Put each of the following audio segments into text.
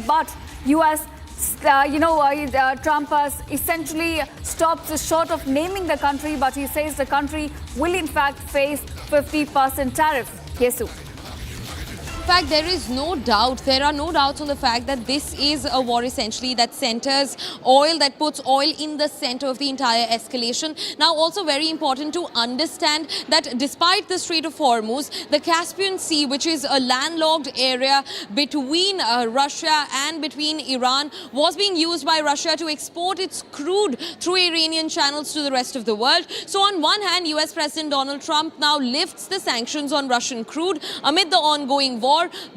but US Trump essentially stops short of naming the country, but he says the country will in fact face 50% tariff. Yesu. In fact, there is no doubt, there are no doubts on the fact that this is a war essentially that centers oil, that puts oil in the center of the entire escalation. Now, also very important to understand that despite the Strait of Hormuz, the Caspian Sea, which is a landlocked area between Russia and between Iran, was being used by Russia to export its crude through Iranian channels to the rest of the world. So on one hand, US President Donald Trump now lifts the sanctions on Russian crude amid the ongoing war.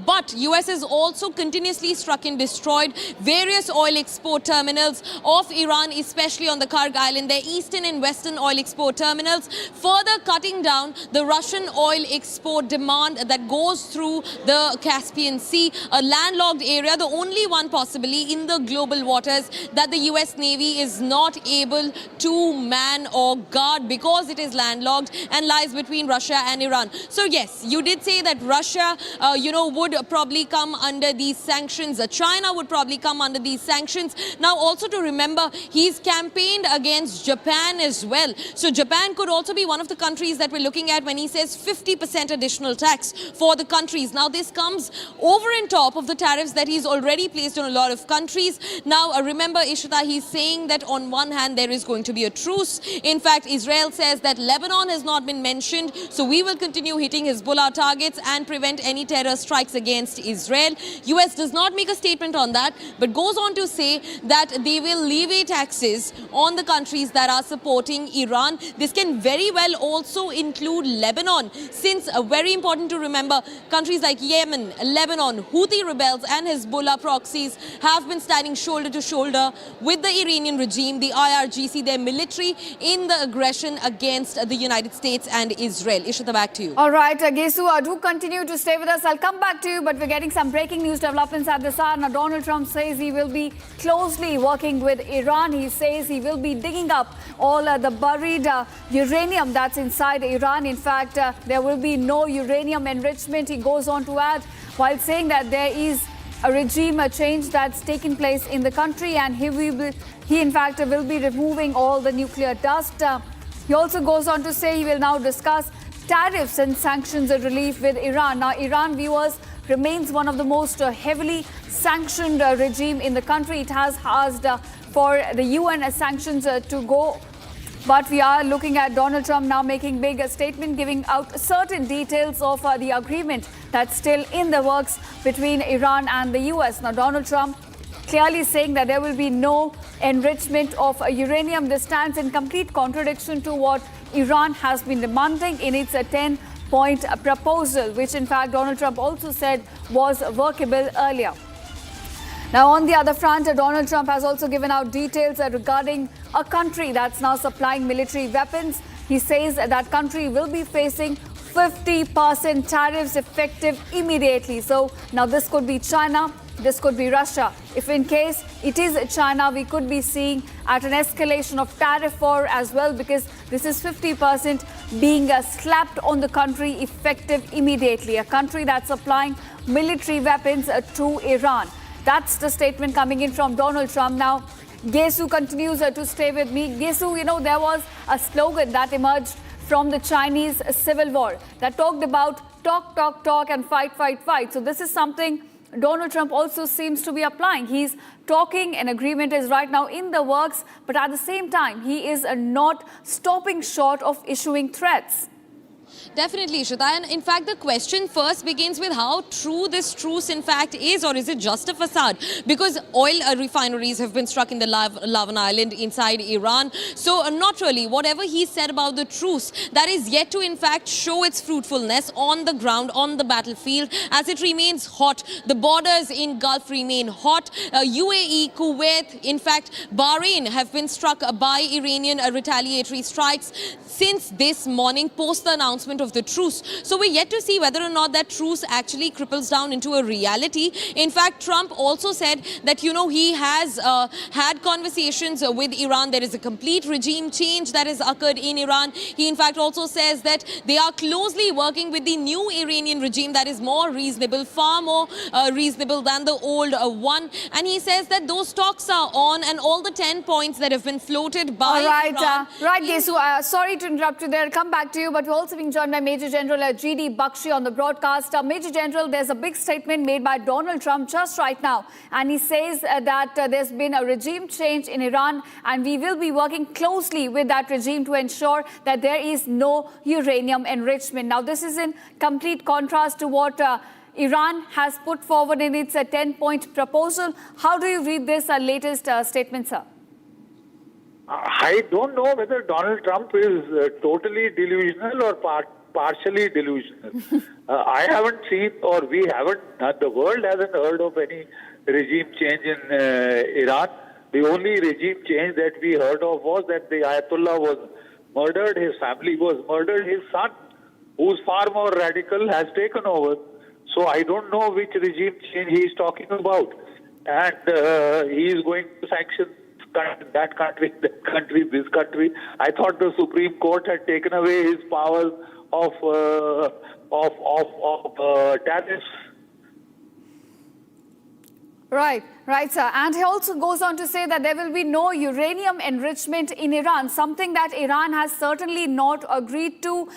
But US has also continuously struck and destroyed various oil export terminals of Iran, especially on the Karg Island, their eastern and western oil export terminals, further cutting down the Russian oil export demand that goes through the Caspian Sea, a landlocked area, the only one possibly in the global waters that the US Navy is not able to man or guard because it is landlocked and lies between Russia and Iran. So yes, you did say that Russia would probably come under these sanctions. China would probably come under these sanctions. Now, also to remember, he's campaigned against Japan as well. So Japan could also be one of the countries that we're looking at when he says 50% additional tax for the countries. Now, this comes over and top of the tariffs that he's already placed on a lot of countries. Now, remember, Ishita, he's saying that on one hand, there is going to be a truce. In fact, Israel says that Lebanon has not been mentioned. So we will continue hitting Hezbollah targets and prevent any terror strikes against Israel. US does not make a statement on that, but goes on to say that they will levy taxes on the countries that are supporting Iran. This can very well also include Lebanon, since very important to remember, countries like Yemen, Lebanon, Houthi rebels and Hezbollah proxies have been standing shoulder to shoulder with the Iranian regime, the IRGC, their military, in the aggression against the United States and Israel. Ishita, back to you. All right, Gesu, do continue to stay with us. I'll come back to you, but we're getting some breaking news developments at this hour. Now, Donald Trump says he will be closely working with Iran. He says he will be digging up all the buried uranium that's inside Iran. In fact, there will be no uranium enrichment, he goes on to add, while saying that there is a regime change that's taking place in the country, and he in fact will be removing all the nuclear dust. He also goes on to say he will now discuss tariffs and sanctions relief with Iran. Now, Iran, viewers, remains one of the most heavily sanctioned regime in the country. It has asked for the UN sanctions to go. But we are looking at Donald Trump now making big statement, giving out certain details of the agreement that's still in the works between Iran and the US. Now, Donald Trump clearly saying that there will be no enrichment of uranium. This stands in complete contradiction to what Iran has been demanding in its 10-point proposal, which in fact Donald Trump also said was workable earlier. Now, on the other front, Donald Trump has also given out details regarding a country that's now supplying military weapons. He says that country will be facing 50% tariffs effective immediately. So now this could be China, this could be Russia. If in case it is China, we could be seeing at an escalation of tariff war as well, because this is 50% being slapped on the country effective immediately. A country that's supplying military weapons to Iran. That's the statement coming in from Donald Trump. Now, Gesu continues to stay with me. Gesu, there was a slogan that emerged from the Chinese civil war that talked about talk, talk, talk and fight, fight, fight. So this is something Donald Trump also seems to be applying. He's talking, an agreement is right now in the works, but at the same time, he is not stopping short of issuing threats. Definitely, Ishita. And in fact, the question first begins with how true this truce in fact is, or is it just a facade? Because oil refineries have been struck in the Lavan Island inside Iran. So not really. Whatever he said about the truce, that is yet to in fact show its fruitfulness on the ground, on the battlefield, as it remains hot. The borders in Gulf remain hot. UAE, Kuwait, in fact, Bahrain have been struck by Iranian retaliatory strikes since this morning post the announcement announcement of the truce. So we're yet to see whether or not that truce actually cripples down into a reality. In fact, Trump also said that, he has had conversations with Iran. There is a complete regime change that has occurred in Iran. He, in fact, also says that they are closely working with the new Iranian regime that is more reasonable, far more reasonable than the old one. And he says that those talks are on, and all the 10 points that have been floated by Iran. Right, Gesu, sorry to interrupt you there. I'll come back to you, but we're also being joined by Major General G.D. Bakshi on the broadcast. Major General, there's a big statement made by Donald Trump just right now, and he says that there's been a regime change in Iran, and we will be working closely with that regime to ensure that there is no uranium enrichment. Now, this is in complete contrast to what Iran has put forward in its 10-point proposal. How do you read this latest statement, sir? I don't know whether Donald Trump is totally delusional or partially delusional. I haven't seen, or we haven't, the world hasn't heard of any regime change in Iran. The only regime change that we heard of was that the Ayatollah was murdered, his family was murdered, his son, who's far more radical, has taken over. So I don't know which regime change he is talking about. And he is going to sanction that country, this country. I thought the Supreme Court had taken away his powers of tariffs. Right, sir. And he also goes on to say that there will be no uranium enrichment in Iran, something that Iran has certainly not agreed to.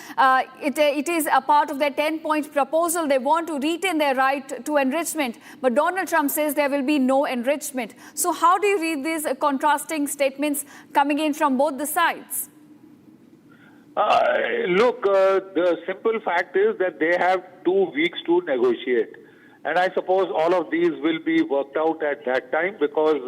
It is a part of their 10-point proposal. They want to retain their right to enrichment. But Donald Trump says there will be no enrichment. So how do you read these contrasting statements coming in from both the sides? Look, the simple fact is that they have 2 weeks to negotiate. And I suppose all of these will be worked out at that time, because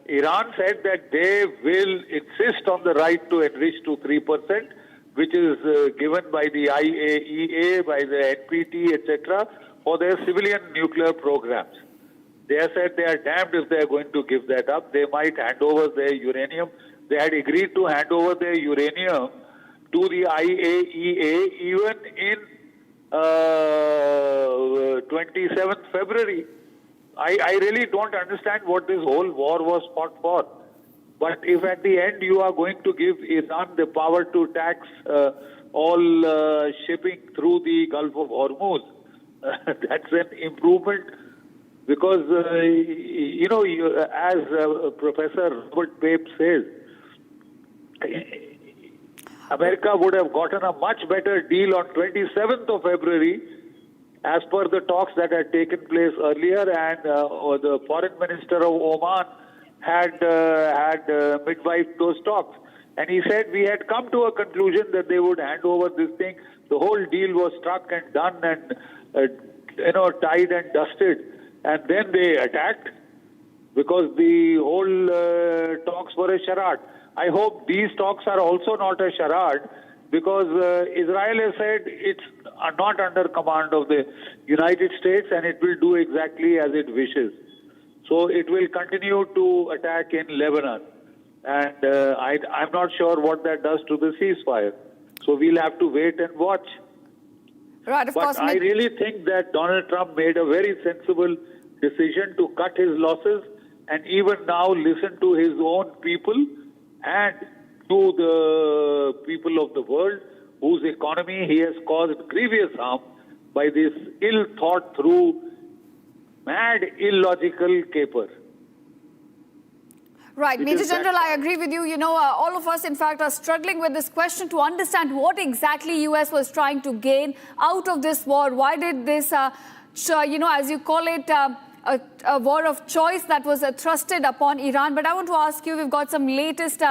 Iran said that they will insist on the right to enrich to 3%, which is given by the IAEA, by the NPT, etc., for their civilian nuclear programs. They have said they are damned if they are going to give that up. They might hand over their uranium. They had agreed to hand over their uranium to the IAEA even in 27th February. I really don't understand what this whole war was fought for. But if at the end you are going to give Iran the power to tax all shipping through the Gulf of Hormuz, that's an improvement. Because, as Professor Robert Pape says, America would have gotten a much better deal on 27th of February as per the talks that had taken place earlier, and the foreign minister of Oman had midwifed those talks. And he said we had come to a conclusion that they would hand over this thing. The whole deal was struck and done and, tied and dusted. And then they attacked because the whole talks were a charade. I hope these talks are also not a charade, because Israel has said it's not under command of the United States and it will do exactly as it wishes. So it will continue to attack in Lebanon. And I'm not sure what that does to the ceasefire. So we'll have to wait and watch. Right, of course. But I really think that Donald Trump made a very sensible decision to cut his losses and even now listen to his own people and to the people of the world whose economy he has caused grievous harm by this ill-thought-through, mad, illogical caper. Right, Major General, I agree with you. All of us, in fact, are struggling with this question to understand what exactly U.S. was trying to gain out of this war. Why did this, as you call it, a war of choice that was thrusted upon Iran? But I want to ask you, we've got some latest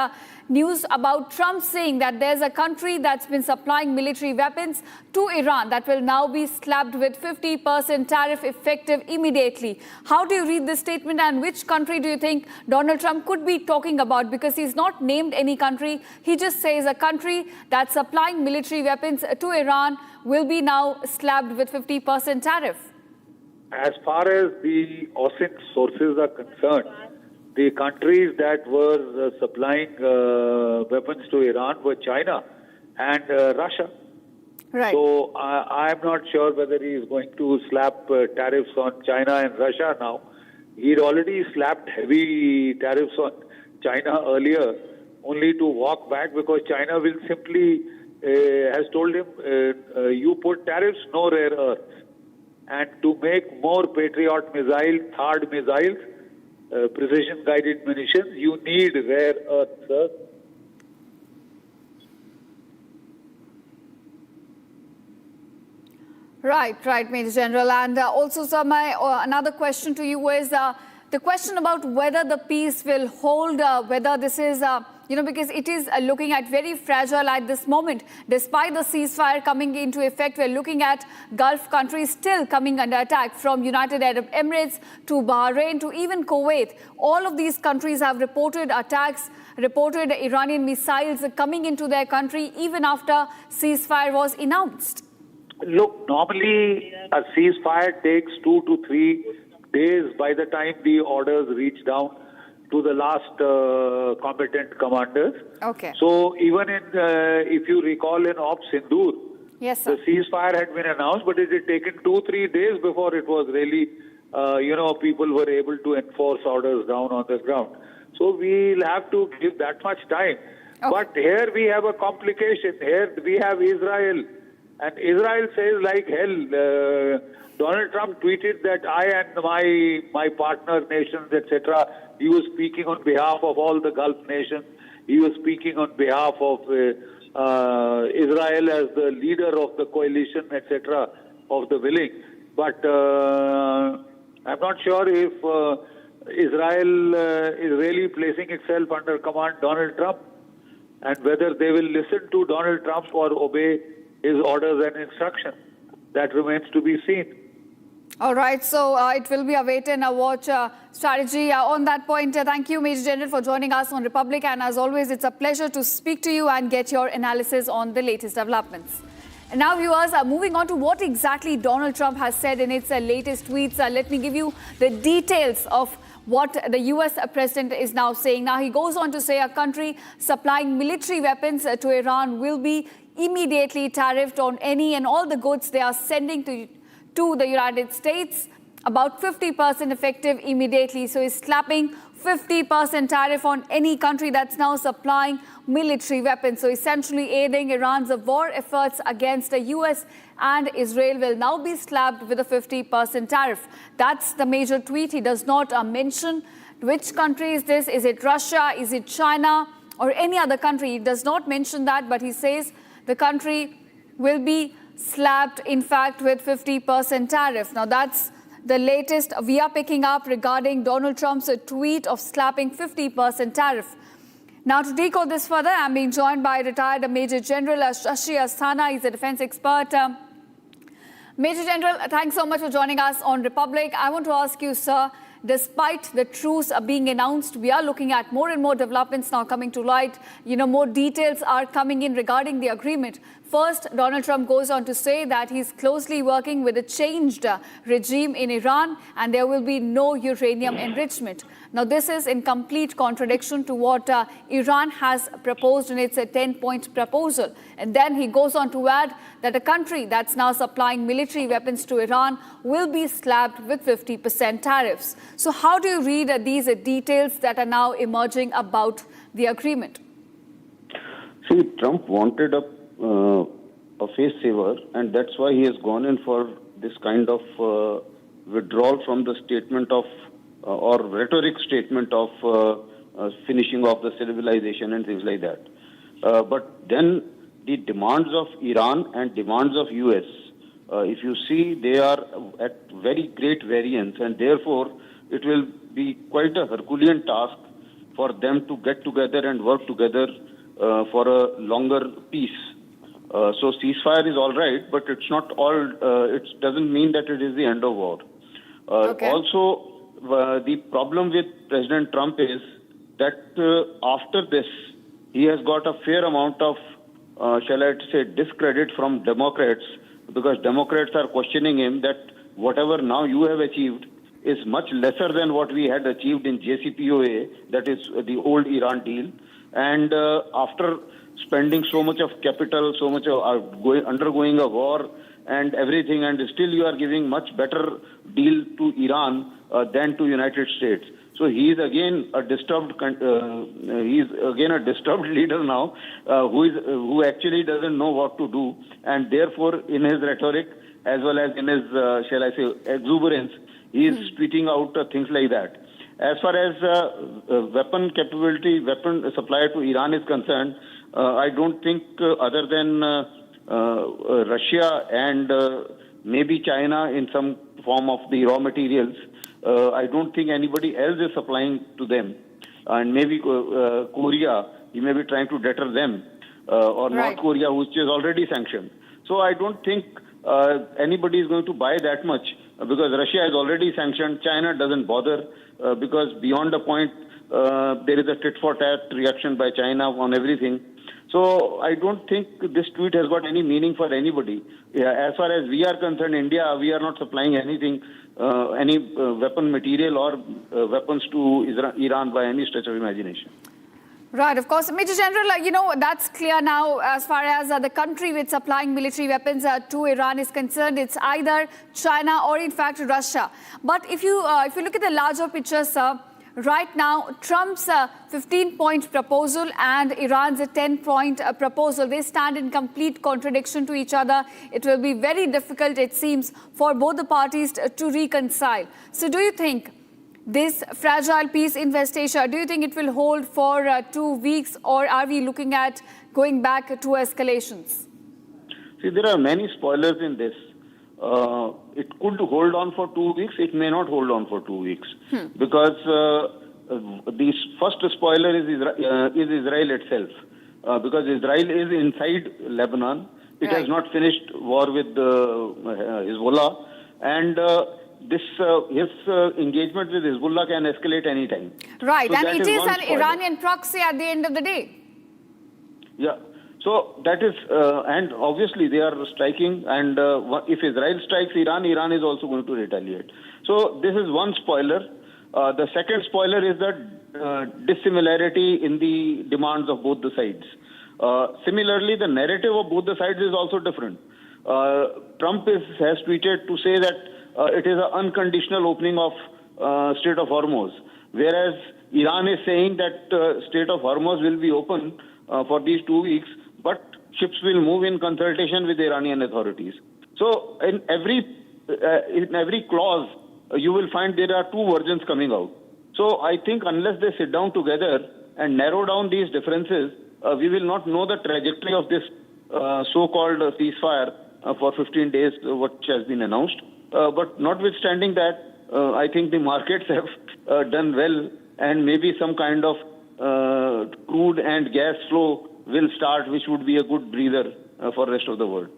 news about Trump saying that there's a country that's been supplying military weapons to Iran that will now be slapped with 50% tariff effective immediately. How do you read this statement, and which country do you think Donald Trump could be talking about? Because he's not named any country. He just says a country that's supplying military weapons to Iran will be now slapped with 50% tariff. As far as the OSINT sources are concerned, the countries that were supplying weapons to Iran were China and Russia. Right. So I'm not sure whether he is going to slap tariffs on China and Russia now. He'd already slapped heavy tariffs on China earlier, only to walk back because China will simply has told him, you put tariffs, no rare earth. And to make more Patriot missiles, THAAD missiles, precision-guided munitions, you need rare earth, sir. Right, Major General. And also, sir, my another question to you is the question about whether the peace will hold, whether this is, because it is looking at very fragile at this moment. Despite the ceasefire coming into effect, we're looking at Gulf countries still coming under attack, from United Arab Emirates to Bahrain to even Kuwait. All of these countries have reported attacks, reported Iranian missiles coming into their country even after ceasefire was announced. Look, normally a ceasefire takes 2 to 3 days by the time the orders reach down to the last combatant commanders. Okay. So even in, if you recall in Op Sindoor, Yes, sir. the ceasefire had been announced, but it had taken 2-3 days before it was really, people were able to enforce orders down on the ground. So we'll have to give that much time. Okay. But here we have a complication. Here we have Israel. And Israel says like hell. Donald Trump tweeted that I and my partner nations, etc., he was speaking on behalf of all the Gulf nations. He was speaking on behalf of Israel as the leader of the coalition, etc., of the willing. But I'm not sure if Israel is really placing itself under command Donald Trump, and whether they will listen to Donald Trump or obey his orders and instructions. That remains to be seen. All right, so it will be a wait and a watch strategy. On that point, thank you, Major General, for joining us on Republic. And as always, it's a pleasure to speak to you and get your analysis on the latest developments. And now, viewers, moving on to what exactly Donald Trump has said in its latest tweets. Let me give you the details of what the US president is now saying. Now, he goes on to say a country supplying military weapons to Iran will be immediately tariffed on any and all the goods they are sending to the United States, about 50% effective immediately. So he's slapping 50% tariff on any country that's now supplying military weapons. So essentially aiding Iran's war efforts against the US and Israel will now be slapped with a 50% tariff. That's the major tweet. He does not mention which country is this. Is it Russia? Is it China? Or any other country? He does not mention that, but he says the country will be slapped, in fact, with 50% tariff. Now, that's the latest we are picking up regarding Donald Trump's tweet of slapping 50% tariff. Now, to decode this further, I'm being joined by retired Major General Shashi Asthana. He's a defense expert. Major General, thanks so much for joining us on Republic. I want to ask you, sir, despite the truce being announced, we are looking at more and more developments now coming to light. More details are coming in regarding the agreement. First, Donald Trump goes on to say that he's closely working with a changed regime in Iran and there will be no uranium enrichment. Now, this is in complete contradiction to what Iran has proposed in its 10-point proposal. And then he goes on to add that a country that's now supplying military weapons to Iran will be slapped with 50% tariffs. So how do you read these details that are now emerging about the agreement? See, Trump wanted a face saver, and that's why he has gone in for this kind of withdrawal from the statement of or rhetoric statement of finishing off the civilization and things like that. But then the demands of Iran and demands of US, if you see, they are at very great variance, and therefore it will be quite a Herculean task for them to get together and work together for a longer peace. So ceasefire is all right, but it's not all. It doesn't mean that it is the end of war. Okay. Also, the problem with President Trump is that after this, he has got a fair amount of, shall I say, discredit from Democrats, because Democrats are questioning him that whatever now you have achieved is much lesser than what we had achieved in JCPOA, that is the old Iran deal. And after spending so much of capital, so much of undergoing a war and everything, and still you are giving much better deal to Iran than to United States. So he is again a disturbed leader now, who actually doesn't know what to do, and therefore in his rhetoric as well as in his shall I say exuberance, he is tweeting out things like that. As far as weapon supply to Iran is concerned, I don't think other than Russia and maybe China in some form of the raw materials, I don't think anybody else is supplying to them. And maybe Korea, he may be trying to deter them, or Right. North Korea, which is already sanctioned. So I don't think anybody is going to buy that much because Russia is already sanctioned. China doesn't bother because beyond a point, there is a tit-for-tat reaction by China on everything. So I don't think this tweet has got any meaning for anybody. As far as we are concerned, India, we are not supplying anything, any weapon material or weapons to Iran by any stretch of imagination. Right, of course. Major General, that's clear now as far as the country with supplying military weapons to Iran is concerned. It's either China or, in fact, Russia. But if you look at the larger picture, sir, right now, Trump's 15-point proposal and Iran's 10-point proposal, they stand in complete contradiction to each other. It will be very difficult, it seems, for both the parties to reconcile. So do you think this fragile peace in West Asia, do you think it will hold for 2 weeks, or are we looking at going back to escalations? See, there are many spoilers in this. It could hold on for 2 weeks. It may not hold on for 2 weeks because the first spoiler is Israel itself. Because Israel is inside Lebanon. It has not finished war with Hezbollah, and his engagement with Hezbollah can escalate anytime. Right, So and that it is one an spoiler. Iranian proxy at the end of the day. Yeah. So that is, and obviously they are striking, and if Israel strikes Iran, Iran is also going to retaliate. So this is one spoiler. The second spoiler is the dissimilarity in the demands of both the sides. Similarly, the narrative of both the sides is also different. Trump has tweeted to say that it is an unconditional opening of Strait of Hormuz, whereas Iran is saying that Strait of Hormuz will be open for these 2 weeks, but ships will move in consultation with the Iranian authorities. So in every clause, you will find there are two versions coming out. So I think unless they sit down together and narrow down these differences, we will not know the trajectory of this so-called ceasefire for 15 days, which has been announced. But notwithstanding that, I think the markets have done well, and maybe some kind of crude and gas flow will start, which would be a good breather for the rest of the world.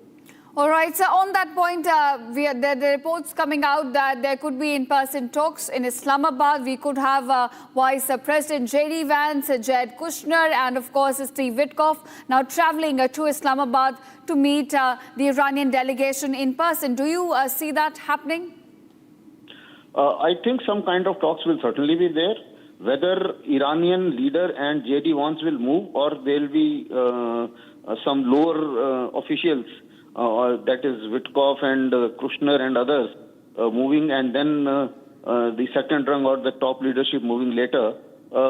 All right, so on that point, the reports coming out that there could be in-person talks in Islamabad. We could have Vice President J.D. Vance, Jared Kushner, and of course Steve Witkoff now traveling to Islamabad to meet the Iranian delegation in person. Do you see that happening? I think some kind of talks will certainly be there. Whether Iranian leader and J.D. Vance will move, or there will be some lower officials, that is Witkoff and Kushner and others, moving, and then the second rung or the top leadership moving later.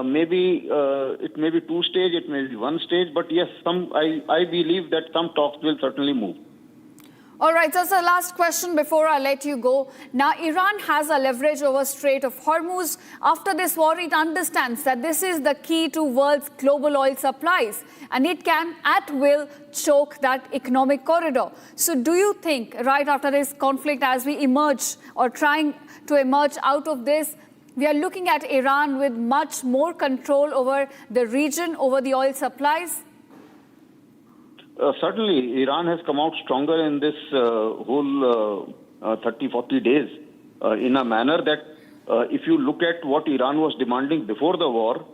Maybe it may be 2 stage, it may be 1 stage, but yes, I believe that some talks will certainly move. All right, so last question before I let you go. Now, Iran has a leverage over Strait of Hormuz. After this war, it understands that this is the key to world's global oil supplies, and it can, at will, choke that economic corridor. So do you think, right after this conflict, as we emerge or trying to emerge out of this, we are looking at Iran with much more control over the region, over the oil supplies? Certainly, Iran has come out stronger in this whole 30, 40 days in a manner that if you look at what Iran was demanding before the war,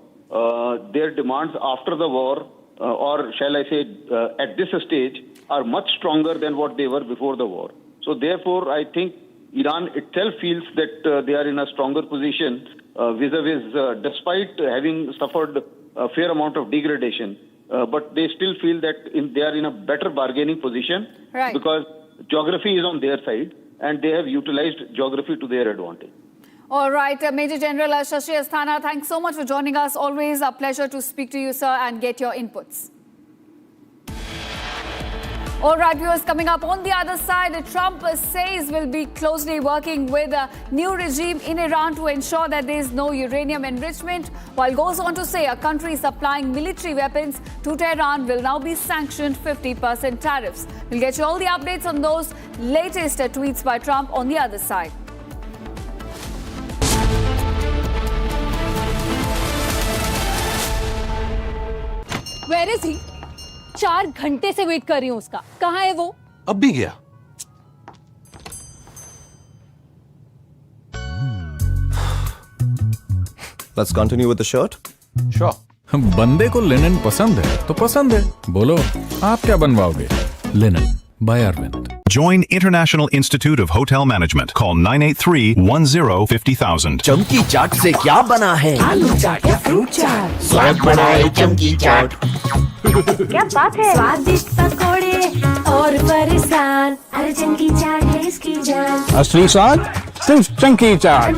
their demands after the war, or shall I say at this stage, are much stronger than what they were before the war. So therefore, I think Iran itself feels that they are in a stronger position vis-a-vis, despite having suffered a fair amount of degradation, but they still feel that they are in a better bargaining position because geography is on their side and they have utilized geography to their advantage. All right, Major General Shashi Asthana, thanks so much for joining us. Always a pleasure to speak to you, sir, and get your inputs. All right, viewers, coming up on the other side, Trump says will be closely working with a new regime in Iran to ensure that there is no uranium enrichment, while goes on to say a country supplying military weapons to Tehran will now be sanctioned 50% tariffs. We'll get you all the updates on those latest tweets by Trump on the other side. Where is he? 4 घंटे से wait कर रही हूँ उसका. कहाँ है वो? अब भी गया. Let's continue with the shirt. Sure. बंदे को लिनन पसंद है तो पसंद है. बोलो आप क्या बनवाओगे? Linen by Arvind. Join International Institute of Hotel Management. Call 983-10-50,000. चमकी चाट से क्या बना है? आलू चाट या फ्रूट चाट? स्वाद बनाए चमकी चाट. क्या बात है? स्वादिष्ट पकोड़े और फरसान. अरे चमकी चाट है इसकी जान. असली स्वाद सिर्फ चमकी चाट.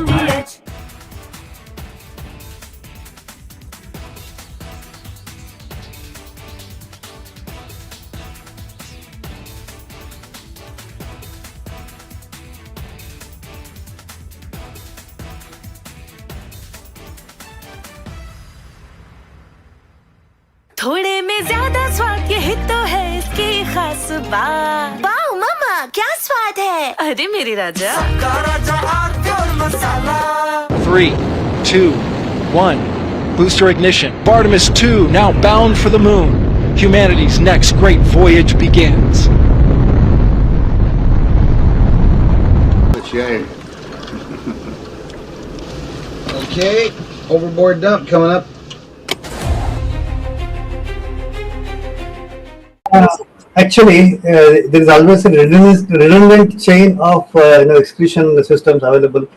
थोड़े में ज्यादा स्वाद यही तो है इसकी खास बात. वाओ मामा क्या स्वाद है. अरे मेरे राजा. 3, 2, 1. Booster ignition. Artemis II now bound for the moon. Humanity's next great voyage begins. Okay, overboard dump coming up. Actually, there is always a redundant chain of execution systems available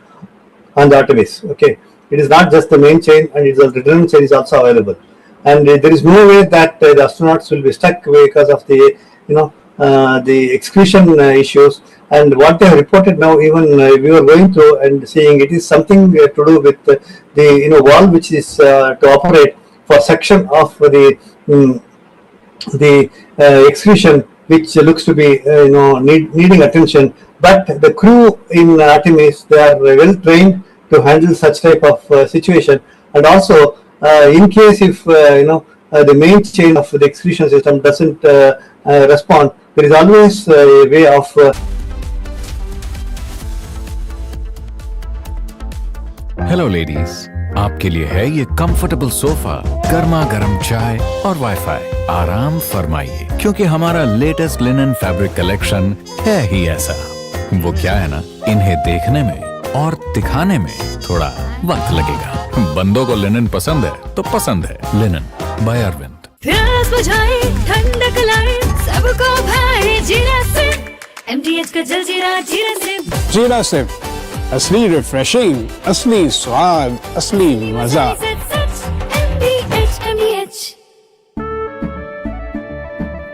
on the Artemis. Okay, it is not just the main chain, and it is a redundant chain is also available. And there is no way that the astronauts will be stuck because of the the execution issues. And what they have reported now, even we were going through and seeing, it is something to do with the valve which is to operate for section of the execution, which looks to be needing attention. But the crew in Artemis, they are well trained to handle such type of situation. And also, in case if the main chain of the execution system doesn't respond, there is always a way of hello ladies, आपके लिए है ये comfortable sofa, गर्मा गर्म चाय और wifi. आराम फरमाइए, क्योंकि हमारा लेटेस्ट लिनन फैब्रिक कलेक्शन है ही ऐसा. वो क्या है ना, इन्हें देखने में और दिखाने में थोड़ा वक्त लगेगा. बंदों को लिनन पसंद है तो पसंद है. Linen by Arvind. प्यास बुझाए, ठंडक लाए, सबको भाए जीरा से. MTH का जलजीरा जीरा से. जीरा से असली रिफ्रेशिंग, असली स्वाद, असली मजा.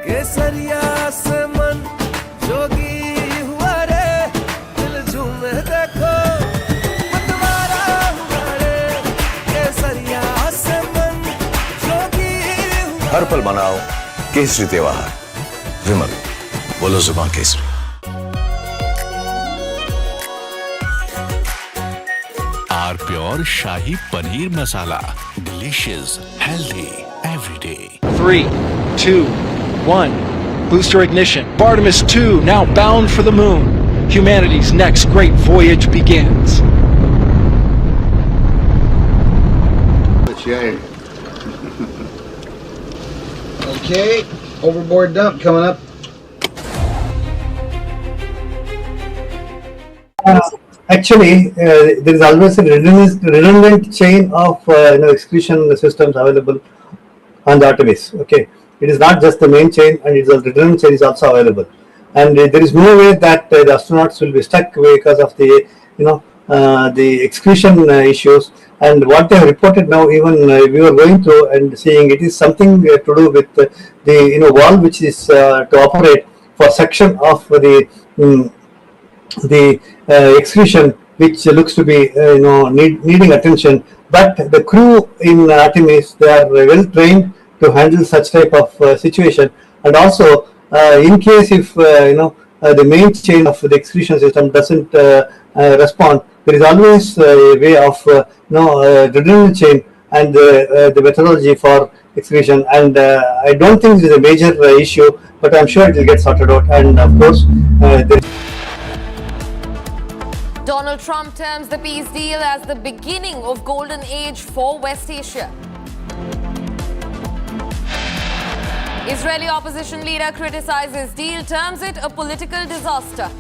केसरिया से मन जोगी हुआ रे, दिल झूमे देखो मतवारा हुआ रे. केसरिया से मन जोगी हुआ. हर पल मनाओ केसरी त्योहार. विमल, बोलो जुबान Kesari. Our pure Shahi Paneer Masala. Delicious, healthy, every day. 3, 2, 1. Booster ignition. Artemis II now bound for the moon. Humanity's next great voyage begins. Okay, overboard dump coming up. Actually, there is always a redundant chain of execution systems available on the Artemis. Okay, it is not just the main chain, and it is a redundant chain is also available. And there is no way that the astronauts will be stuck because of the the excretion issues, and what they have reported now, even we were going through and seeing, it is something to do with the valve which is to operate for section of the excretion, which looks to be needing attention. But the crew in Artemis, they are well trained to handle such type of situation. And also, in case if the main chain of the excretion system doesn't respond, there is always a way of redundant chain and the methodology for excretion. And I don't think it is a major issue, but I'm sure it will get sorted out. And of course, Donald Trump terms the peace deal as the beginning of golden age for West Asia. Israeli opposition leader criticizes deal, terms it a political disaster.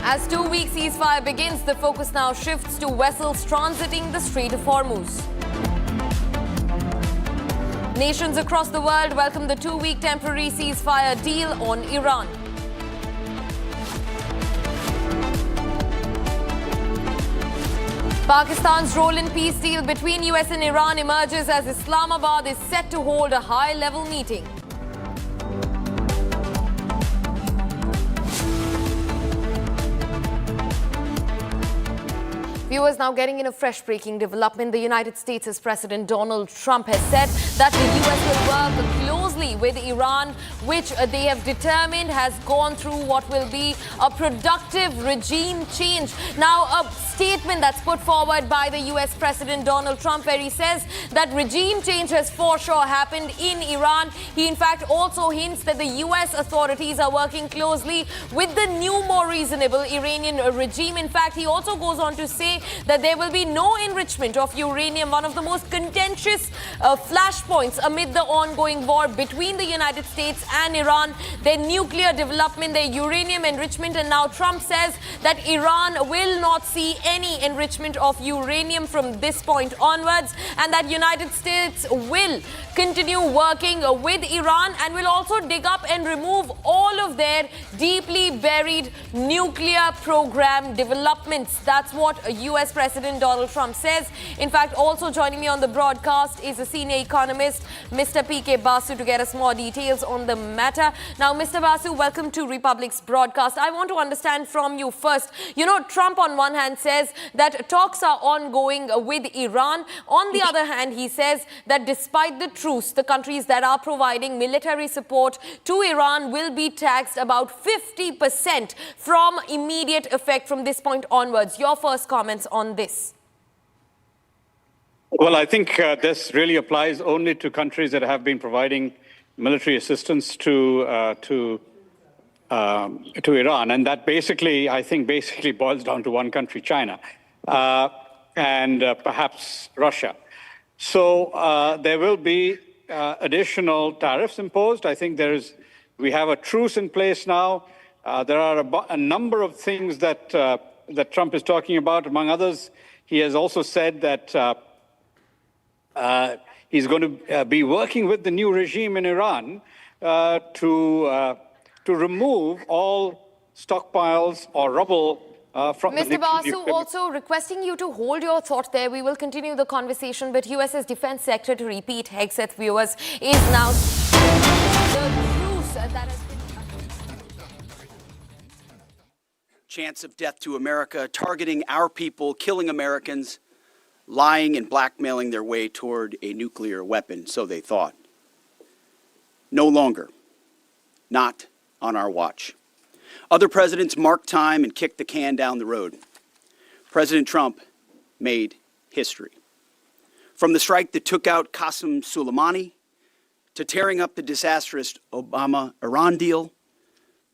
As 2-week ceasefire begins, the focus now shifts to vessels transiting the Strait of Hormuz. Nations across the world welcome the 2-week temporary ceasefire deal on Iran. Pakistan's role in peace deal between US and Iran emerges as Islamabad is set to hold a high-level meeting. Viewers, now getting in a fresh breaking development. The United States' President Donald Trump has said that the US will work closely with Iran, which they have determined has gone through what will be a productive regime change. Now, a statement that's put forward by the US President Donald Trump, where he says that regime change has for sure happened in Iran. He in fact also hints that the US authorities are working closely with the new, more reasonable Iranian regime. In fact, he also goes on to say that there will be no enrichment of uranium, one of the most contentious flashpoints amid the ongoing war between the United States and Iran, their nuclear development, their uranium enrichment. And now Trump says that Iran will not see any enrichment of uranium from this point onwards, and that United States will continue working with Iran and will also dig up and remove all of their deeply buried nuclear program developments. That's what US President Donald Trump says. In fact, also joining me on the broadcast is a senior economist, Mr. P.K. Basu, to get us more details on the matter. Now, Mr. Basu, welcome to Republic's broadcast. I want to understand from you first, Trump on one hand says that talks are ongoing with Iran. On the other hand, he says that despite the truce, the countries that are providing military support to Iran will be taxed about 50% from immediate effect from this point onwards. Your first comments on this? Well, I think this really applies only to countries that have been providing military assistance to Iran, and that I think basically boils down to one country, China, and perhaps Russia. So there will be additional tariffs imposed. I think we have a truce in place now. There are a number of things that Trump is talking about. Among others, he has also said that he's going to be working with the new regime in Iran to remove all stockpiles or rubble from the Mr. Basu, also requesting you to hold your thought there. We will continue the conversation, but US's Defense Secretary Pete Hegseth, viewers, is now the truce that has been... Chance of death to America, targeting our people, killing Americans, lying and blackmailing their way toward a nuclear weapon, so they thought. No longer. Not on our watch. Other presidents marked time and kicked the can down the road. President Trump made history. From the strike that took out Qasem Soleimani, to tearing up the disastrous Obama-Iran deal,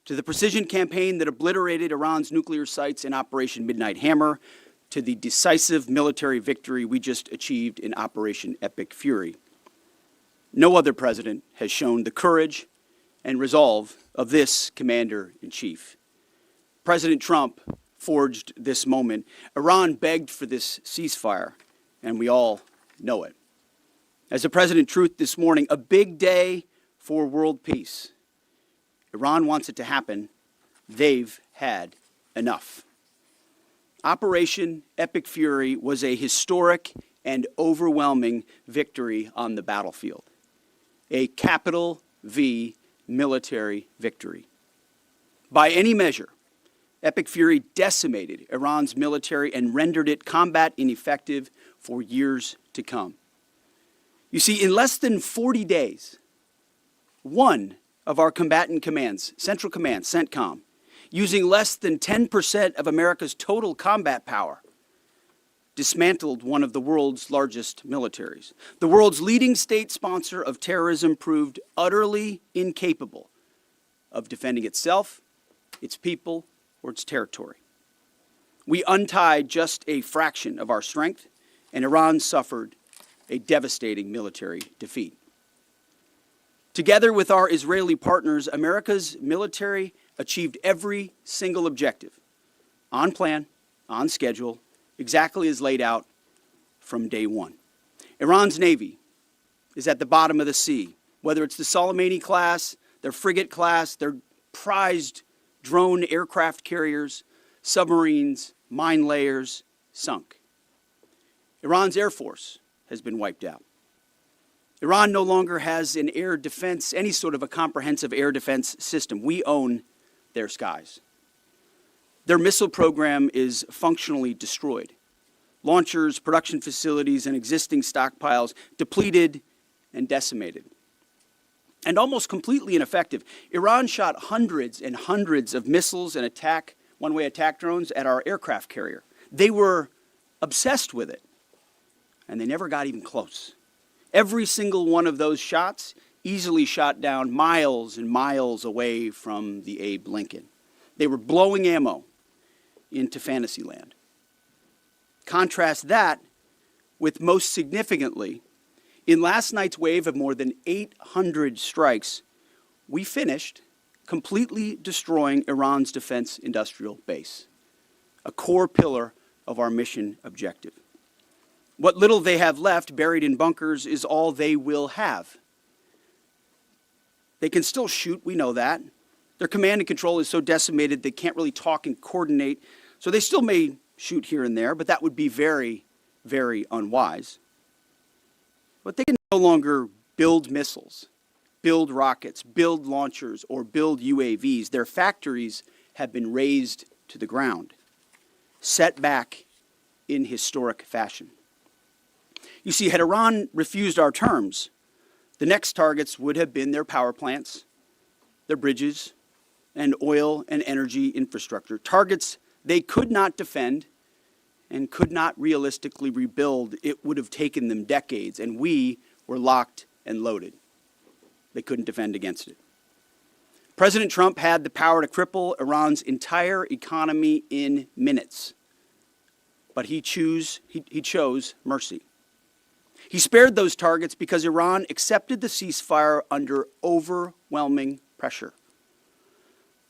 to the precision campaign that obliterated Iran's nuclear sites in Operation Midnight Hammer, to the decisive military victory we just achieved in Operation Epic Fury. No other president has shown the courage and resolve of this commander-in-chief. President Trump forged this moment. Iran begged for this ceasefire, and we all know it. As the President truth this morning, a big day for world peace. Iran wants it to happen. They've had enough. Operation Epic Fury was a historic and overwhelming victory on the battlefield. A capital V military victory. By any measure, Epic Fury decimated Iran's military and rendered it combat ineffective for years to come. You see, in less than 40 days, one of our combatant commands, Central Command, CENTCOM, using less than 10% of America's total combat power, dismantled one of the world's largest militaries. The world's leading state sponsor of terrorism proved utterly incapable of defending itself, its people, or its territory. We untied just a fraction of our strength, and Iran suffered a devastating military defeat. Together with our Israeli partners, America's military achieved every single objective, on plan, on schedule, exactly as laid out from day one. Iran's Navy is at the bottom of the sea, whether it's the Soleimani class, their frigate class, their prized drone aircraft carriers, submarines, mine layers, sunk. Iran's Air Force has been wiped out. Iran no longer has an air defense, any sort of a comprehensive air defense system. We own their skies. Their missile program is functionally destroyed. Launchers, production facilities, and existing stockpiles depleted and decimated. And almost completely ineffective. Iran shot hundreds and hundreds of missiles and one-way attack drones at our aircraft carrier. They were obsessed with it, and they never got even close. Every single one of those shots easily shot down miles and miles away from the Abe Lincoln. They were blowing ammo into fantasy land. Contrast that with, most significantly, in last night's wave of more than 800 strikes, we finished completely destroying Iran's defense industrial base, a core pillar of our mission objective. What little they have left buried in bunkers is all they will have. They can still shoot, we know that. Their command and control is so decimated they can't really talk and coordinate, so they still may shoot here and there, but that would be very, very unwise. But they can no longer build missiles, build rockets, build launchers, or build UAVs. Their factories have been razed to the ground, set back in historic fashion. You see, had Iran refused our terms, the next targets would have been their power plants, their bridges, and oil and energy infrastructure. Targets they could not defend and could not realistically rebuild. It would have taken them decades, and we were locked and loaded. They couldn't defend against it. President Trump had the power to cripple Iran's entire economy in minutes, but he chose mercy. He spared those targets because Iran accepted the ceasefire under overwhelming pressure.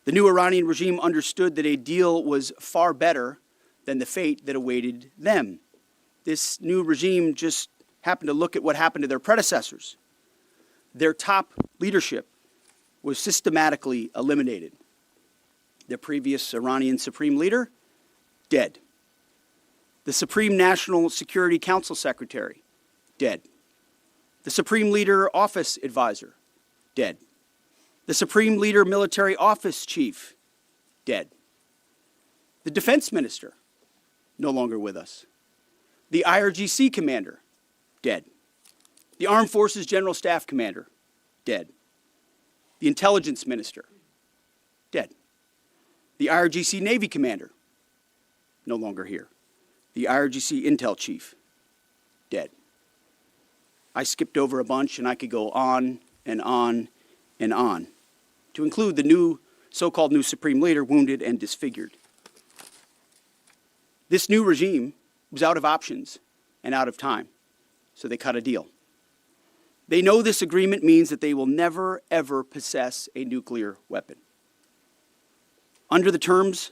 The new Iranian regime understood that a deal was far better than the fate that awaited them. This new regime just happened to look at what happened to their predecessors. Their top leadership was systematically eliminated. The previous Iranian supreme leader, dead. The Supreme National Security Council Secretary, dead. The Supreme Leader Office Advisor, dead. The Supreme Leader Military Office Chief, dead. The Defense Minister, no longer with us. The IRGC Commander, dead. The Armed Forces General Staff Commander, dead. The Intelligence Minister, dead. The IRGC Navy Commander, no longer here. The IRGC Intel Chief, dead. I skipped over a bunch, and I could go on and on and on, to include the new, so-called new Supreme Leader, wounded and disfigured. This new regime was out of options and out of time, so they cut a deal. They know this agreement means that they will never, ever possess a nuclear weapon. Under the terms,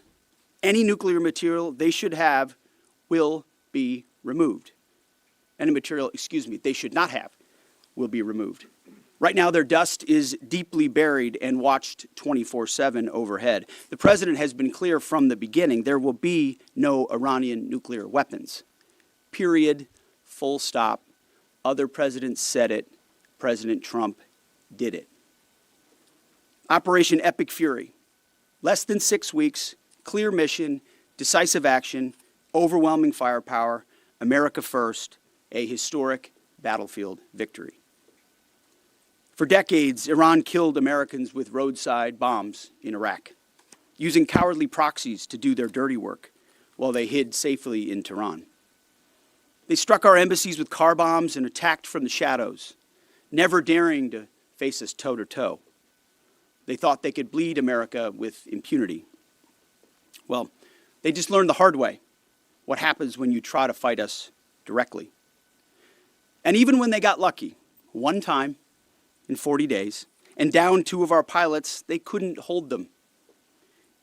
any nuclear material they should have will be removed. Any material, they should not have will be removed. Right now, their dust is deeply buried and watched 24/7 overhead. The president has been clear from the beginning, there will be no Iranian nuclear weapons. Period. Full stop. Other presidents said it. President Trump did it. Operation Epic Fury. Less than 6 weeks, clear mission, decisive action, overwhelming firepower, America first, a historic battlefield victory. For decades, Iran killed Americans with roadside bombs in Iraq, using cowardly proxies to do their dirty work while they hid safely in Tehran. They struck our embassies with car bombs and attacked from the shadows, never daring to face us toe-to-toe. They thought they could bleed America with impunity. Well, they just learned the hard way what happens when you try to fight us directly. And even when they got lucky, one time in 40 days, and down 2 of our pilots, they couldn't hold them.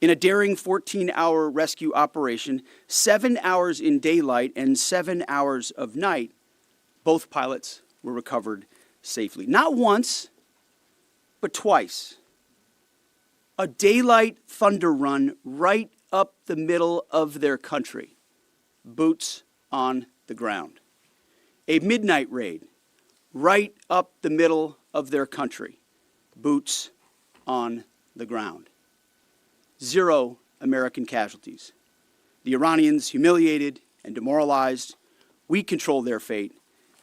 In a daring 14-hour rescue operation, 7 hours in daylight and 7 hours of night, both pilots were recovered safely. Not once, but twice. A daylight thunder run right up the middle of their country, boots on the ground. A midnight raid right up the middle of their country, boots on the ground. 0 American casualties. The Iranians humiliated and demoralized. We control their fate,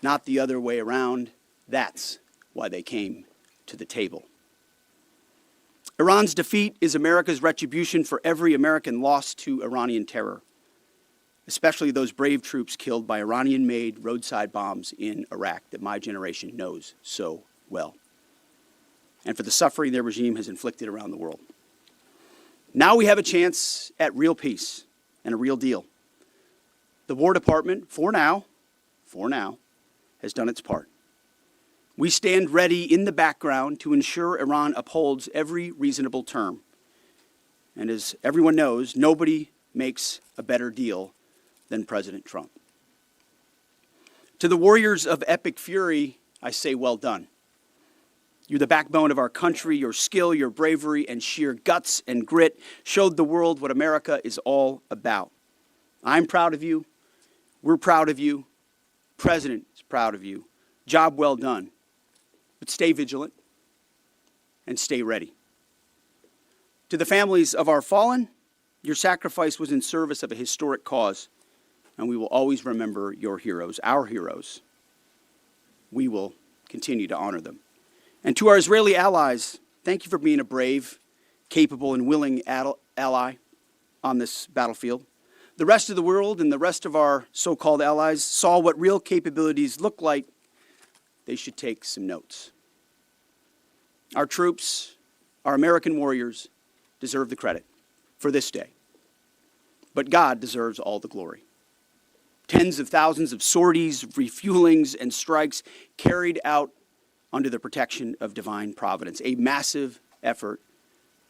not the other way around. That's why they came to the table. Iran's defeat is America's retribution for every American lost to Iranian terror, especially those brave troops killed by Iranian-made roadside bombs in Iraq that my generation knows so well, and for the suffering their regime has inflicted around the world. Now we have a chance at real peace and a real deal. The War Department, for now, has done its part. We stand ready in the background to ensure Iran upholds every reasonable term. And as everyone knows, nobody makes a better deal than President Trump. To the warriors of Epic Fury, I say well done. You're the backbone of our country. Your skill, your bravery, and sheer guts and grit showed the world what America is all about. I'm proud of you. We're proud of you. President is proud of you. Job well done. But stay vigilant and stay ready. To the families of our fallen, your sacrifice was in service of a historic cause, and we will always remember your heroes, our heroes. We will continue to honor them. And to our Israeli allies, thank you for being a brave, capable, and willing ally on this battlefield. The rest of the world and the rest of our so-called allies saw what real capabilities look like. They should take some notes. Our troops, our American warriors, deserve the credit for this day. But God deserves all the glory. Tens of thousands of sorties, refuelings, and strikes carried out under the protection of divine providence. A massive effort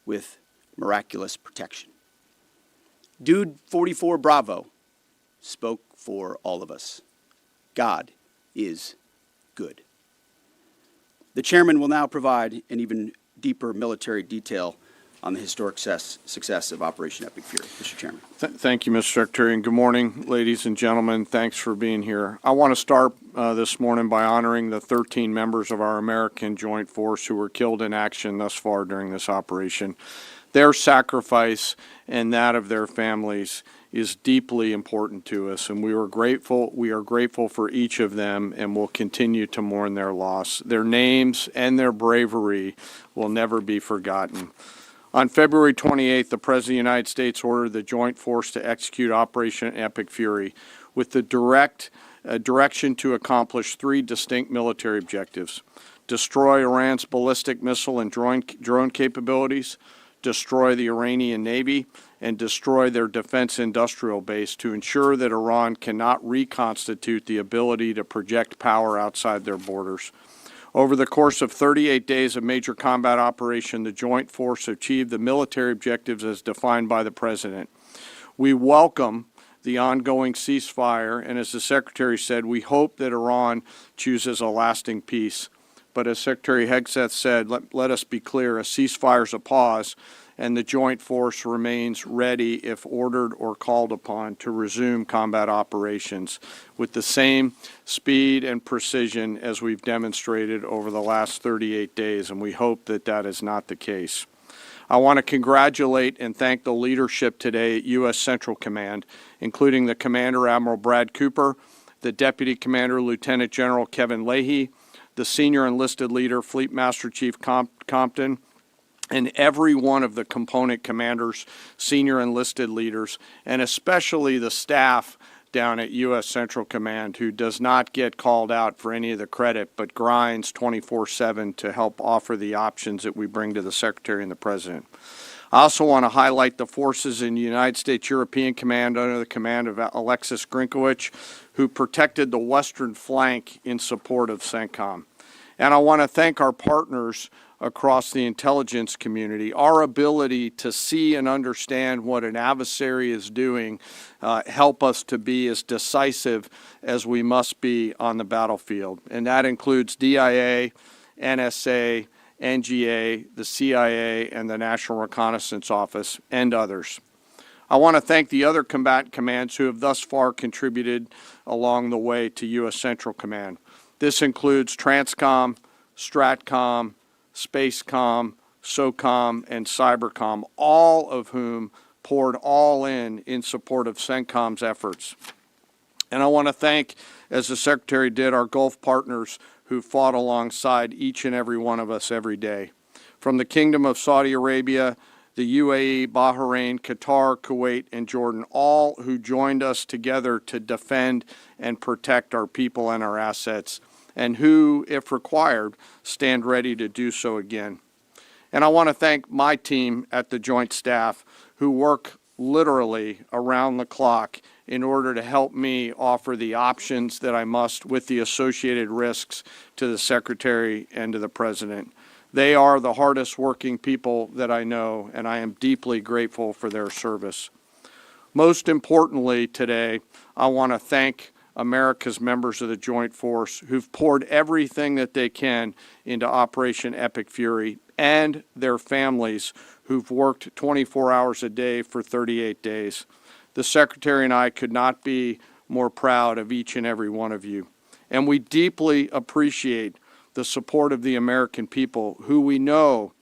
with miraculous protection. Dude 44 Bravo spoke for all of us. God is good. The chairman will now provide an even deeper military detail on the historic success of Operation Epic Fury. Mr. Chairman. Thank you, Mr. Secretary, and good morning, ladies and gentlemen. Thanks for being here. I want to start this morning by honoring the 13 members of our American Joint Force who were killed in action thus far during this operation. Their sacrifice and that of their families is deeply important to us, and we are grateful for each of them, and will continue to mourn their loss. Their names and their bravery will never be forgotten. On February 28th, the President of the United States ordered the Joint Force to execute Operation Epic Fury with the direction to accomplish 3 distinct military objectives: destroy Iran's ballistic missile and drone capabilities, destroy the Iranian Navy, and destroy their defense industrial base to ensure that Iran cannot reconstitute the ability to project power outside their borders. Over the course of 38 days of major combat operation, the Joint Force achieved the military objectives as defined by the President. We welcome the ongoing ceasefire, and as the Secretary said, we hope that Iran chooses a lasting peace. but as Secretary Hegseth said, let us be clear, a ceasefire is a pause, and the joint force remains ready if ordered or called upon to resume combat operations with the same speed and precision as we've demonstrated over the last 38 days, and we hope that that is not the case. I want to congratulate and thank the leadership today at U.S. Central Command, including the Commander Admiral Brad Cooper, the Deputy Commander Lieutenant General Kevin Leahy, the Senior Enlisted Leader Fleet Master Chief Compton, and every one of the component commanders, senior enlisted leaders, and especially the staff down at U.S. Central Command, who does not get called out for any of the credit, but grinds 24/7 to help offer the options that we bring to the Secretary and the President. I also want to highlight the forces in the United States European Command under the command of Alexis Grinkowicz, who protected the western flank in support of CENTCOM. And I want to thank our partners across the intelligence community. Our ability to see and understand what an adversary is doing help us to be as decisive as we must be on the battlefield. And that includes DIA, NSA, NGA, the CIA, and the National Reconnaissance Office, and others. I want to thank the other combatant commands who have thus far contributed along the way to U.S. Central Command. This includes Transcom, Stratcom, Spacecom, SOCOM, and Cybercom, all of whom poured all in support of CENTCOM's efforts. And I want to thank, as the Secretary did, our Gulf partners who fought alongside each and every one of us every day. From the Kingdom of Saudi Arabia, the UAE, Bahrain, Qatar, Kuwait, and Jordan, all who joined us together to defend and protect our people and our assets, and who, if required, stand ready to do so again. And I want to thank my team at the Joint Staff who work literally around the clock in order to help me offer the options that I must with the associated risks to the Secretary and to the President. They are the hardest working people that I know, and I am deeply grateful for their service. Most importantly today, I want to thank America's members of the Joint Force who've poured everything that they can into Operation Epic Fury, and their families who've worked 24 hours a day for 38 days. The Secretary and I could not be more proud of each and every one of you. And we deeply appreciate the support of the American people, who we know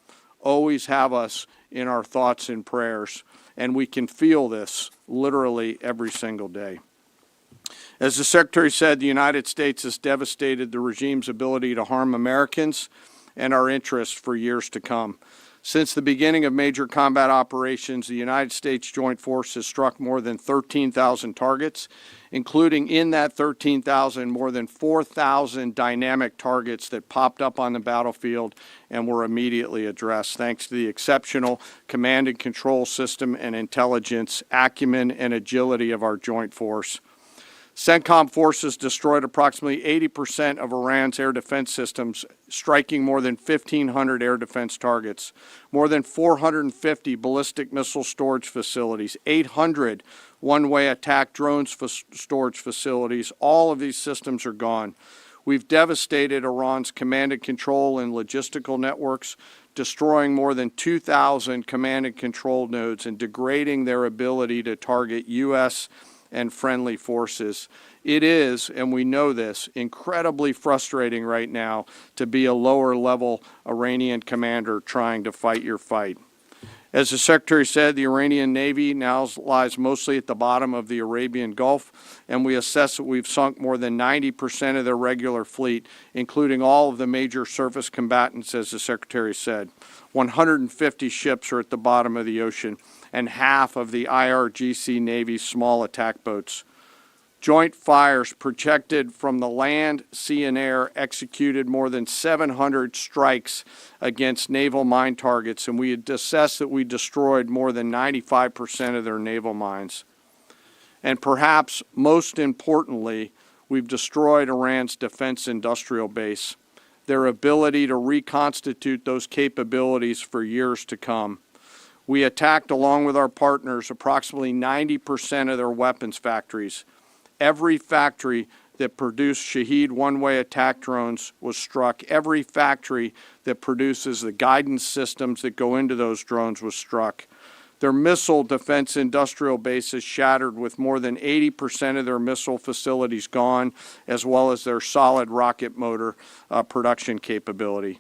always have us in our thoughts and prayers. And we can feel this literally every single day. As the Secretary said, the United States has devastated the regime's ability to harm Americans and our interests for years to come. Since the beginning of major combat operations, the United States Joint Force has struck more than 13,000 targets, including in that 13,000 more than 4,000 dynamic targets that popped up on the battlefield and were immediately addressed, thanks to the exceptional command and control system and intelligence, acumen, and agility of our Joint Force. CENTCOM forces destroyed approximately 80% of Iran's air defense systems, striking more than 1,500 air defense targets, more than 450 ballistic missile storage facilities, 800 one-way attack drones storage facilities. All of these systems are gone. We've devastated Iran's command and control and logistical networks, destroying more than 2,000 command and control nodes and degrading their ability to target U.S. and friendly forces. It is, and we know this, incredibly frustrating right now to be a lower level Iranian commander trying to fight your fight. As the Secretary said, the Iranian Navy now lies mostly at the bottom of the Arabian Gulf, and we assess that we've sunk more than 90% of their regular fleet, including all of the major surface combatants, as the Secretary said. 150 ships are at the bottom of the ocean, and half of the IRGC Navy's small attack boats. Joint fires protected from the land, sea, and air executed more than 700 strikes against naval mine targets, and we had assessed that we destroyed more than 95% of their naval mines. And perhaps most importantly, we've destroyed Iran's defense industrial base, their ability to reconstitute those capabilities for years to come. We attacked, along with our partners, approximately 90% of their weapons factories. Every factory that produce Shahed one-way attack drones was struck. Every factory that produces the guidance systems that go into those drones was struck. Their missile defense industrial bases shattered, with more than 80% of their missile facilities gone, as well as their solid rocket motor production capability.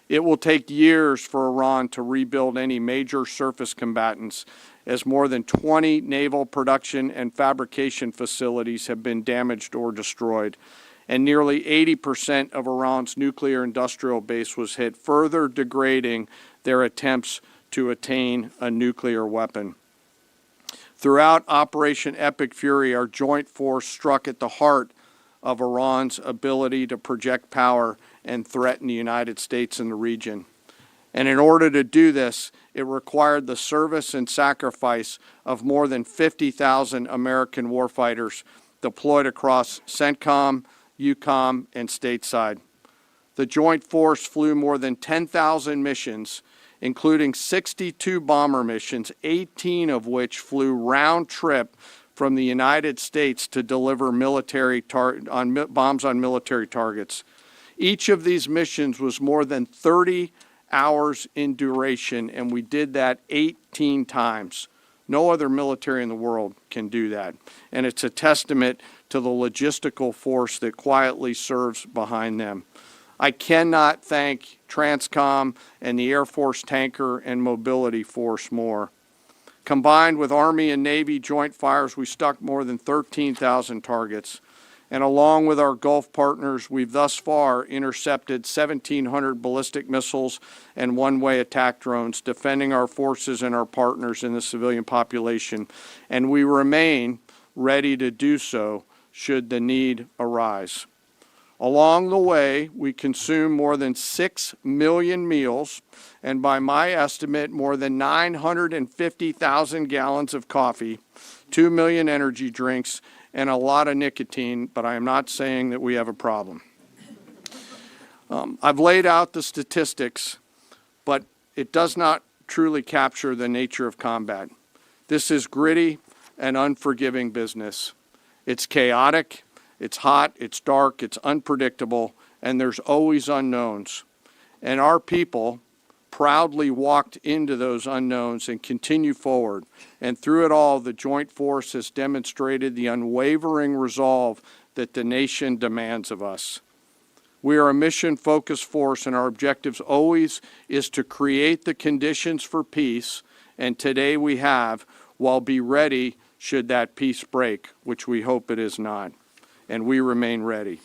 It will take years for Iran to rebuild any major surface combatants, as more than 20 naval production and fabrication facilities have been damaged or destroyed, and nearly 80% of Iran's nuclear industrial base was hit, further degrading their attempts to attain a nuclear weapon. Throughout Operation Epic Fury, our joint force struck at the heart of Iran's ability to project power and threaten the United States and the region. And in order to do this, it required the service and sacrifice of more than 50,000 American warfighters deployed across CENTCOM, EUCOM, and stateside. The joint force flew more than 10,000 missions, including 62 bomber missions, 18 of which flew round trip from the United States to deliver bombs on military targets. Each of these missions was more than 30 hours in duration, and we did that 18 times. No other military in the world can do that. And it's a testament to the logistical force that quietly serves behind them. I cannot thank Transcom and the Air Force Tanker and Mobility Force more. Combined with Army and Navy joint fires, we struck more than 13,000 targets. And along with our Gulf partners, we've thus far intercepted 1,700 ballistic missiles and one-way attack drones, defending our forces and our partners in the civilian population. And we remain ready to do so should the need arise. Along the way, we consume more than 6 million meals, and by my estimate, more than 950,000 gallons of coffee, 2 million energy drinks, and a lot of nicotine, but I am not saying that we have a problem. I've laid out the statistics, but it does not truly capture the nature of combat. This is gritty and unforgiving business. It's chaotic, it's hot, it's dark, it's unpredictable, and there's always unknowns. And our people proudly walked into those unknowns and continue forward. And through it all, the joint force has demonstrated the unwavering resolve that the nation demands of us. We are a mission-focused force, and our objectives always is to create the conditions for peace, and today we have, while be ready should that peace break, which we hope it is not. And we remain ready.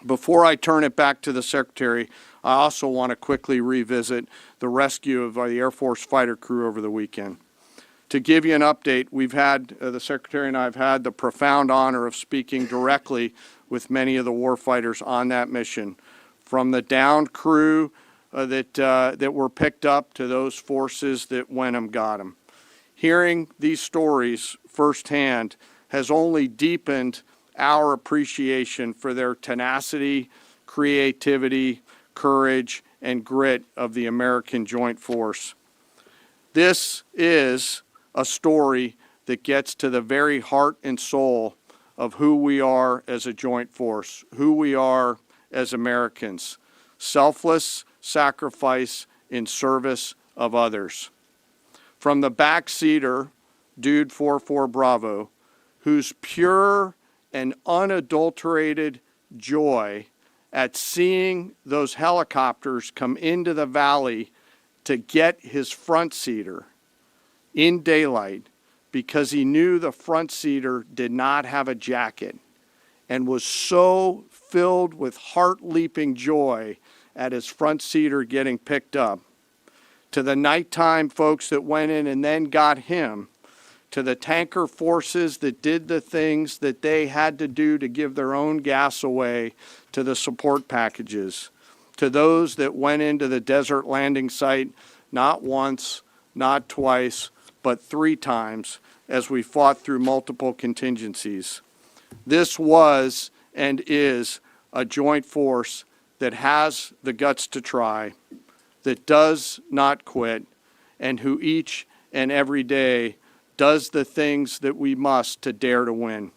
Before I turn it back to the Secretary, I also want to quickly revisit the rescue of the Air Force fighter crew over the weekend. To give you an update, we've had, the Secretary and I have had the profound honor of speaking directly with many of the warfighters on that mission, from the downed crew that were picked up to those forces that went and got them. Hearing these stories firsthand has only deepened our appreciation for their tenacity, creativity, courage, and grit of the American Joint Force. This is a story that gets to the very heart and soul of who we are as a joint force, who we are as Americans. Selfless sacrifice in service of others. From the backseater, Dude 44 Bravo, whose pure and unadulterated joy at seeing those helicopters come into the valley to get his front seater in daylight, because he knew the front seater did not have a jacket, and was so filled with heart-leaping joy at his front seater getting picked up, to the nighttime folks that went in and then got him, to the tanker forces that did the things that they had to do to give their own gas away, to the support packages, to those that went into the desert landing site not once, not twice, but 3 times as we fought through multiple contingencies. This was and is a joint force that has the guts to try, that does not quit, and who each and every day does the things that we must to dare to win.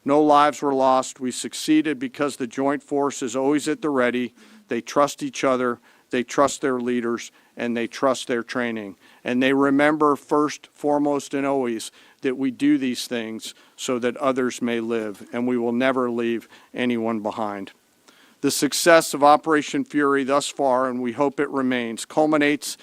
No lives were lost. We succeeded because the joint force is always at the ready. They trust each other, they trust their leaders, and they trust their training. And they remember first, foremost, and always that we do these things so that others may live, and we will never leave anyone behind. The success of Operation Fury thus far, and we hope it remains, culminates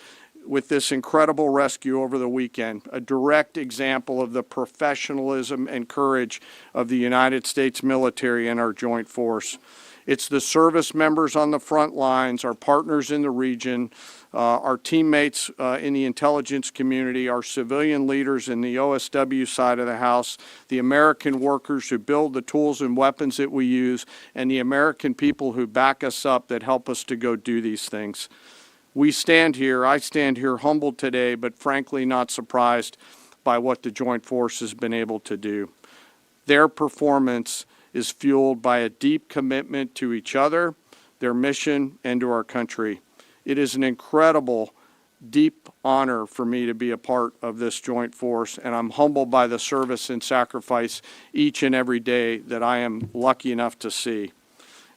with this incredible rescue over the weekend, a direct example of the professionalism and courage of the United States military and our joint force. It's the service members on the front lines, our partners in the region, our teammates in the intelligence community, our civilian leaders in the OSW side of the house, the American workers who build the tools and weapons that we use, and the American people who back us up that help us to go do these things. I stand here humbled today, but frankly not surprised by what the joint force has been able to do. Their performance is fueled by a deep commitment to each other, their mission, and to our country. It is an incredible, deep honor for me to be a part of this joint force, and I'm humbled by the service and sacrifice each and every day that I am lucky enough to see.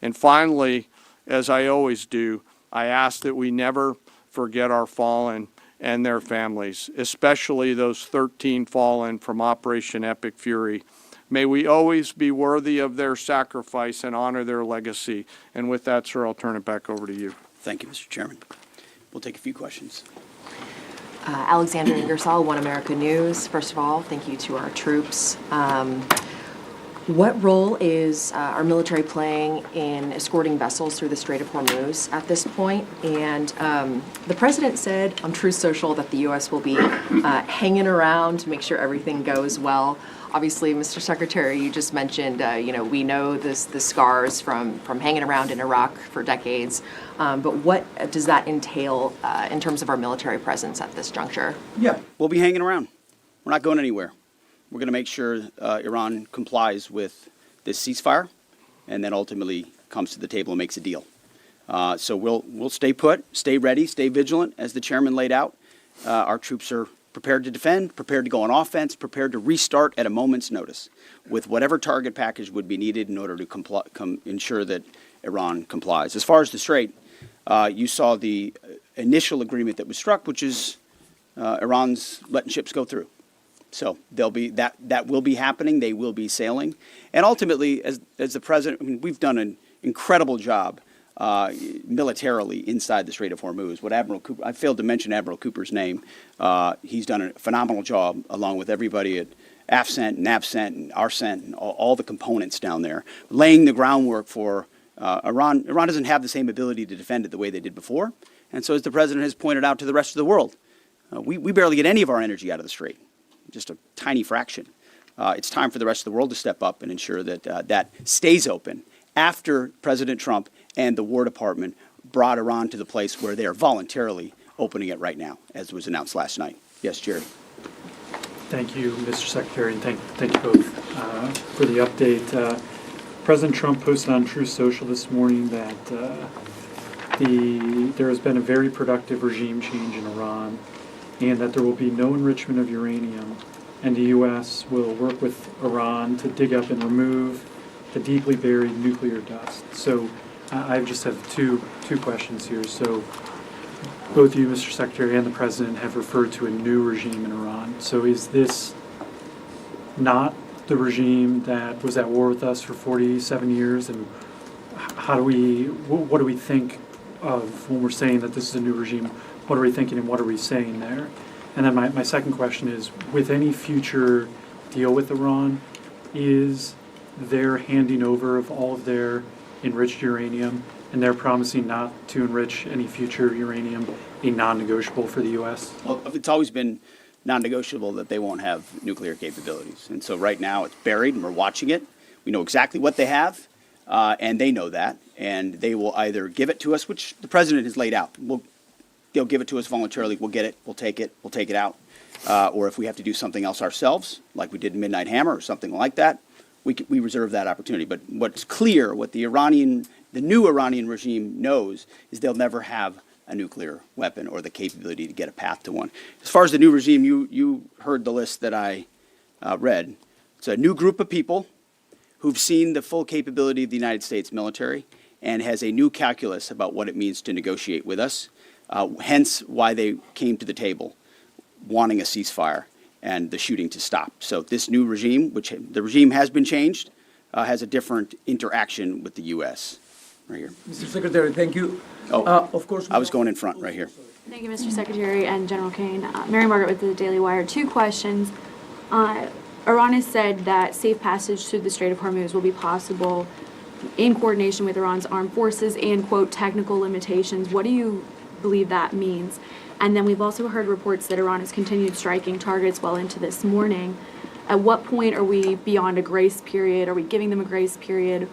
And finally, as I always do, I ask that we never forget our fallen and their families, especially those 13 fallen from Operation Epic Fury. May we always be worthy of their sacrifice and honor their legacy. And with that, sir, I'll turn it back over to you. Thank you, Mr. Chairman. We'll take a few questions. Alexander Ingersoll, One America News. First of all, thank you to our troops. What role is our military playing in escorting vessels through the Strait of Hormuz at this point? And the president said on Truth Social that the U.S. will be hanging around to make sure everything goes well. Obviously, Mr. Secretary, you just mentioned, we know the scars from hanging around in Iraq for decades. But what does that entail in terms of our military presence at this juncture? Yeah, we'll be hanging around. We're not going anywhere. We're going to make sure Iran complies with this ceasefire and then ultimately comes to the table and makes a deal. So we'll stay put, stay ready, stay vigilant, as the chairman laid out. Our troops are prepared to defend, prepared to go on offense, prepared to restart at a moment's notice with whatever target package would be needed in order to ensure that Iran complies. As far as the Strait, you saw the initial agreement that was struck, which is Iran's letting ships go through. So there'll be that will be happening. They will be sailing, and ultimately, as the president, I mean, we've done an incredible job militarily inside the Strait of Hormuz. What Admiral Cooper, I failed to mention Admiral Cooper's name. He's done a phenomenal job along with everybody at AFCENT and ABCENT and ARCENT and all the components down there, laying the groundwork for Iran. Iran doesn't have the same ability to defend it the way they did before, and so as the president has pointed out to the rest of the world, we barely get any of our energy out of the Strait. Just a tiny fraction. It's time for the rest of the world to step up and ensure that that stays open after President Trump and the War Department brought Iran to the place where they are voluntarily opening it right now, as was announced last night. Yes, Jerry. Thank you, Mr. Secretary, and thank you both for the update. President Trump posted on Truth Social this morning that there has been a very productive regime change in Iran, and that there will be no enrichment of uranium, and the U.S. will work with Iran to dig up and remove the deeply buried nuclear dust. So I just have two questions here. So both you, Mr. Secretary, and the President have referred to a new regime in Iran. So is this not the regime that was at war with us for 47 years? And what do we think of when we're saying that this is a new regime? What are we thinking and what are we saying there? And then my second question is, with any future deal with Iran, is their handing over of all of their enriched uranium and they're promising not to enrich any future uranium a non-negotiable for the U.S.? Well, it's always been non-negotiable that they won't have nuclear capabilities. And so right now it's buried and we're watching it. We know exactly what they have, and they know that. And they will either give it to us, which the president has laid out. They'll give it to us voluntarily. We'll get it. We'll take it out. Or if we have to do something else ourselves, like we did in Midnight Hammer or something like that, we reserve that opportunity. But what's clear, what the new Iranian regime knows, is they'll never have a nuclear weapon or the capability to get a path to one. As far as the new regime, you heard the list that I read. It's a new group of people who've seen the full capability of the United States military and has a new calculus about what it means to negotiate with us, hence why they came to the table wanting a ceasefire and the shooting to stop. So this new regime, which the regime has been changed, has a different interaction with the U.S. Right here. Mr. Secretary, thank you. Of course. I was going in front right here. Thank you, Mr. Secretary and General Kane. Mary Margaret with the Daily Wire. 2 questions. Iran has said that safe passage through the Strait of Hormuz will be possible in coordination with Iran's armed forces and, quote, technical limitations. What do you believe that means? And then we've also heard reports that Iran has continued striking targets well into this morning. At what point are we beyond a grace period? Are we giving them a grace period?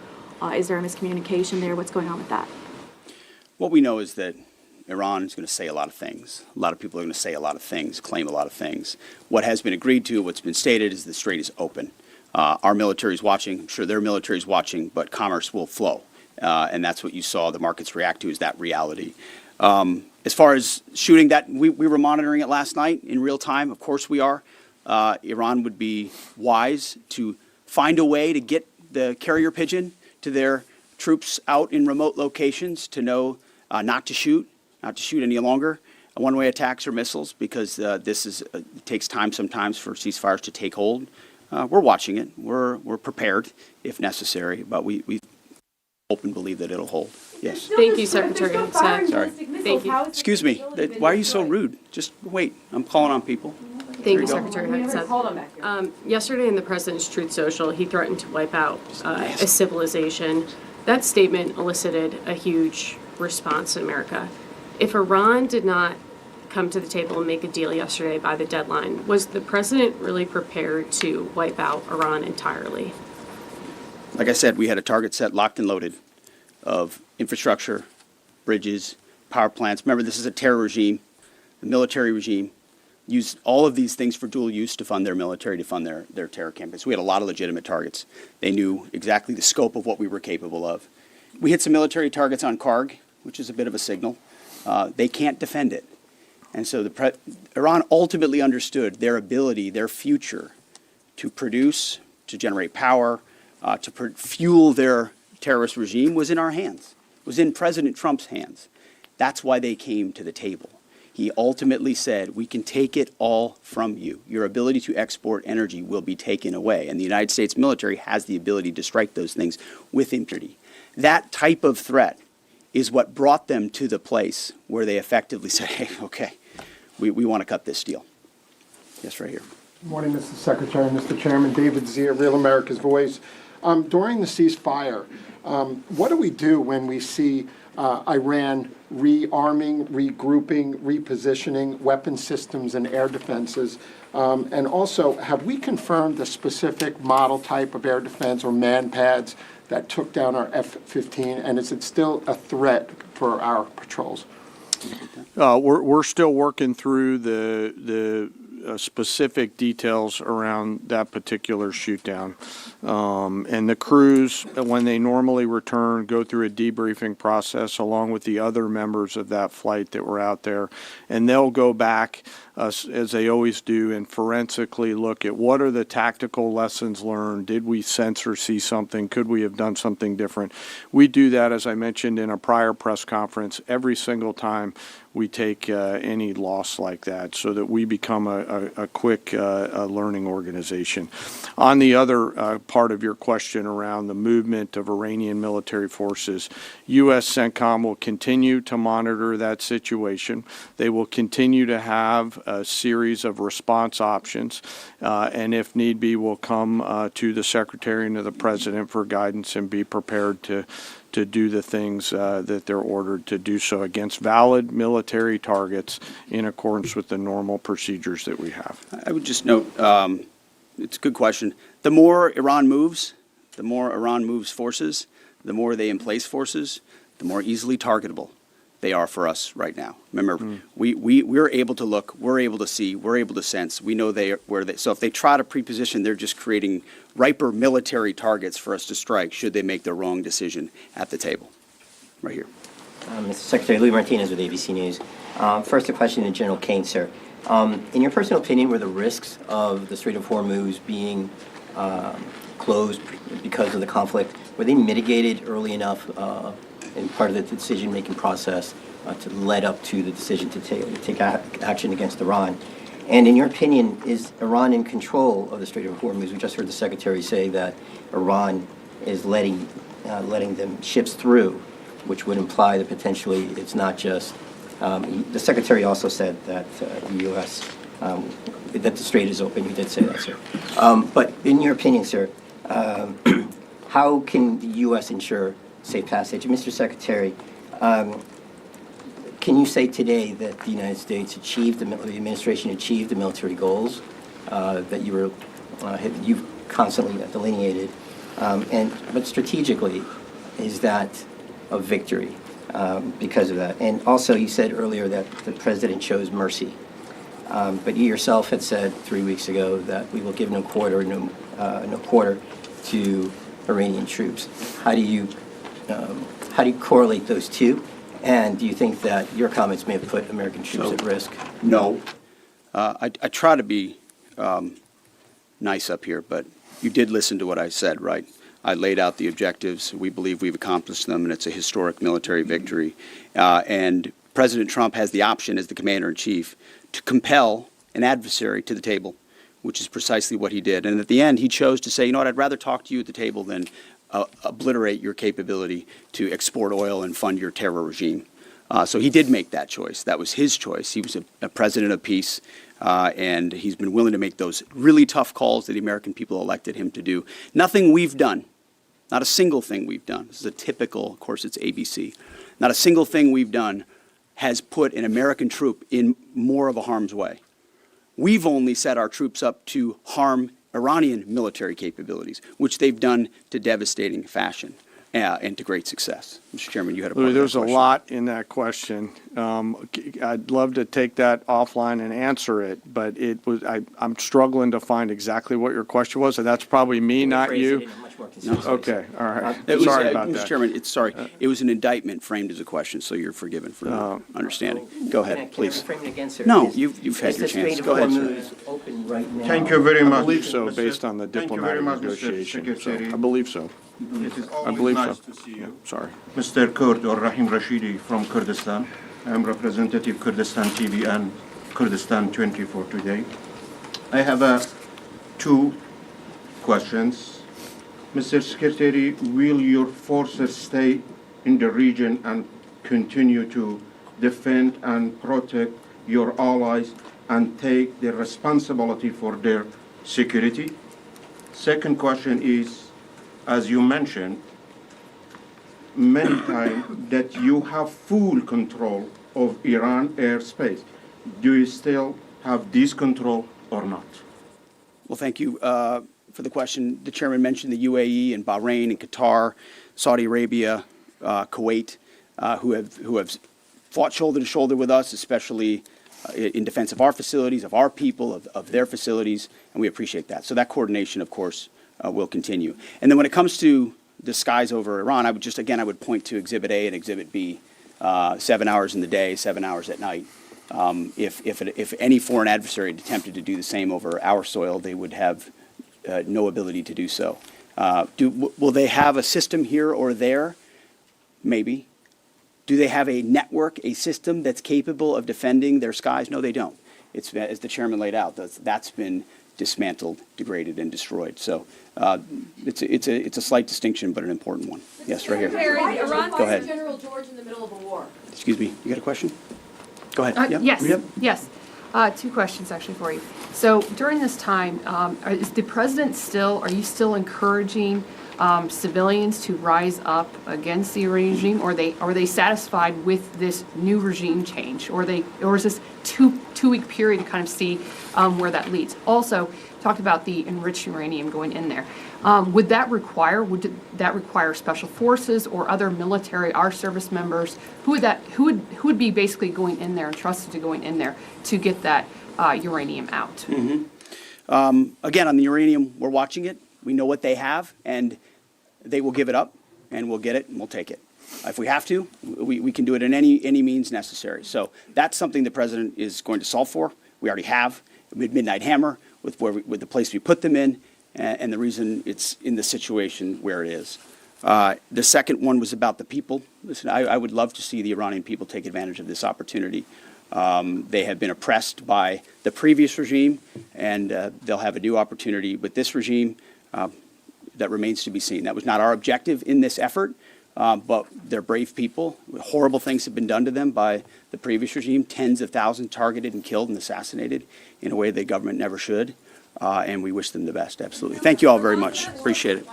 Is there a miscommunication there? What's going on with that? What we know is that Iran is going to say a lot of things. A lot of people are going to say a lot of things, claim a lot of things. What has been agreed to, what's been stated, is the strait is open. Our military is watching. I'm sure their military is watching, but commerce will flow. And that's what you saw the markets react to, is that reality. As far as shooting, that we were monitoring it last night in real time. Of course we are. Iran would be wise to find a way to get the carrier pigeon to their troops out in remote locations to know not to shoot any longer one-way attacks or missiles, because it takes time sometimes for ceasefires to take hold. We're watching it. We're prepared if necessary, but we hope and believe that it'll hold. Yes. Thank you, Secretary. Sorry. Thank you. Excuse me. Why are you so rude? Just wait. I'm calling on people. Thank you, Secretary Hakeem. Yesterday in the President's Truth Social, he threatened to wipe out a civilization. That statement elicited a huge response in America. If Iran did not come to the table and make a deal yesterday by the deadline, was the President really prepared to wipe out Iran entirely? Like I said, we had a target set, locked and loaded, of infrastructure, bridges, power plants. Remember, this is a terror regime, a military regime. Used all of these things for dual use to fund their military, to fund their terror campaigns. We had a lot of legitimate targets. They knew exactly the scope of what we were capable of. We hit some military targets on Karg, which is a bit of a signal. They can't defend it. And so Iran ultimately understood their ability, their future, to produce, to generate power, to fuel their terrorist regime was in our hands, was in President Trump's hands. That's why they came to the table. He ultimately said, we can take it all from you. Your ability to export energy will be taken away. And the United States military has the ability to strike those things with impunity. That type of threat is what brought them to the place where they effectively said, hey, okay, we want to cut this deal. Yes, right here. Good morning, Mr. Secretary, Mr. Chairman. David Zier, Real America's Voice. During the ceasefire, what do we do when we see Iran rearming, regrouping, repositioning weapon systems and air defenses? And also, have we confirmed the specific model type of air defense or man pads that took down our F-15? And is it still a threat for our patrols? We're still working through the specific details around that particular shoot down. And the crews, when they normally return, go through a debriefing process along with the other members of that flight that were out there. And they'll go back, as they always do, and forensically look at what are the tactical lessons learned. Did we sense or see something? Could we have done something different? We do that, as I mentioned in a prior press conference, every single time we take any loss like that, so that we become a quick learning organization. On the other part of your question around the movement of Iranian military forces, U.S. CENTCOM will continue to monitor that situation. They will continue to have a series of response options, and if need be, will come to the Secretary and to the President for guidance and be prepared to do the things that they're ordered to do so against valid military targets in accordance with the normal procedures that we have. I would just note, it's a good question. The more Iran moves forces, the more they emplace forces, the more easily targetable they are for us right now. Remember, we're able to look, we're able to see, we're able to sense. We know so if they try to preposition, they're just creating riper military targets for us to strike should they make the wrong decision at the table. Right here. Mr. Secretary, Louis Martinez with ABC News. First, a question to General Kane, sir. In your personal opinion, were the risks of the Strait of Hormuz being closed because of the conflict, were they mitigated early enough in part of the decision-making process to lead up to the decision to take action against Iran? And in your opinion, is Iran in control of the Strait of Hormuz? We just heard the Secretary say that Iran is letting them ships through, which would imply that potentially it's not just. The Secretary also said that the U.S. That the strait is open. You did say that, sir. But in your opinion, sir, how can the U.S. ensure safe passage? Mr. Secretary, can you say today that the United States achieved, the administration achieved the military goals that you've constantly delineated? But strategically, is that a victory because of that? And also, you said earlier that the president chose mercy. But you yourself had said 3 weeks ago that we will give no quarter to Iranian troops. How do you correlate those two? And do you think that your comments may have put American troops at risk? No. I try to be nice up here, but you did listen to what I said, right? I laid out the objectives. We believe we've accomplished them, and it's a historic military victory. And President Trump has the option as the commander-in-chief to compel an adversary to the table, which is precisely what he did. And at the end, he chose to say, you know what, I'd rather talk to you at the table than obliterate your capability to export oil and fund your terror regime. So he did make that choice. That was his choice. He was a president of peace, and he's been willing to make those really tough calls that the American people elected him to do. Nothing we've done, not a single thing we've done. This is a typical, of course, it's ABC. Not a single thing we've done has put an American troop in more of a harm's way. We've only set our troops up to harm Iranian military capabilities, which they've done to devastating fashion and to great success. Mr. Chairman, you had a point. There's a lot in that question. I'd love to take that offline and answer it, but I'm struggling to find exactly what your question was, and that's probably me, not you. Okay, all right. Sorry about that. Mr. Chairman, it was an indictment framed as a question, so you're forgiven for not understanding. Go ahead, please. No, you've had your chance. Go ahead, sir. Thank you very much. I believe so, based on the diplomatic negotiation. So I believe so. I believe so. To see you. Sorry. Mr. Kurd or Rahim Rashidi from Kurdistan. I am representative Kurdistan TV and Kurdistan 24 today. I have two questions. Mr. Secretary, will your forces stay in the region and continue to defend and protect your allies and take the responsibility for their security? Second question is, as you mentioned many times, that you have full control of Iran airspace. Do you still have this control or not? Well, thank you for the question. The chairman mentioned the UAE and Bahrain and Qatar, Saudi Arabia, Kuwait, who have fought shoulder to shoulder with us, especially in defense of our facilities, of our people, of their facilities, and we appreciate that. So that coordination, of course, will continue. And then when it comes to the skies over Iran, I would point to Exhibit A and Exhibit B, 7 hours in the day, 7 hours at night. If any foreign adversary had attempted to do the same over our soil, they would have no ability to do so. Will they have a system here or there? Maybe. Do they have a network, a system that's capable of defending their skies? No, they don't. It's, as the chairman laid out, that's been dismantled, degraded, and destroyed. So it's a slight distinction, but an important one. Yes, right here. Go ahead. General George in the middle of a war. Excuse me. You got a question? Go ahead. Yes. Two questions actually for you. So during this time, is the president are you still encouraging civilians to rise up against the Iranian regime, or are they satisfied with this new regime change, or is this two-week period to kind of see where that leads? Also, talked about the enriched uranium going in there. Would that require special forces or other military, our service members? Who would be basically going in there and trusted to going in there to get that uranium out? Mm-hmm. Again, on the uranium, we're watching it. We know what they have, and they will give it up, and we'll get it, and we'll take it. If we have to, we can do it in any means necessary. So that's something the president is going to solve for. We already have with Midnight Hammer, with the place we put them in, and the reason it's in the situation where it is. The second one was about the people. Listen, I would love to see the Iranian people take advantage of this opportunity. They have been oppressed by the previous regime, and they'll have a new opportunity with this regime that remains to be seen. That was not our objective in this effort, but they're brave people. Horrible things have been done to them by the previous regime, tens of thousands targeted and killed and assassinated in a way the government never should, and we wish them the best, absolutely. Thank you all very much. Appreciate it.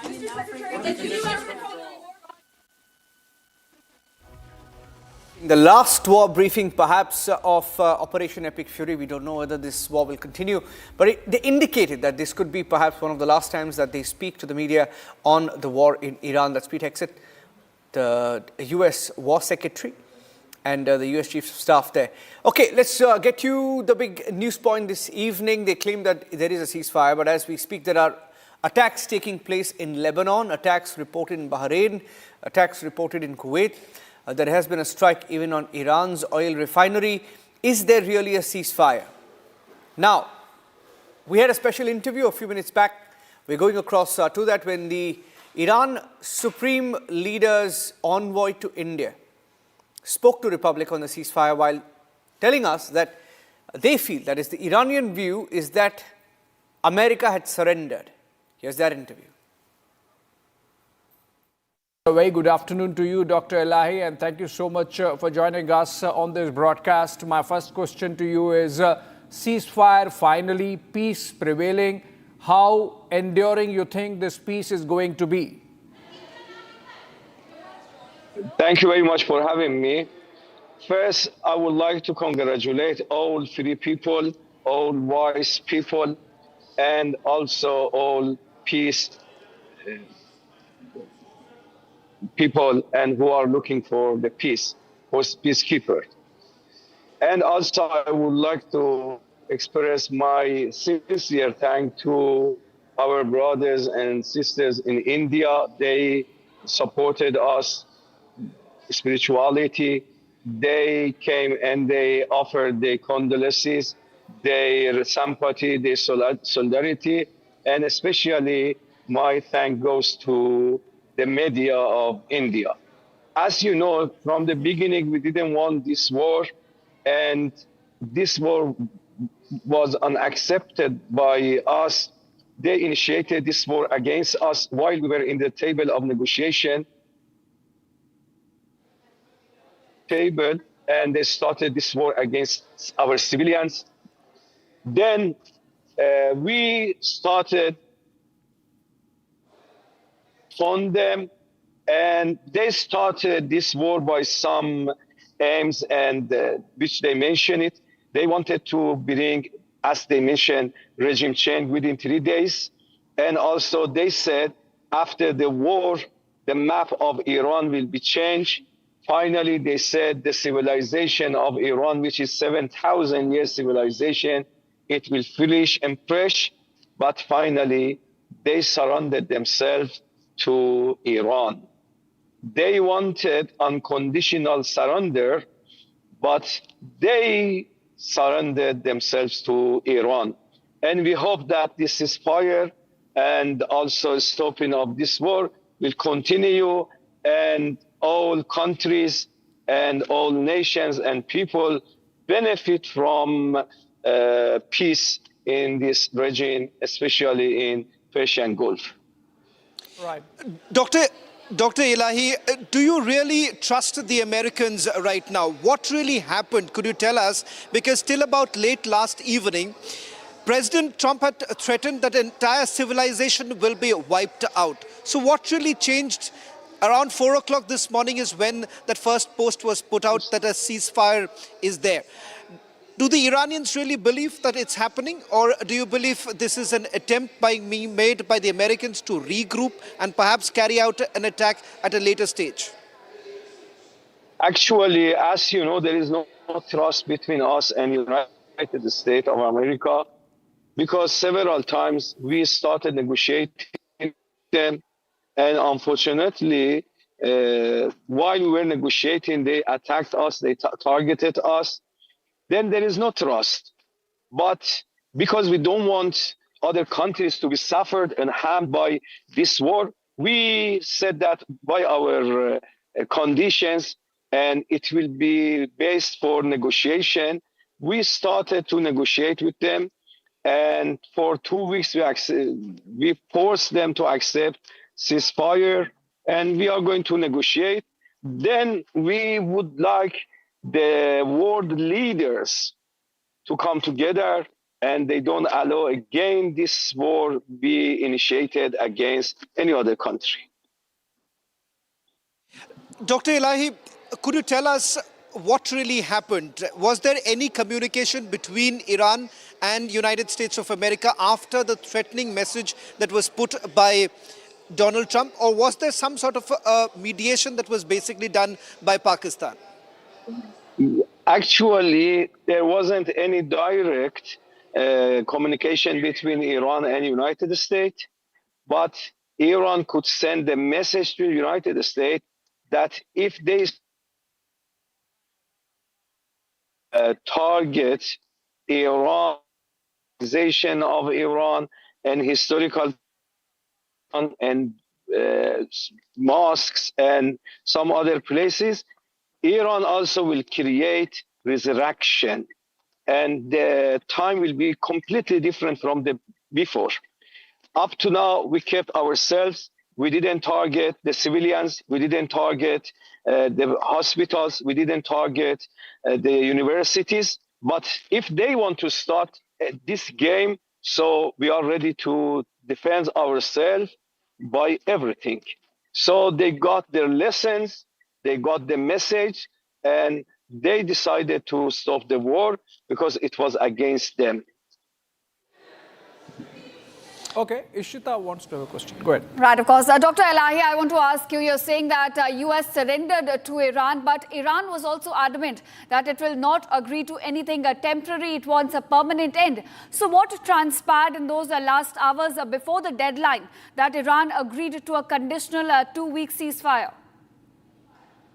The last war briefing, perhaps, of Operation Epic Fury. We don't know whether this war will continue, but they indicated that this could be perhaps one of the last times that they speak to the media on the war in Iran. Let's meet exit the U.S. War Secretary and the U.S. Chief of Staff there. Okay, let's get you the big news point this evening. They claim that there is a ceasefire, but as we speak, there are attacks taking place in Lebanon, attacks reported in Bahrain, attacks reported in Kuwait. There has been a strike even on Iran's oil refinery. Is there really a ceasefire? Now, we had a special interview a few minutes back. We're going across to that when the Iran Supreme Leader's envoy to India spoke to Republic on the ceasefire while telling us that they feel, that is the Iranian view, is that America had surrendered. Here's that interview. A very good afternoon to you, Dr. Ilahi, and thank you so much for joining us on this broadcast. My first question to you is, ceasefire finally, peace prevailing. How enduring you think this peace is going to be? Thank you very much for having me. First, I would like to congratulate all free people, all wise people, and also all peace people and who are looking for the peace, for peacekeepers. And also I would like to express my sincere thanks to our brothers and sisters in India. They supported us, spirituality. They came and they offered their condolences, their sympathy, their solidarity, and especially my thank goes to the media of India. As you know, from the beginning, we didn't want this war, and this war was unaccepted by us. They initiated this war against us while we were in the table of negotiation. And they started this war against our civilians. Then we started on them, and they started this war by some aims, and which they mentioned it. They wanted to bring, as they mentioned, regime change within 3 days. And also they said after the war, the map of Iran will be changed. Finally, they said the civilization of Iran, which is 7,000 years civilization, it will flourish and fresh. But finally, they surrendered themselves to Iran. They wanted unconditional surrender, but they surrendered themselves to Iran. And we hope that this ceasefire and also stopping of this war will continue, and all countries and all nations and people benefit from peace in this region, especially in Persian Gulf. Right. Dr. Ilahi, do you really trust the Americans right now? What really happened? Could you tell us? Because till about late last evening, President Trump had threatened that entire civilization will be wiped out. So what really changed? Around 4 o'clock this morning is when that first post was put out that a ceasefire is there. Do the Iranians really believe that it's happening, or do you believe this is an attempt being made by the Americans to regroup and perhaps carry out an attack at a later stage? Actually, as you know, there is no trust between us and United States of America, because several times we started negotiating them, and unfortunately, while we were negotiating, they attacked us, they targeted us. Then there is no trust. But because we don't want other countries to be suffered and harmed by this war. We said that by our conditions, and it will be based for negotiation. We started to negotiate with them, and for 2 weeks we forced them to accept ceasefire, and we are going to negotiate. Then we would like the world leaders to come together, and they don't allow again this war be initiated against any other country. Dr. Ilahi, could you tell us what really happened? Was there any communication between Iran and United States of America after the threatening message that was put by Donald Trump, or was there some sort of mediation that was basically done by Pakistan? Actually, there wasn't any direct communication between Iran and United States, but Iran could send a message to the United States that if they target Iran, of Iran and historical and mosques and some other places, Iran also will create resurrection, and the time will be completely different from the before. Up to now, we kept ourselves. We didn't target the civilians. We didn't target the hospitals. We didn't target the universities. But if they want to start this game, so we are ready to defend ourselves by everything. So they got their lessons, they got the message, and they decided to stop the war because it was against them. Okay, Ishita wants to have a question. Go ahead. Right, of course. Dr. Ilahi, I want to ask you, you're saying that US surrendered to Iran, but Iran was also adamant that it will not agree to anything temporary. It wants a permanent end. So what transpired in those last hours before the deadline that Iran agreed to a conditional 2-week ceasefire?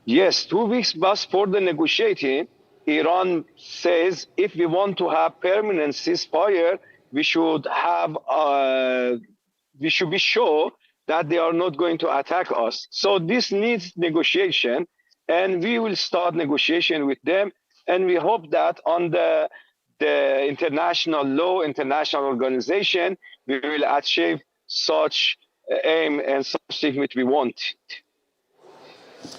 Yes, 2 weeks before the negotiating, Iran says if we want to have permanent ceasefire, we should be sure that they are not going to attack us. So this needs negotiation, and we will start negotiation with them. And we hope that on the international law, international organization, we will achieve such aim and such thing which we want.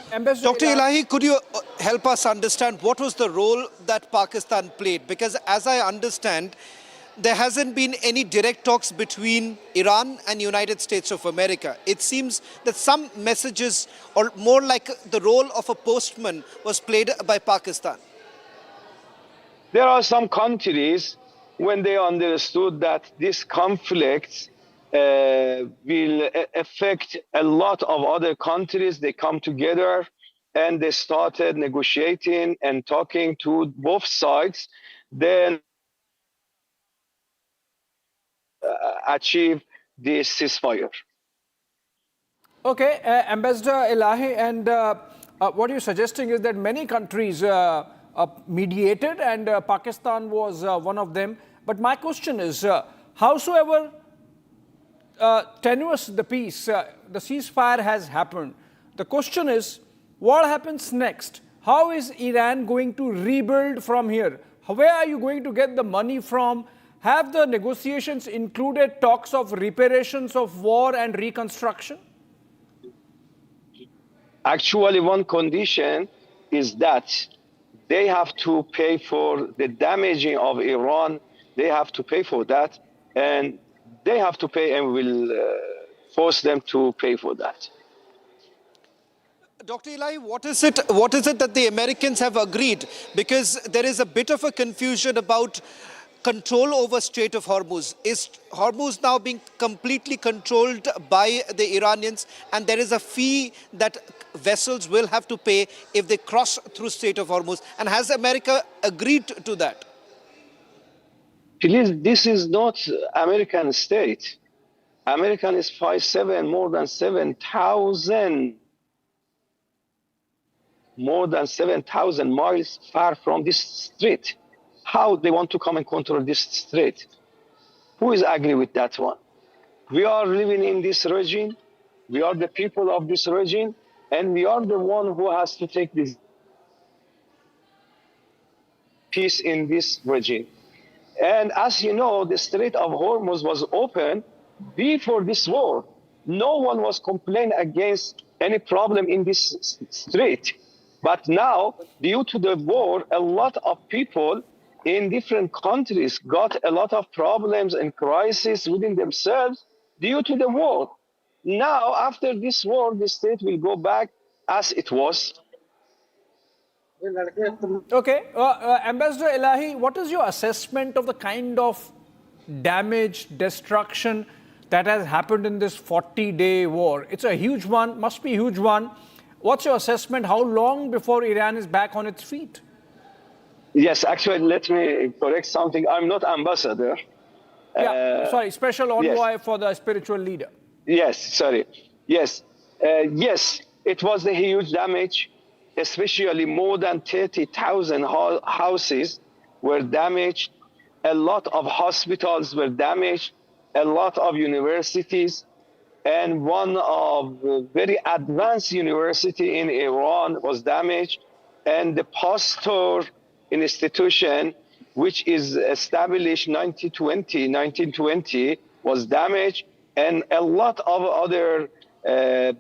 Dr. Ilahi, could you help us understand what was the role that Pakistan played? Because as I understand, there hasn't been any direct talks between Iran and United States of America. It seems that some messages, or more like the role of a postman, was played by Pakistan. There are some countries, when they understood that this conflict will affect a lot of other countries, they come together and they started negotiating and talking to both sides. Then achieve this ceasefire. Okay, Ambassador Ilahi, and what you're suggesting is that many countries mediated, and Pakistan was one of them. But my question is, howsoever tenuous the peace, the ceasefire has happened, the question is, what happens next? How is Iran going to rebuild from here? Where are you going to get the money from? Have the negotiations included talks of reparations of war and reconstruction? Actually, one condition is that they have to pay for the damaging of Iran. They have to pay for that, and they have to pay, and we'll force them to pay for that. Dr. Ilahi, what is it that the Americans have agreed? Because there is a bit of a confusion about control over Strait of Hormuz. Is Hormuz now being completely controlled by the Iranians, and there is a fee that vessels will have to pay if they cross through Strait of Hormuz? And has America agreed to that? Please, this is not American state. American is 5'7", more than 7,000 miles far from this strait. How they want to come and control this strait? Who is agree with that one? We are living in this regime. We are the people of this regime, and we are the one who has to take this peace in this regime. And as you know, the Strait of Hormuz was open before this war. No one was complaining against any problem in this strait. But now, due to the war, a lot of people in different countries got a lot of problems and crises within themselves due to the war. Now, after this war, the state will go back as it was. Okay. Ambassador Ilahi, what is your assessment of the kind of damage, destruction that has happened in this 40-day war? It's a huge one, must be a huge one. What's your assessment? How long before Iran is back on its feet? Yes, actually, let me correct something. I'm not ambassador. Sorry, special envoy for the spiritual leader. Yes, sorry. Yes, yes, it was a huge damage, especially more than 30,000 houses were damaged. A lot of hospitals were damaged, a lot of universities, and one of very advanced university in Iran was damaged, and the Pasteur institution, which is established 1920, was damaged, and a lot of other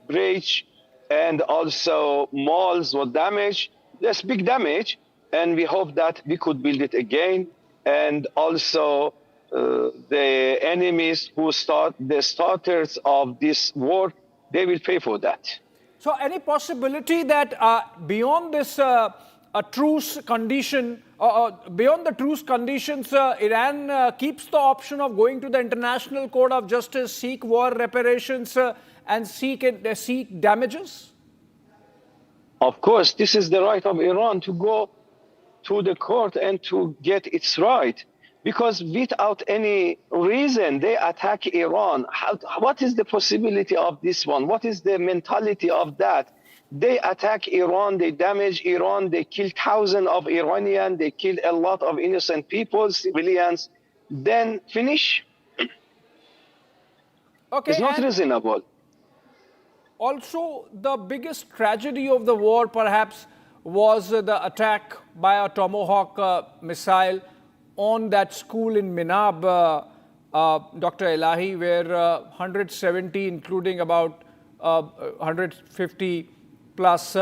bridge and also malls were damaged. There's big damage, and we hope that we could build it again. And also the enemies who the starters of this war, they will pay for that. So any possibility that beyond this a truce condition, beyond the truce conditions, Iran keeps the option of going to the International Court of Justice, seek war reparations and seek damages? Of course, this is the right of Iran to go to the court and to get its right. Because without any reason, they attack Iran. What is the possibility of this one? What is the mentality of that? They attack Iran, they damage Iran, they kill thousands of Iranians, they kill a lot of innocent people, civilians, then finish. Okay, it's not reasonable. Also, the biggest tragedy of the war, perhaps, was the attack by a Tomahawk missile on that school in Minab, Dr. Ilahi, where 170, including about 150 plus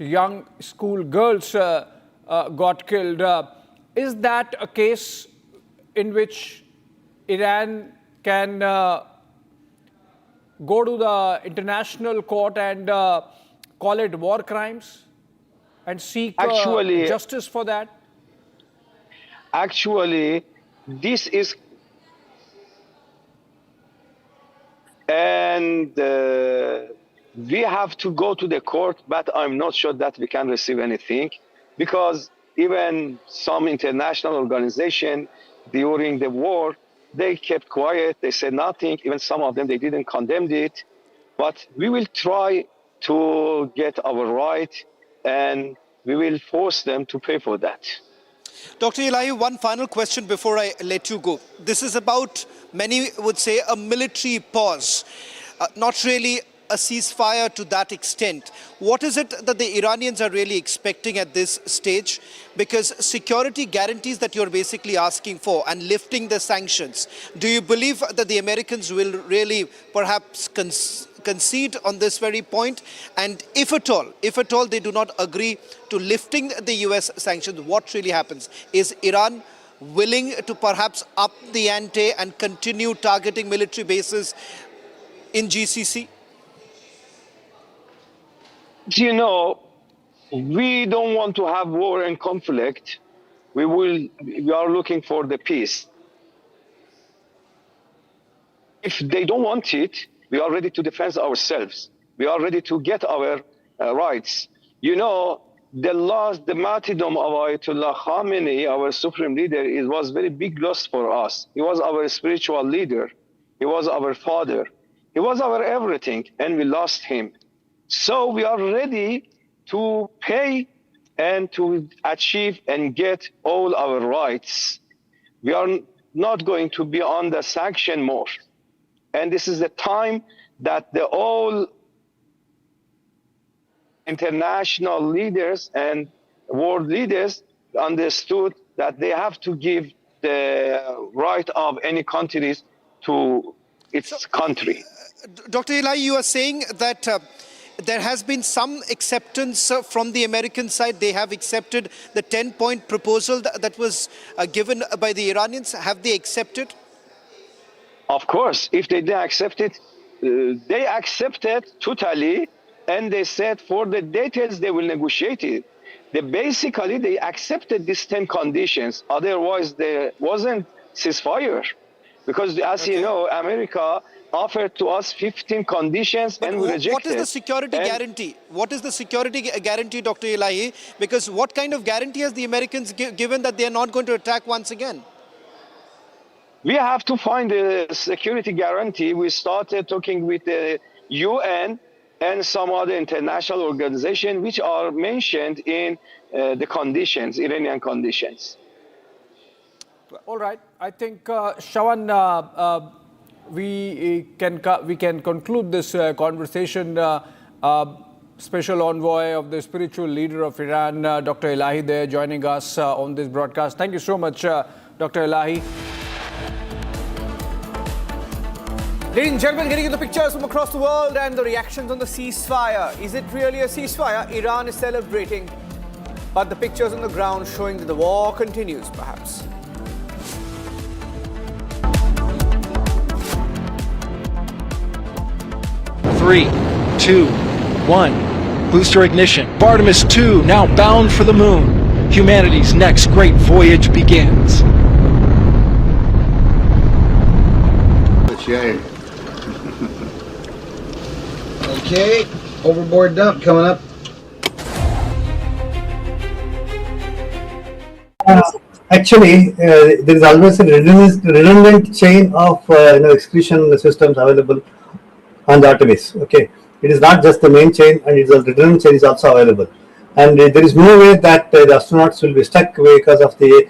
young school girls got killed. Is that a case in which Iran can go to the international court and call it war crimes and seek justice for that? Actually, this is, and we have to go to the court, but I'm not sure that we can receive anything, because even some international organization during the war, they kept quiet, they said nothing, even some of them, they didn't condemn it, but we will try to get our right, and we will force them to pay for that. Dr. Ilahi, one final question before I let you go. This is about, many would say, a military pause, not really a ceasefire to that extent. What is it that the Iranians are really expecting at this stage? Because security guarantees that you're basically asking for and lifting the sanctions. Do you believe that the Americans will really perhaps concede on this very point? And if at all they do not agree to lifting the US sanctions, what really happens? Is Iran willing to perhaps up the ante and continue targeting military bases in GCC? You know, we don't want to have war and conflict. We are looking for the peace. If they don't want it, we are ready to defend ourselves. We are ready to get our rights. You know, the martyrdom of Ayatollah Khamenei, our supreme leader, it was very big loss for us. He was our spiritual leader. He was our father. He was our everything, and we lost him. So we are ready to pay and to achieve and get all our rights. We are not going to be on the sanction more. And this is the time that the all international leaders and world leaders understood that they have to give the right of any countries to its country. Dr. Ilahi, you are saying that there has been some acceptance from the American side. They have accepted the 10-point proposal that was given by the Iranians. Have they accepted? Of course, if they didn't accept it, they accepted totally, and they said for the details they will negotiate it. Basically, they accepted these 10 conditions. Otherwise, there wasn't ceasefire. Because as you know, America offered to us 15 conditions and we rejected. What is the security guarantee? What is the security guarantee, Dr. Ilahi? Because what kind of guarantee has the Americans given that they are not going to attack once again? We have to find a security guarantee. We started talking with the UN and some other international organizations which are mentioned in the conditions, Iranian conditions. All right. I think, Shawan, we can conclude this conversation. Special envoy of the spiritual leader of Iran, Dr. Ilahi, there joining us on this broadcast. Thank you so much, Dr. Ilahi. Ladies and gentlemen, getting you the pictures from across the world and the reactions on the ceasefire. Is it really a ceasefire? Iran is celebrating, but the pictures on the ground showing that the war continues, perhaps. Three, 2, 1. Booster ignition. Artemis II now bound for the moon. Humanity's next great voyage begins. Okay, overboard dump coming up. Actually, there is always a redundant chain of execution systems available on the Artemis. Okay, it is not just the main chain, and it's a redundant chain is also available. And there is no way that the astronauts will be stuck because of the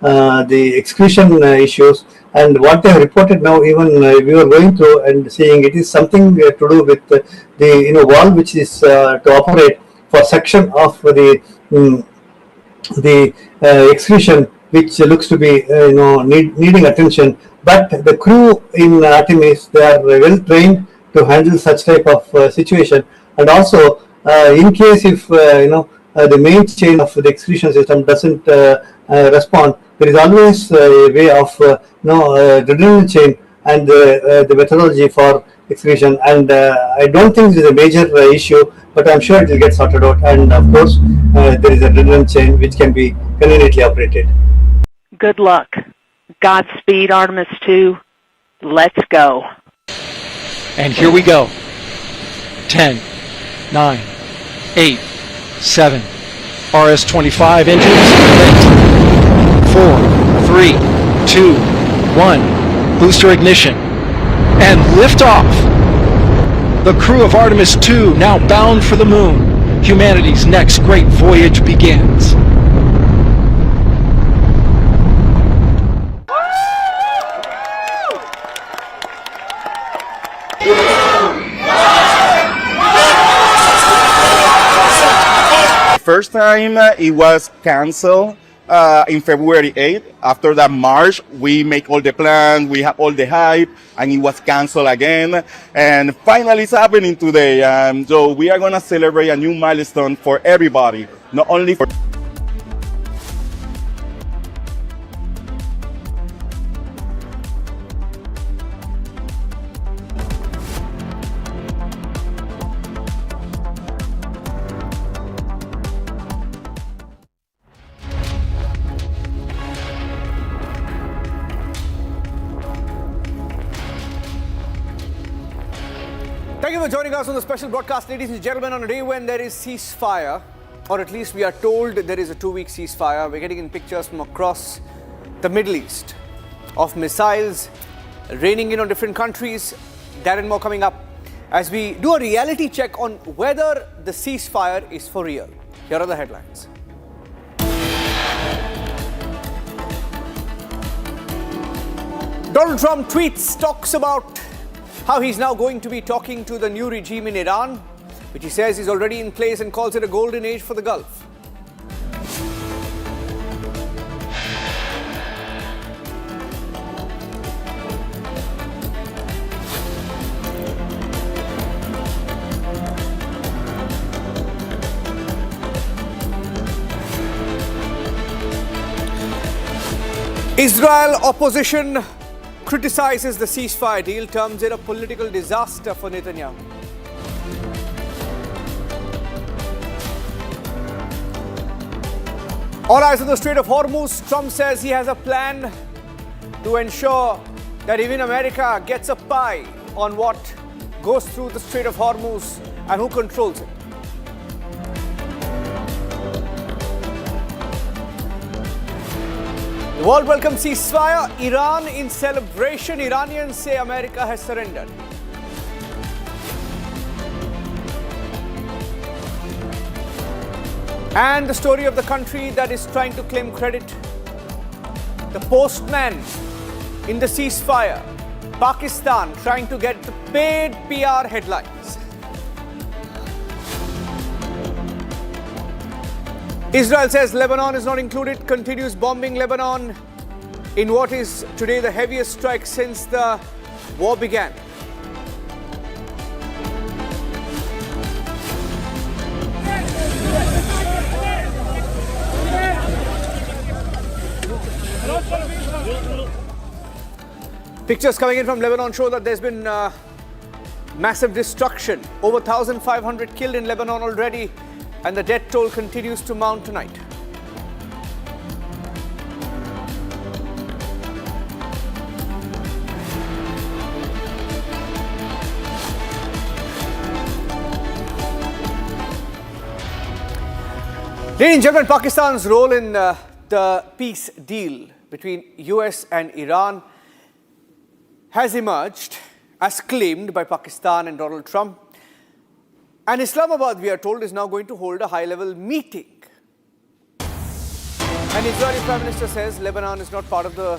the execution issues. And what they have reported now, even we were going through and seeing, it is something to do with the valve which is to operate for section of the execution, which looks to be needing attention. But the crew in Artemis, they are well trained to handle such type of situation. And also, in case if the main chain of the execution system doesn't respond, there is always a way of redundant chain and the methodology for execution. And I don't think it is a major issue, but I'm sure it will get sorted out. And of course, there is a redundant chain which can be conveniently operated. Good luck. Godspeed, Artemis II. Let's go. And here we go. 10, 9, 8, 7. RS-25 engines lit. 4, 3, 2, 1. Booster ignition. And liftoff. The crew of Artemis II now bound for the moon. Humanity's next great voyage begins. First time it was canceled in February 8th. After that March, we make all the plans, we have all the hype, and it was canceled again. And finally it's happening today. So we are going to celebrate a new milestone for everybody, not only for... Thank you for joining us on the special broadcast, ladies and gentlemen, on a day when there is ceasefire, or at least we are told there is a 2-week ceasefire. We're getting in pictures from across the Middle East of missiles raining in on different countries. That and more coming up as we do a reality check on whether the ceasefire is for real. Here are the headlines. Donald Trump talks about how he's now going to be talking to the new regime in Iran, which he says is already in place, and calls it a golden age for the Gulf. Israel opposition criticizes the ceasefire deal, terms it a political disaster for Netanyahu. All eyes on the Strait of Hormuz. Trump says he has a plan to ensure that even America gets a pie on what goes through the Strait of Hormuz and who controls it. The world welcomes ceasefire. Iran in celebration. Iranians say America has surrendered. And the story of the country that is trying to claim credit. The postman in the ceasefire. Pakistan trying to get the paid PR headlines. Israel says Lebanon is not included, continues bombing Lebanon in what is today the heaviest strike since the war began. Pictures coming in from Lebanon show that there's been massive destruction. Over 1,500 killed in Lebanon already. And the death toll continues to mount tonight. Ladies and gentlemen, Pakistan's role in the peace deal between US and Iran has emerged as claimed by Pakistan and Donald Trump. And Islamabad, we are told, is now going to hold a high-level meeting. And Israeli Prime Minister says Lebanon is not part of the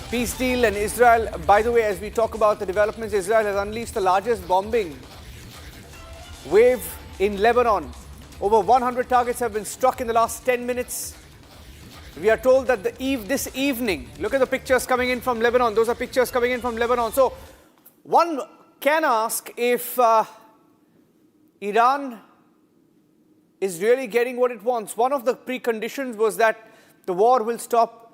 peace deal. And Israel, by the way, as we talk about the developments, Israel has unleashed the largest bombing wave in Lebanon. Over 100 targets have been struck in the last 10 minutes. We are told that this evening, look at the pictures coming in from Lebanon. Those are pictures coming in from Lebanon. So one can ask if Iran is really getting what it wants. One of the preconditions was that the war will stop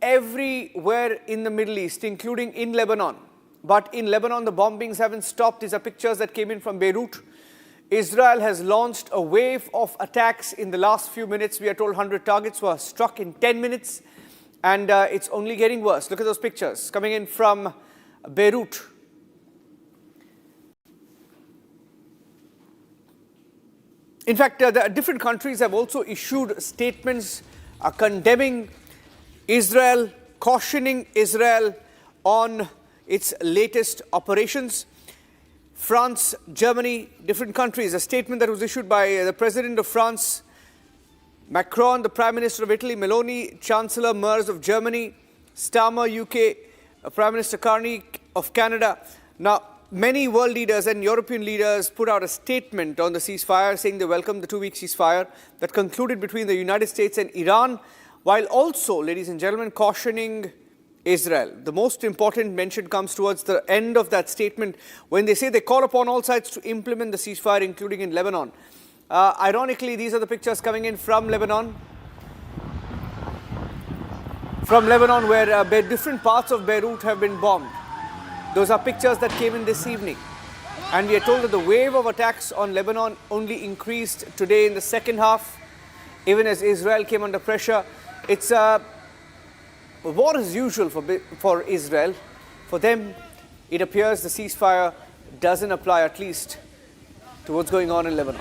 everywhere in the Middle East, including in Lebanon. But in Lebanon, the bombings haven't stopped. These are pictures that came in from Beirut. Israel has launched a wave of attacks in the last few minutes. We are told 100 targets were struck in 10 minutes. And it's only getting worse. Look at those pictures coming in from Beirut. In fact, the different countries have also issued statements condemning Israel, cautioning Israel on its latest operations. France, Germany, different countries. A statement that was issued by the President of France, Macron, the Prime Minister of Italy, Meloni, Chancellor Merz of Germany, Starmer, UK, Prime Minister Carney of Canada. Now, many world leaders and European leaders put out a statement on the ceasefire saying they welcome the 2-week ceasefire that concluded between the United States and Iran, while also, ladies and gentlemen, cautioning Israel. The most important mention comes towards the end of that statement when they say they call upon all sides to implement the ceasefire, including in Lebanon. Ironically, these are the pictures coming in from Lebanon. From Lebanon, where different parts of Beirut have been bombed. Those are pictures that came in this evening. And we are told that the wave of attacks on Lebanon only increased today in the second half, even as Israel came under pressure. It's war as usual for Israel. For them, it appears the ceasefire doesn't apply, at least to what's going on in Lebanon.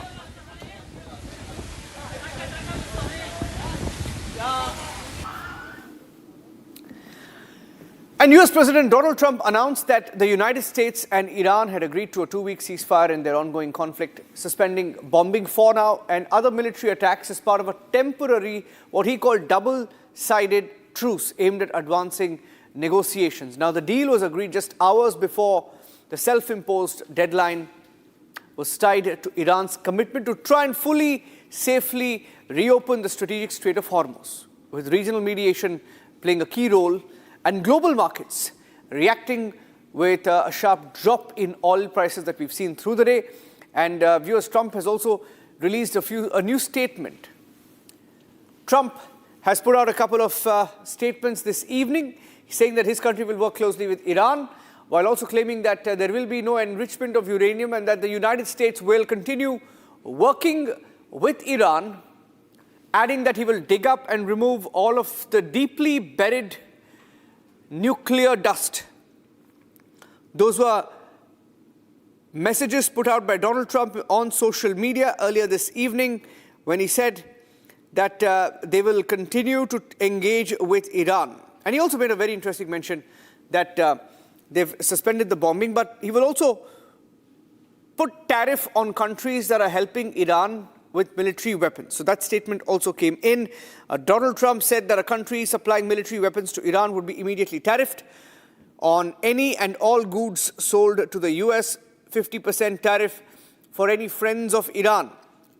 And US President Donald Trump announced that the United States and Iran had agreed to a 2-week ceasefire in their ongoing conflict, suspending bombing for now and other military attacks as part of a temporary, what he called double-sided truce aimed at advancing negotiations. Now, the deal was agreed just hours before the self-imposed deadline was tied to Iran's commitment to try and fully, safely reopen the strategic Strait of Hormuz, with regional mediation playing a key role and global markets reacting with a sharp drop in oil prices that we've seen through the day. And viewers, Trump has also released a new statement. Trump has put out a couple of statements this evening, saying that his country will work closely with Iran, while also claiming that there will be no enrichment of uranium and that the United States will continue working with Iran, adding that he will dig up and remove all of the deeply buried nuclear dust. Those were messages put out by Donald Trump on social media earlier this evening when he said that they will continue to engage with Iran. And he also made a very interesting mention that they've suspended the bombing, but he will also put tariff on countries that are helping Iran with military weapons. So that statement also came in. Donald Trump said that a country supplying military weapons to Iran would be immediately tariffed on any and all goods sold to the US, 50% tariff for any friends of Iran,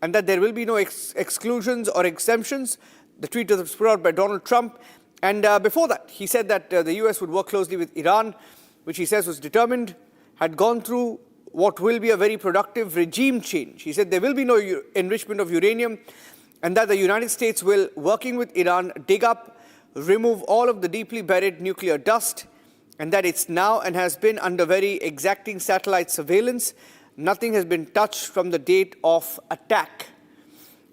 and that there will be no exclusions or exemptions. The tweet was put out by Donald Trump. And before that, he said that the US would work closely with Iran, which he says was determined, had gone through what will be a very productive regime change. He said there will be no enrichment of uranium and that the United States will, working with Iran, dig up, remove all of the deeply buried nuclear dust, and that it's now and has been under very exacting satellite surveillance. Nothing has been touched from the date of attack.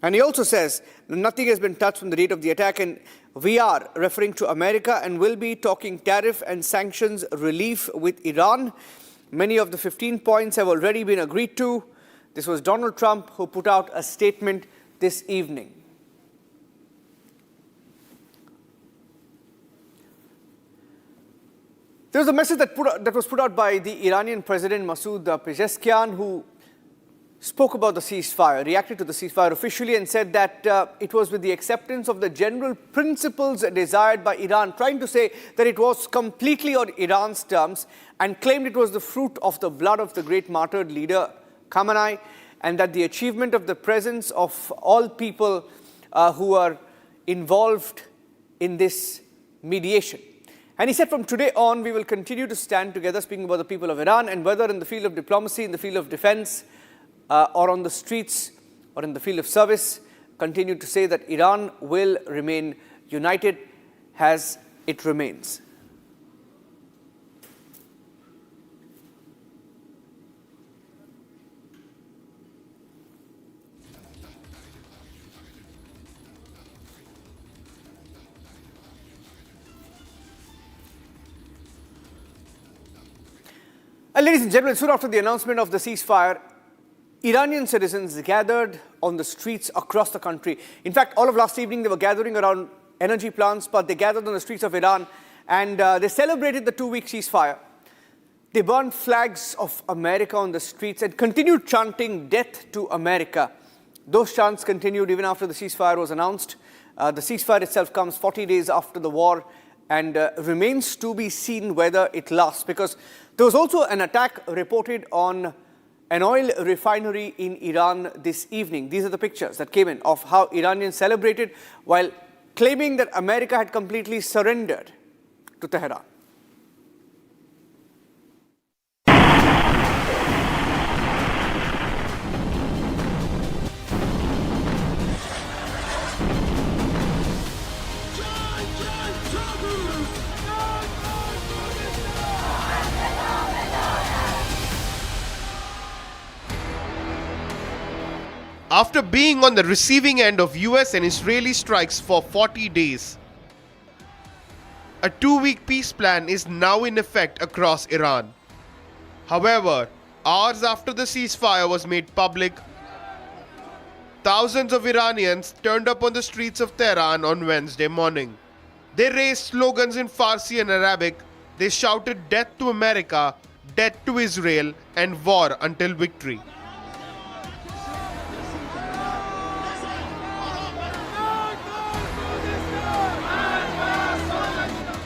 And he also says nothing has been touched from the date of the attack, and we are referring to America and will be talking tariff and sanctions relief with Iran. Many of the 15 points have already been agreed to. This was Donald Trump who put out a statement this evening. There was a message that was put out by the Iranian President Masoud Pezeshkian, who spoke about the ceasefire, reacted to the ceasefire officially and said that it was with the acceptance of the general principles desired by Iran, trying to say that it was completely on Iran's terms, and claimed it was the fruit of the blood of the great martyred leader Khamenei, and that the achievement of the presence of all people who are involved in this mediation. And he said from today on, we will continue to stand together, speaking about the people of Iran, and whether in the field of diplomacy, in the field of defense, or on the streets, or in the field of service, continue to say that Iran will remain united as it remains. And ladies and gentlemen, soon after the announcement of the ceasefire, Iranian citizens gathered on the streets across the country. In fact, all of last evening, they were gathering around energy plants, but they gathered on the streets of Iran and they celebrated the 2-week ceasefire. They burned flags of America on the streets and continued chanting "Death to America." Those chants continued even after the ceasefire was announced. The ceasefire itself comes 40 days after the war and remains to be seen whether it lasts, because there was also an attack reported on an oil refinery in Iran this evening. These are the pictures that came in of how Iranians celebrated while claiming that America had completely surrendered to Tehran. After being on the receiving end of US and Israeli strikes for 40 days, a 2-week peace plan is now in effect across Iran. However, hours after the ceasefire was made public, thousands of Iranians turned up on the streets of Tehran on Wednesday morning. They raised slogans in Farsi and Arabic. They shouted "Death to America," "Death to Israel," and "War until victory."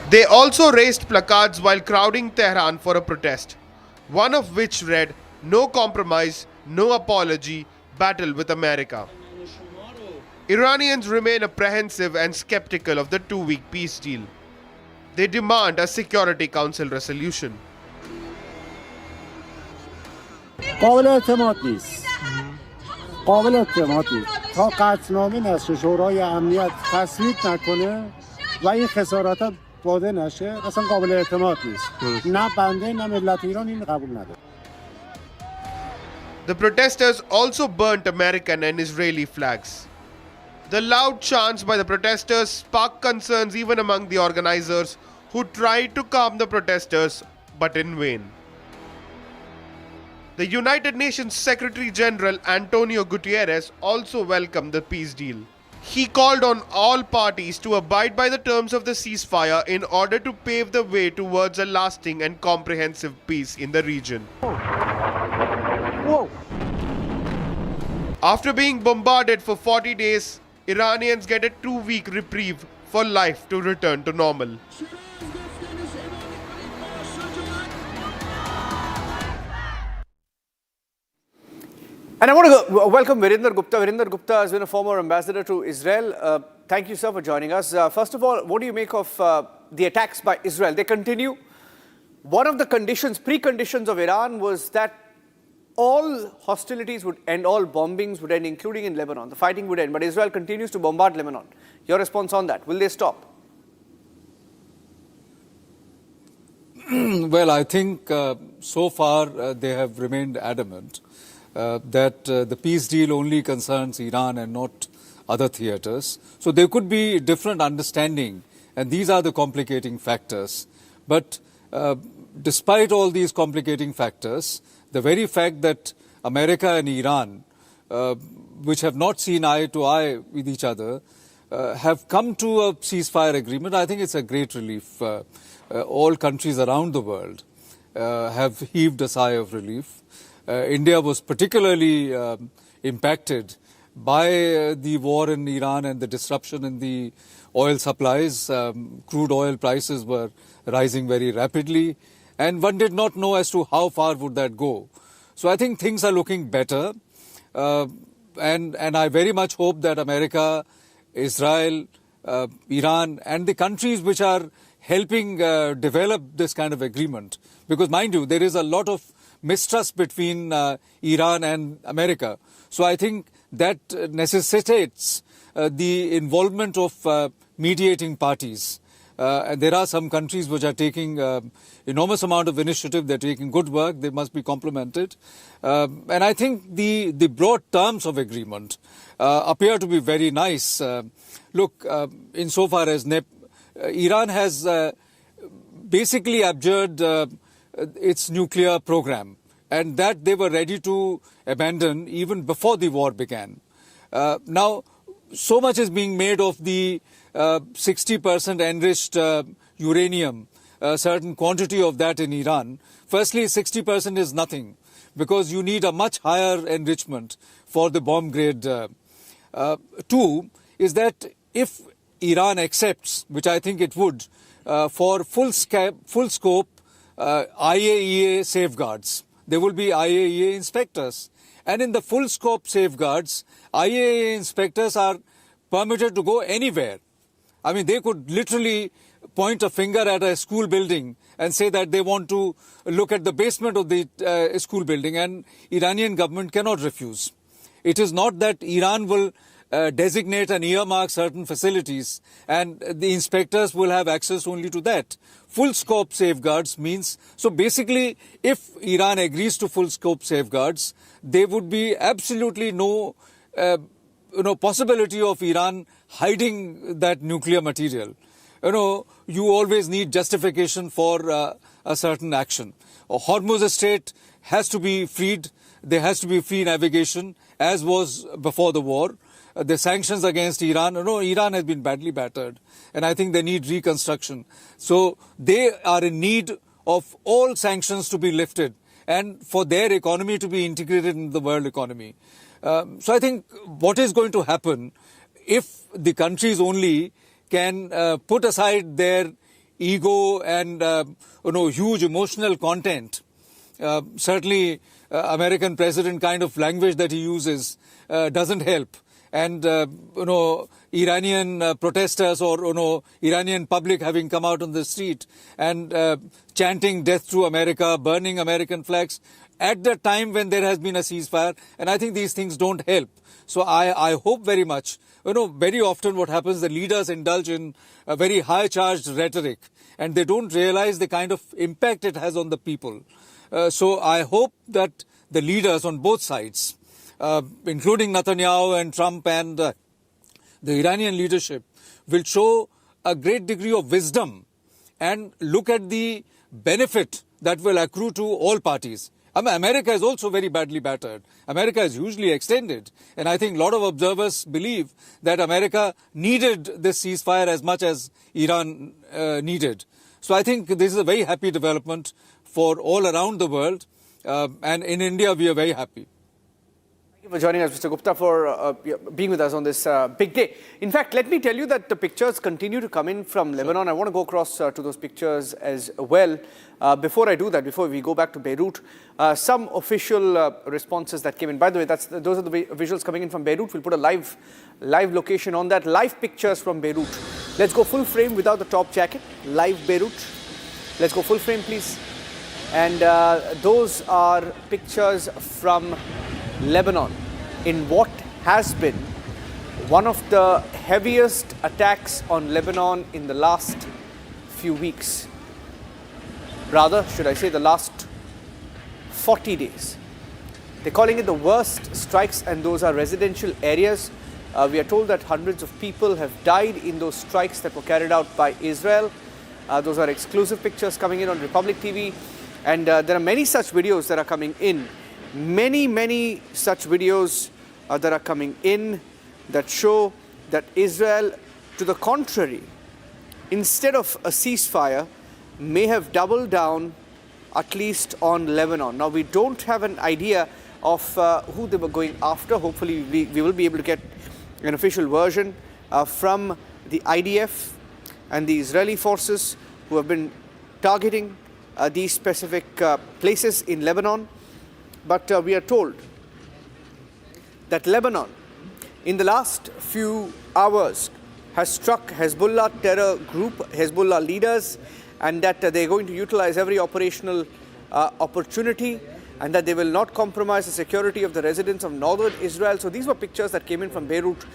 They also raised placards while crowding Tehran for a protest, one of which read, "No compromise, no apology, battle with America." Iranians remain apprehensive and skeptical of the two-week peace deal. They demand a Security Council resolution. قابل اعتماد نیست. قابل اعتماد نیست. تا قطعنامه نشه شورای امنیت تصویب نکنه و این خسارات واده نشه اصلا قابل اعتماد نیست. نه بنده نه ملت ایران این قبول نداره. The protesters also burnt American and Israeli flags. The loud chants by the protesters sparked concerns even among the organizers, who tried to calm the protesters, but in vain. The United Nations Secretary General Antonio Guterres also welcomed the peace deal. He called on all parties to abide by the terms of the ceasefire in order to pave the way towards a lasting and comprehensive peace in the region. Whoa. After being bombarded for 40 days, Iranians get a 2-week reprieve for life to return to normal. And I want to welcome Virender Gupta. Virender Gupta has been a former ambassador to Israel. Thank you, sir, for joining us. First of all, what do you make of the attacks by Israel? They continue. One of the conditions, preconditions of Iran was that all hostilities would end, all bombings would end, including in Lebanon. The fighting would end, but Israel continues to bombard Lebanon. Your response on that? Will they stop? Well, I think so far they have remained adamant that the peace deal only concerns Iran and not other theaters. So there could be different understanding, and these are the complicating factors. But despite all these complicating factors, the very fact that America and Iran, which have not seen eye to eye with each other, have come to a ceasefire agreement, I think it's a great relief. All countries around the world have heaved a sigh of relief. India was particularly impacted by the war in Iran and the disruption in the oil supplies. Crude oil prices were rising very rapidly, and one did not know as to how far would that go. So I think things are looking better, and I very much hope that America, Israel, Iran, and the countries which are helping develop this kind of agreement, because mind you, there is a lot of mistrust between Iran and America. So I think that necessitates the involvement of mediating parties. And there are some countries which are taking enormous amount of initiative. They're taking good work. They must be complimented. And I think the broad terms of agreement appear to be very nice. Look, insofar as Iran has basically abjured its nuclear program, and that they were ready to abandon even before the war began. Now, so much is being made of the 60% enriched uranium, a certain quantity of that in Iran. Firstly, 60% is nothing, because you need a much higher enrichment for the bomb grade. Two is that if Iran accepts, which I think it would, for full scope IAEA safeguards, there will be IAEA inspectors. And in the full scope safeguards, IAEA inspectors are permitted to go anywhere. I mean, they could literally point a finger at a school building and say that they want to look at the basement of the school building, and Iranian government cannot refuse. It is not that Iran will designate and earmark certain facilities and the inspectors will have access only to that. Full scope safeguards means, so basically if Iran agrees to full scope safeguards, there would be absolutely no possibility of Iran hiding that nuclear material. You always need justification for a certain action. Hormuz Strait has to be freed. There has to be free navigation, as was before the war. The sanctions against Iran, Iran has been badly battered, and I think they need reconstruction. So they are in need of all sanctions to be lifted and for their economy to be integrated in the world economy. So I think what is going to happen if the countries only can put aside their ego and huge emotional content. Certainly, American president kind of language that he uses doesn't help. And, Iranian protesters or, Iranian public having come out on the street and chanting death to America, burning American flags at the time when there has been a ceasefire. And I think these things don't help. So I hope very much, very often what happens, the leaders indulge in a very high-charged rhetoric and they don't realize the kind of impact it has on the people. So I hope that the leaders on both sides, including Netanyahu and Trump and the Iranian leadership, will show a great degree of wisdom and look at the benefit that will accrue to all parties. America is also very badly battered. America is hugely extended. And I think a lot of observers believe that America needed this ceasefire as much as Iran needed. So I think this is a very happy development for all around the world. And in India, we are very happy. Thank you for joining us, Mr. Gupta, for being with us on this big day. In fact, let me tell you that the pictures continue to come in from Lebanon. I want to go across to those pictures as well. Before I do that, before we go back to Beirut, some official responses that came in. By the way, those are the visuals coming in from Beirut. We'll put a live location on that. Live pictures from Beirut. Let's go full frame without the top jacket. Live Beirut. Let's go full frame, please. And those are pictures from Lebanon in what has been one of the heaviest attacks on Lebanon in the last few weeks. Rather, should I say the last 40 days. They're calling it the worst strikes, and those are residential areas. We are told that hundreds of people have died in those strikes that were carried out by Israel. Those are exclusive pictures coming in on Republic TV. And there are many such videos that are coming in. Many such videos that are coming in that show that Israel, to the contrary, instead of a ceasefire, may have doubled down at least on Lebanon. Now, we don't have an idea of who they were going after. Hopefully, we will be able to get an official version from the IDF and the Israeli forces who have been targeting these specific places in Lebanon. But we are told that Lebanon, in the last few hours, has struck Hezbollah terror group, Hezbollah leaders, and that they're going to utilize every operational opportunity, and that they will not compromise the security of the residents of northern Israel. So these were pictures that came in from Beirut.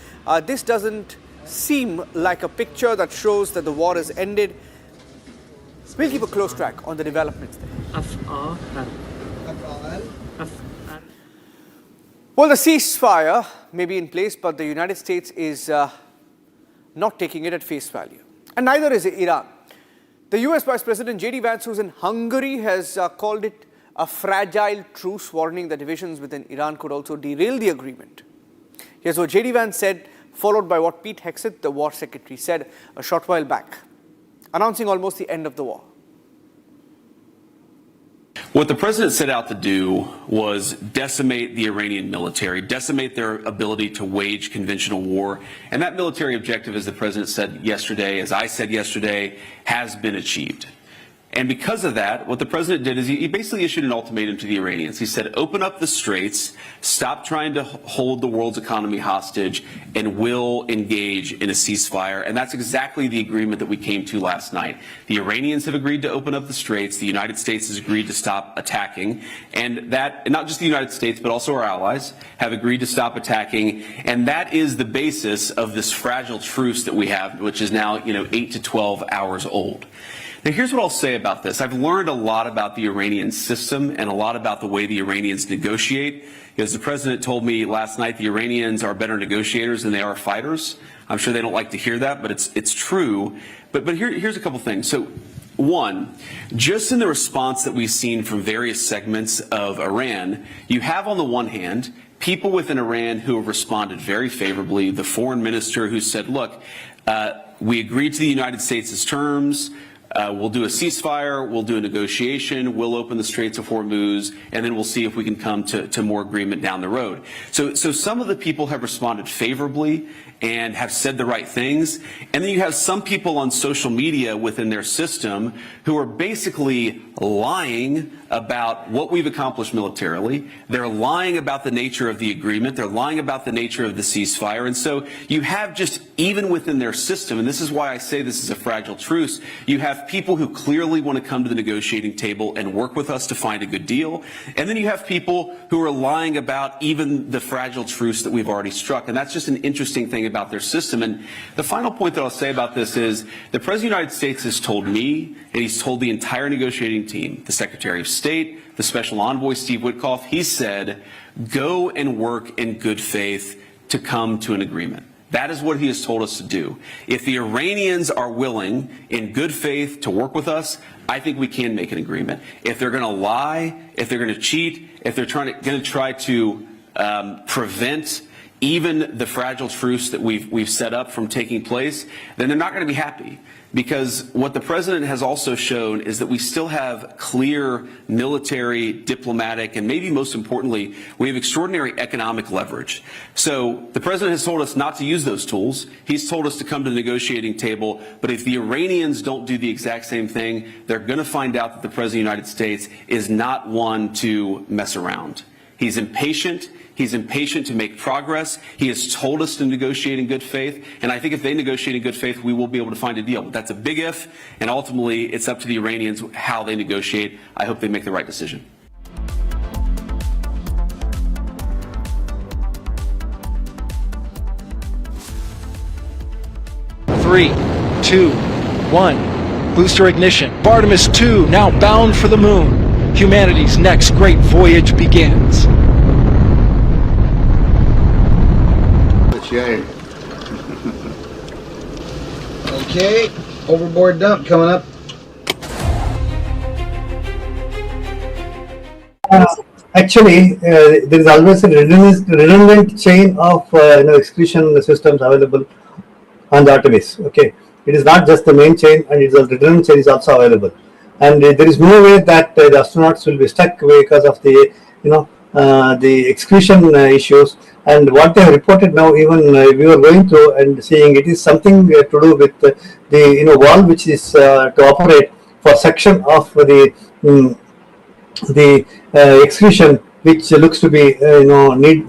This doesn't seem like a picture that shows that the war has ended. We'll keep a close track on the developments there. Well, the ceasefire may be in place, but the United States is not taking it at face value. And neither is Iran. The US Vice President J.D. Vance, who's in Hungary, has called it a fragile truce, warning that divisions within Iran could also derail the agreement. Here's what J.D. Vance said, followed by what Pete Hegseth, the war secretary, said a short while back, announcing almost the end of the war. What the president set out to do was decimate the Iranian military, decimate their ability to wage conventional war. And that military objective, as the president said yesterday, as I said yesterday, has been achieved. And because of that, what the president did is he basically issued an ultimatum to the Iranians. He said, open up the straits, stop trying to hold the world's economy hostage, and we'll engage in a ceasefire. And that's exactly the agreement that we came to last night. The Iranians have agreed to open up the straits. The United States has agreed to stop attacking. And that, not just the United States, but also our allies, have agreed to stop attacking. And that is the basis of this fragile truce that we have, which is now, 8 to 12 hours old. Now, here's what I'll say about this. I've learned a lot about the Iranian system and a lot about the way the Iranians negotiate. As the president told me last night, the Iranians are better negotiators than they are fighters. I'm sure they don't like to hear that, but it's true. But here's a couple things. So, one, just in the response that we've seen from various segments of Iran, you have on the one hand people within Iran who have responded very favorably. The foreign minister who said, look, we agreed to the United States' terms. We'll do a ceasefire, we'll do a negotiation, we'll open the Straits of Hormuz, and then we'll see if we can come to more agreement down the road. So some of the people have responded favorably and have said the right things. And then you have some people on social media within their system who are basically lying about what we've accomplished militarily. They're lying about the nature of the agreement. They're lying about the nature of the ceasefire. And so you have just, even within their system, and this is why I say this is a fragile truce, you have people who clearly want to come to the negotiating table and work with us to find a good deal. And then you have people who are lying about even the fragile truce that we've already struck. And that's just an interesting thing about their system. And the final point that I'll say about this is the President of the United States has told me, and he's told the entire negotiating team, the Secretary of State, the Special Envoy, Steve Witkoff, he said, go and work in good faith to come to an agreement. That is what he has told us to do. If the Iranians are willing, in good faith, to work with us, I think we can make an agreement. If they're going to lie, if they're going to cheat, if they're going to try to prevent even the fragile truce that we've set up from taking place, then they're not going to be happy. Because what the president has also shown is that we still have clear military, diplomatic, and maybe most importantly, we have extraordinary economic leverage. So the president has told us not to use those tools. He's told us to come to the negotiating table. But if the Iranians don't do the exact same thing, they're going to find out that the president of the United States is not one to mess around. He's impatient. He's impatient to make progress. He has told us to negotiate in good faith. And I think if they negotiate in good faith, we will be able to find a deal. But that's a big if. And ultimately, it's up to the Iranians how they negotiate. I hope they make the right decision. Three, 2, 1. Booster ignition. Artemis II now bound for the moon. Humanity's next great voyage begins. Okay, overboard dump coming up. Actually, there is always a redundant chain of excretion systems available on the Artemis. Okay, it is not just the main chain, and it's a redundant chain is also available. And there is no way that the astronauts will be stuck because of the the excretion issues. And what they have reported now, even we were going through and seeing, it is something to do with the valve which is to operate for section of the excretion, which looks to be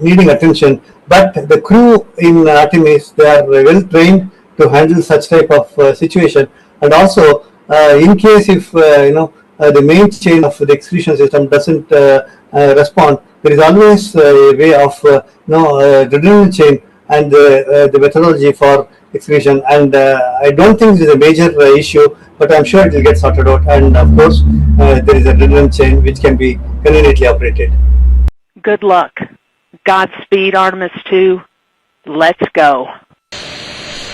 needing attention. But the crew in Artemis, they are well trained to handle such type of situation. And also, in case if the main chain of the excretion system doesn't respond, there is always a way of redundant chain and the methodology for excretion. And I don't think it is a major issue, but I'm sure it will get sorted out. And of course, there is a redundant chain which can be conveniently operated. Good luck. Godspeed, Artemis II. Let's go.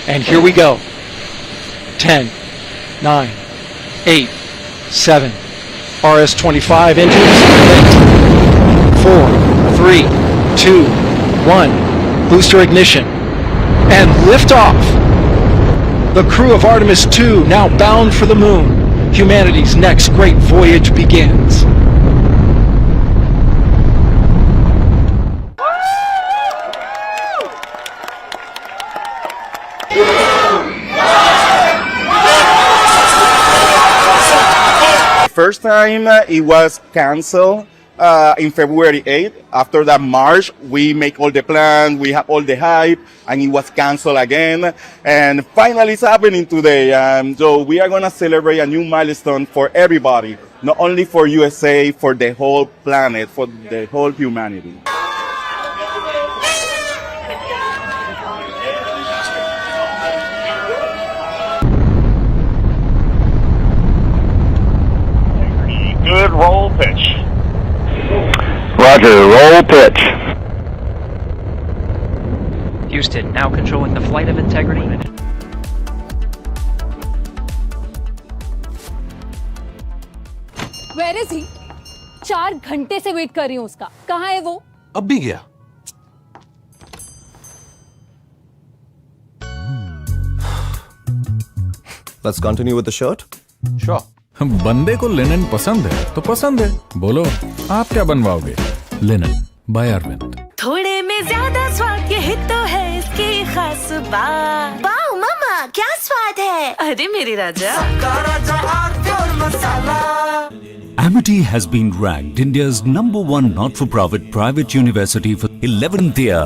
And here we go. 10, 9, 8, 7. RS-25 engines. 4, 3, 2, 1. Booster ignition. And liftoff. The crew of Artemis II now bound for the moon. Humanity's next great voyage begins. First time it was canceled in February 8th. After that March, we make all the plans, we have all the hype, and it was canceled again. And finally it's happening today. So we are going to celebrate a new milestone for everybody, not only for USA, for the whole planet, for the whole humanity. Good roll pitch. Roger, roll pitch. Houston, now controlling the flight of integrity. Where is he? 4 घंटे से wait कर रही हूँ उसका. कहाँ है वो? अब भी गया. Let's continue with the shot. Sure. बंदे को लिनन पसंद है तो पसंद है, बोलो आप क्या बनवाओगे? Linen by Arvind. थोड़े में ज्यादा स्वाद, यही तो है इसकी खास बात। वाओ मामा, क्या स्वाद है? अरे मेरे राजा, Amity has been ranked India's #1 not-for-profit private university for 11th year,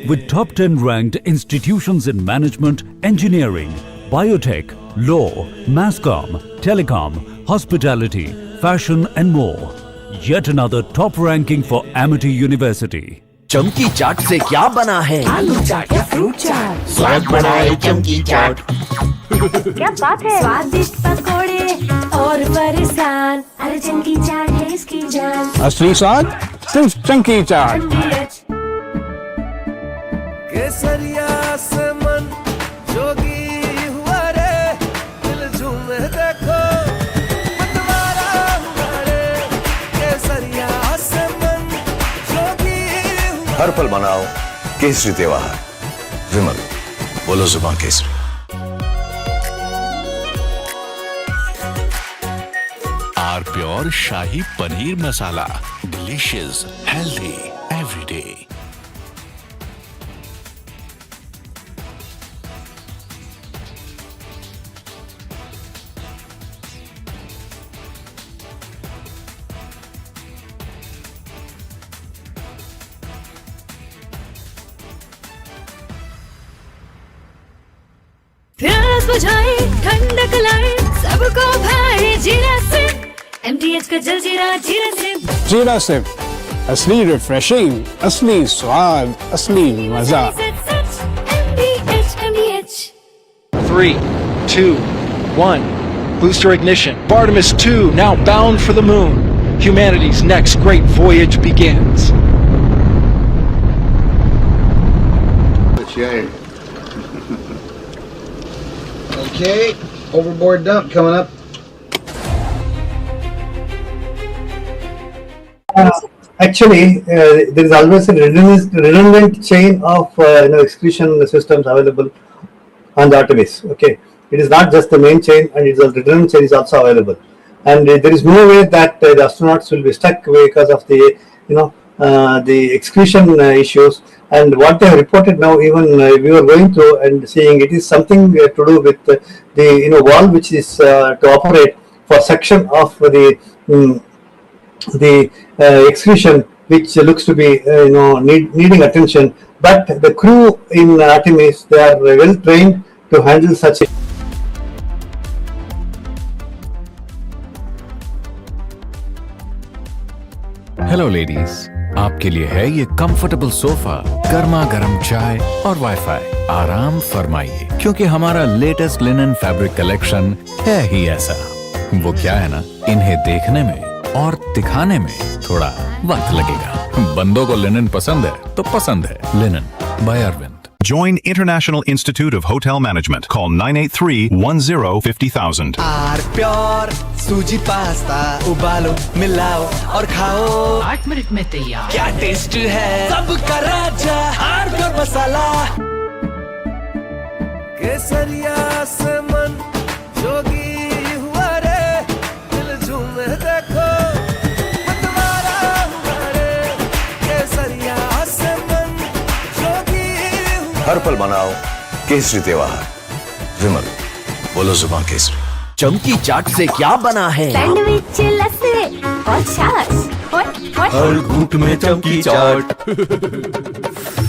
with top 10 ranked institutions in management, engineering, biotech, law, masscom, telecom, hospitality, fashion and more. Yet another top ranking for Amity University. चमकी चाट से क्या बना है? आलू चाट या fruit चाट, स्वाद बनाए चमकी चाट। क्या बात है? स्वादिष्ट पकोड़े और फरसान, अरे चमकी चाट है इसकी जान। असली स्वाद सिर्फ चंकी चाट। केसरिया से मन जोगी हुआ रे, दिल झूमे देखो मतवारा हुआ रे। केसरिया से मन जोगी हुआ। हर पल मनाओ केसरी त्योहार। विमल, बोलो जुबान केसरी। R pure shahi paneer masala, delicious, healthy every day. प्यास बुझाए, ठंडक लाए, सबको भाए जीरा से। MTH का जलजीरा जीरा से। जीरा से असली रिफ्रेशिंग, असली स्वाद, असली मजा। MTH। 3, 2, 1. Booster ignition. Artemis II now bound for the moon. Humanity's next great voyage begins. Okay, overboard dump coming up. Actually, there is always a redundant chain of excretion systems available on the Artemis. Okay, it is not just the main chain, and it's a redundant chain is also available. And there is no way that the astronauts will be stuck because of the the excretion issues. And what they have reported now, even we were going through and seeing, it is something to do with the valve which is to operate for section of the excretion, which looks to be needing attention. But the crew in Artemis, they are well trained to handle such. Hello ladies, आपके लिए है ये comfortable sofa, गर्मा गर्म चाय और wifi. आराम फरमाइए, क्योंकि हमारा लेटेस्ट लिनन फैब्रिक कलेक्शन है ही ऐसा। वो क्या है ना, इन्हें देखने में और दिखाने में थोड़ा वक्त लगेगा। बंदों को लिनन पसंद है तो पसंद है। Linen by Arvind. Join International Institute of Hotel Management. Call 983-10-50,000. R pure suji pasta, उबालो मिलाओ और खाओ, 8 मिनट में तैयार। क्या टेस्ट है, सबका राजा आर प्योर मसाला। केसरिया से मन जोगी हुआ रे, दिल झूमे देखो मतवारा हुआ रे। केसरिया से मन जोगी हुआ। हर पल मनाओ केसरी त्योहार। विमल, बोलो जुबान केसरी। चमकी चाट से क्या बना है? सैंडविच, लस्सी और छाछ। हर घूंट में चमकी चाट।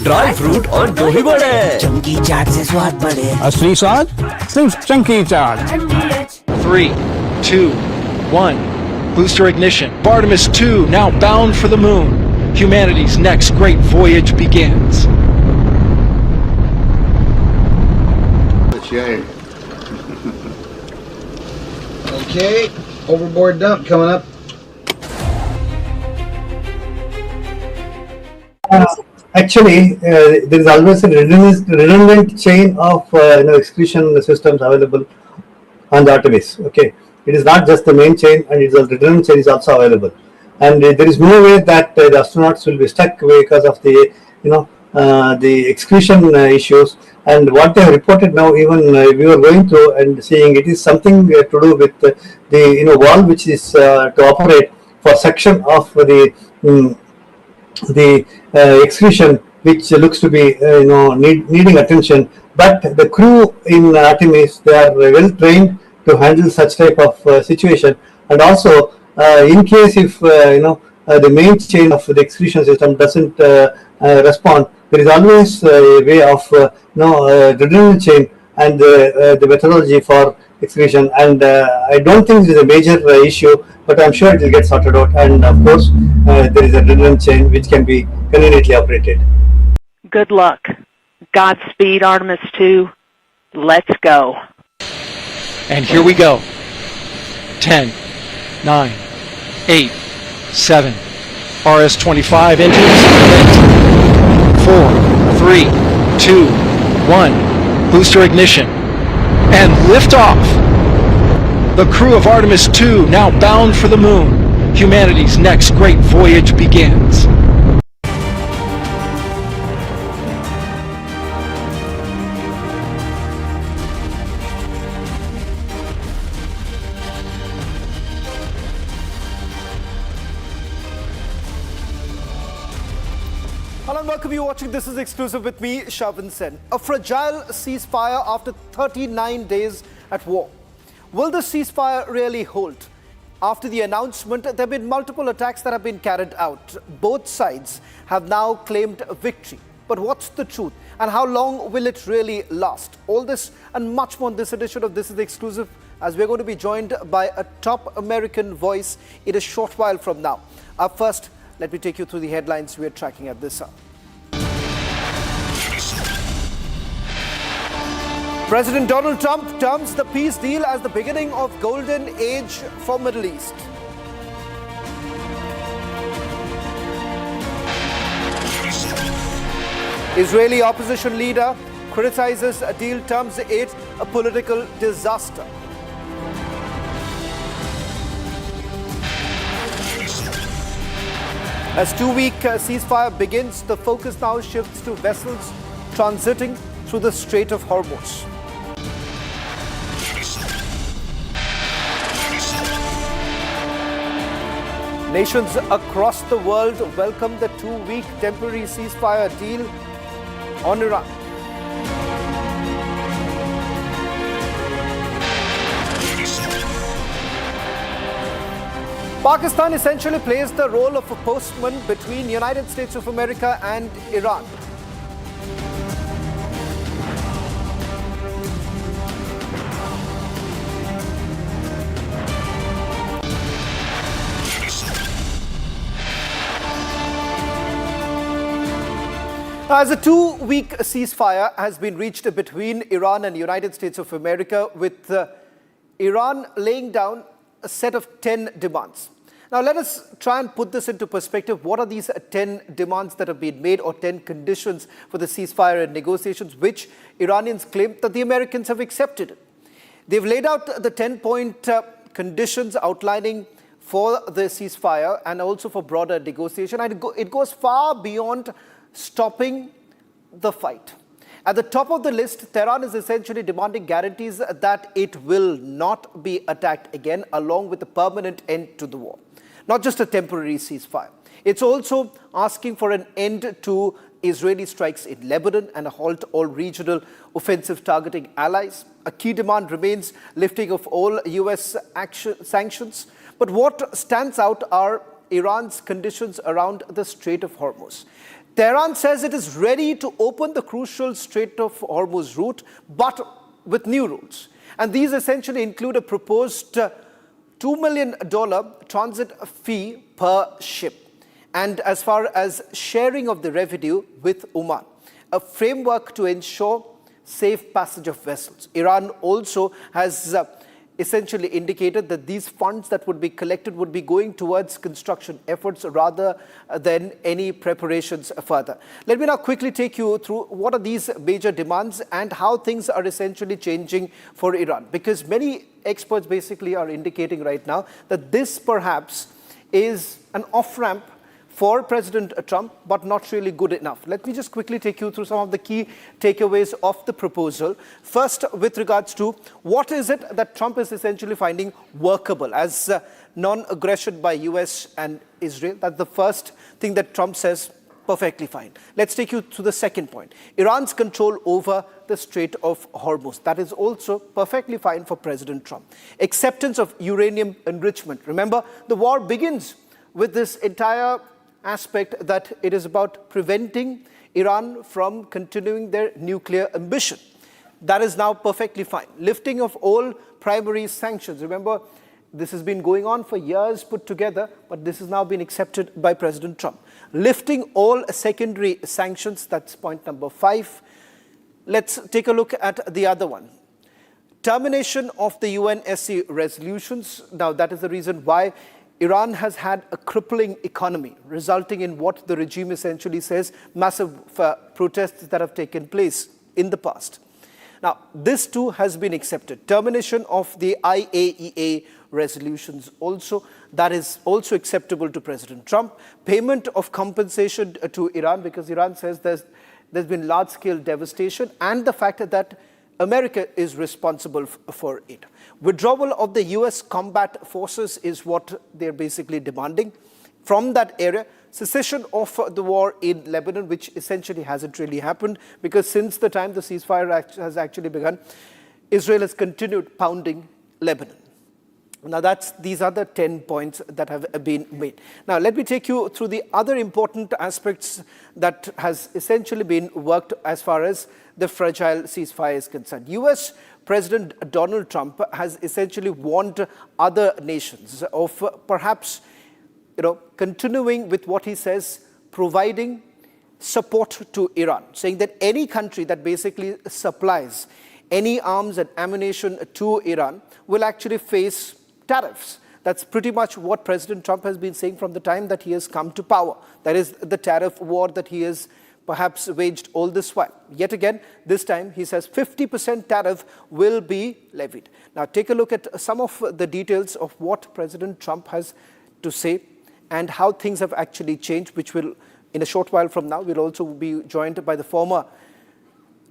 ड्राई फ्रूट और दही बड़े। चमकी चाट से स्वाद बढ़े। असली स्वाद सिर्फ चंकी चाट। 3, 2, 1. Booster ignition. Artemis II now bound for the moon. Humanity's next great voyage begins. Okay, overboard dump coming up. Actually, there is always a redundant chain of excretion systems available on the Artemis. Okay, it is not just the main chain, and it's a redundant chain is also available. And there is no way that the astronauts will be stuck because of the the excretion issues. And what they have reported now, even we were going through and seeing, it is something to do with the wall which is to operate for section of the excretion, which looks to be needing attention. But the crew in Artemis, they are well trained to handle such type of situation. And also, in case if the main chain of the excretion system doesn't respond, there is always a way of redundant chain and the methodology for excretion. And I don't think it is a major issue, but I'm sure it will get sorted out. And of course, there is a redundant chain which can be conveniently operated. Good luck. Godspeed, Artemis II. Let's go. And here we go. 10, 9, 8, 7. RS-25 engines lit. 4, 3, 2, 1. Booster ignition. And liftoff. The crew of Artemis II now bound for the moon. Humanity's next great voyage begins. Hello and welcome you watching This Is Exclusive with me, Shavin Sen. A fragile ceasefire after 39 days at war. Will the ceasefire really hold? After the announcement, there have been multiple attacks that have been carried out. Both sides have now claimed victory. But what's the truth? And how long will it really last? All this and much more in this edition of This Is Exclusive, as we're going to be joined by a top American voice in a short while from now. Up first, let me take you through the headlines we are tracking at this hour. President Donald Trump terms the peace deal as the beginning of golden age for Middle East. Israeli opposition leader criticizes a deal, terms it a political disaster. As two-week ceasefire begins, the focus now shifts to vessels transiting through the Strait of Hormuz. Nations across the world welcome the two-week temporary ceasefire deal on Iran. Pakistan essentially plays the role of a postman between the United States of America and Iran. As a two-week ceasefire has been reached between Iran and the United States of America, with Iran laying down a set of 10 demands. Now let us try and put this into perspective. What are these 10 demands that have been made, or 10 conditions for the ceasefire and negotiations, which Iranians claim that the Americans have accepted? They've laid out the 10-point conditions outlining for the ceasefire and also for broader negotiation. And it goes far beyond stopping the fight. At the top of the list, Tehran is essentially demanding guarantees that it will not be attacked again, along with a permanent end to the war. Not just a temporary ceasefire. It's also asking for an end to Israeli strikes in Lebanon and a halt all regional offensive targeting allies. A key demand remains lifting of all US sanctions. But what stands out are Iran's conditions around the Strait of Hormuz. Tehran says it is ready to open the crucial Strait of Hormuz route, but with new rules. And these essentially include a proposed $2 million transit fee per ship. And as far as sharing of the revenue with Oman, a framework to ensure safe passage of vessels. Iran also has essentially indicated that these funds that would be collected would be going towards construction efforts rather than any preparations further. Let me now quickly take you through what are these major demands and how things are essentially changing for Iran. Because many experts basically are indicating right now that this perhaps is an off-ramp for President Trump, but not really good enough. Let me just quickly take you through some of the key takeaways of the proposal. First, with regards to what is it that Trump is essentially finding workable as non-aggression by US and Israel. That's the first thing that Trump says, perfectly fine. Let's take you to the second point. Iran's control over the Strait of Hormuz. That is also perfectly fine for President Trump. Acceptance of uranium enrichment. Remember, the war begins with this entire aspect that it is about preventing Iran from continuing their nuclear ambition. That is now perfectly fine. Lifting of all primary sanctions. Remember, this has been going on for years put together, but this has now been accepted by President Trump. Lifting all secondary sanctions, that's point number 5. Let's take a look at the other one. Termination of the UNSC resolutions. Now, that is the reason why Iran has had a crippling economy, resulting in what the regime essentially says, massive protests that have taken place in the past. Now, this too has been accepted. Termination of the IAEA resolutions also, that is also acceptable to President Trump. Payment of compensation to Iran, because Iran says there's been large-scale devastation, and the fact that America is responsible for it. Withdrawal of the US combat forces is what they're basically demanding from that area. Cessation of the war in Lebanon, which essentially hasn't really happened, because since the time the ceasefire has actually begun, Israel has continued pounding Lebanon. Now, these are the 10 points that have been made. Now, let me take you through the other important aspects that has essentially been worked as far as the fragile ceasefire is concerned. US President Donald Trump has essentially warned other nations of perhaps continuing with what he says, providing support to Iran, saying that any country that basically supplies any arms and ammunition to Iran will actually face tariffs. That's pretty much what President Trump has been saying from the time that he has come to power. That is the tariff war that he has perhaps waged all this while. Yet again, this time he says 50% tariff will be levied. Now take a look at some of the details of what President Trump has to say and how things have actually changed, which will, in a short while from now, we'll also be joined by the former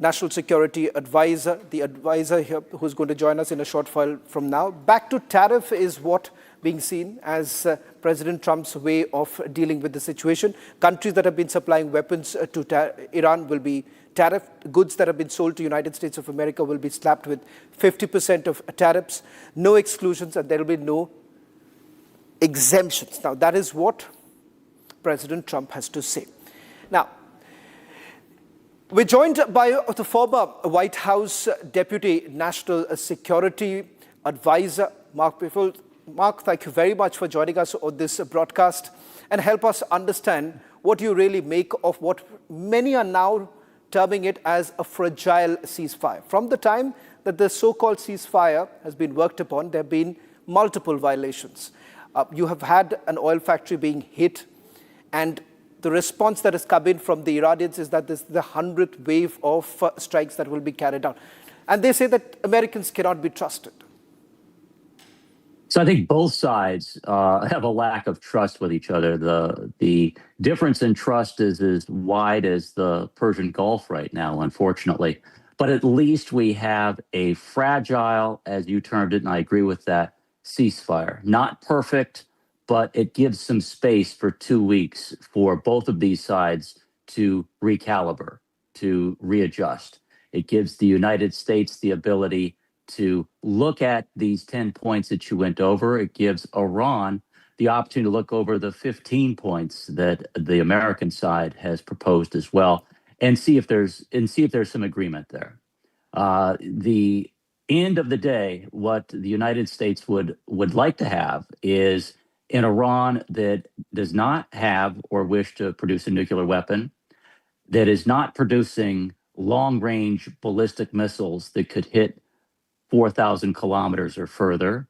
National Security Advisor, the advisor here who's going to join us in a short while from now. Back to tariff is what being seen as President Trump's way of dealing with the situation. Countries that have been supplying weapons to Iran will be tariffed. Goods that have been sold to United States of America will be slapped with 50% of tariffs. No exclusions, and there will be no exemptions. Now, that is what President Trump has to say. Now, we're joined by the former White House Deputy National Security Advisor, Mark Biffle. Mark, thank you very much for joining us on this broadcast and help us understand what you really make of what many are now terming it as a fragile ceasefire. From the time that the so-called ceasefire has been worked upon, there have been multiple violations. You have had an oil factory being hit, and the response that has come in from the Iranians is that this is the 100th wave of strikes that will be carried out. And they say that Americans cannot be trusted. So I think both sides have a lack of trust with each other. The difference in trust is as wide as the Persian Gulf right now, unfortunately. But at least we have a fragile, as you termed it, and I agree with that, ceasefire. Not perfect, but it gives some space for 2 weeks for both of these sides to recalibrate, to readjust. It gives the United States the ability to look at these 10 points that you went over. It gives Iran the opportunity to look over the 15 points that the American side has proposed as well, and see if there's some agreement there. The end of the day, what the United States would like to have is an Iran that does not have or wish to produce a nuclear weapon, that is not producing long-range ballistic missiles that could hit 4,000 kilometers or further,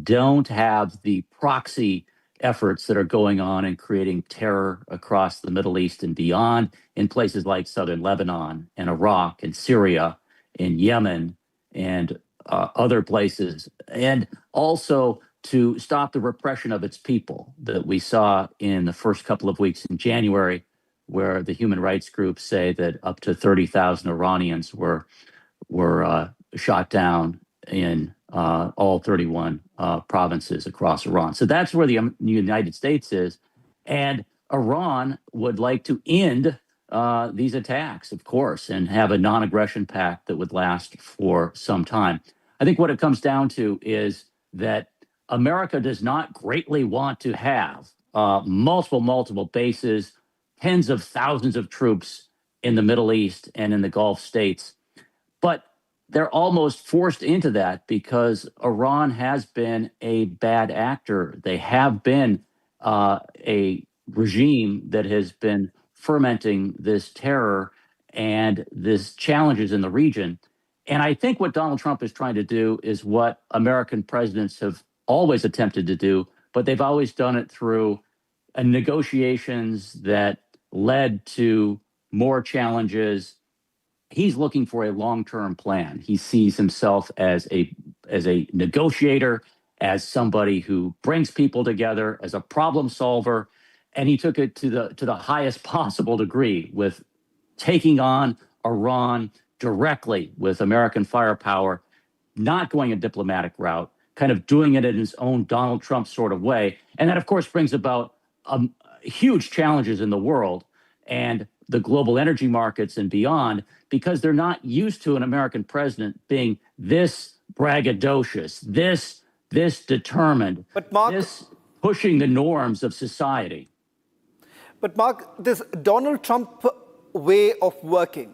don't have the proxy efforts that are going on and creating terror across the Middle East and beyond in places like southern Lebanon and Iraq and Syria and Yemen and other places. And also to stop the repression of its people that we saw in the first couple of weeks in January, where the human rights groups say that up to 30,000 Iranians were shot down in all 31 provinces across Iran. So that's where the United States is. And Iran would like to end these attacks, of course, and have a non-aggression pact that would last for some time. I think what it comes down to is that America does not greatly want to have multiple bases, tens of thousands of troops in the Middle East and in the Gulf states. But they're almost forced into that because Iran has been a bad actor. They have been a regime that has been fermenting this terror and this challenges in the region. And I think what Donald Trump is trying to do is what American presidents have always attempted to do, but they've always done it through negotiations that led to more challenges. He's looking for a long-term plan. He sees himself as a negotiator, as somebody who brings people together, as a problem solver, and he took it to the highest possible degree with taking on Iran directly with American firepower, not going a diplomatic route, kind of doing it in his own Donald Trump sort of way. And that, of course, brings about huge challenges in the world and the global energy markets and beyond, because they're not used to an American president being this braggadocious, this determined, this pushing the norms of society. But Mark, this Donald Trump way of working,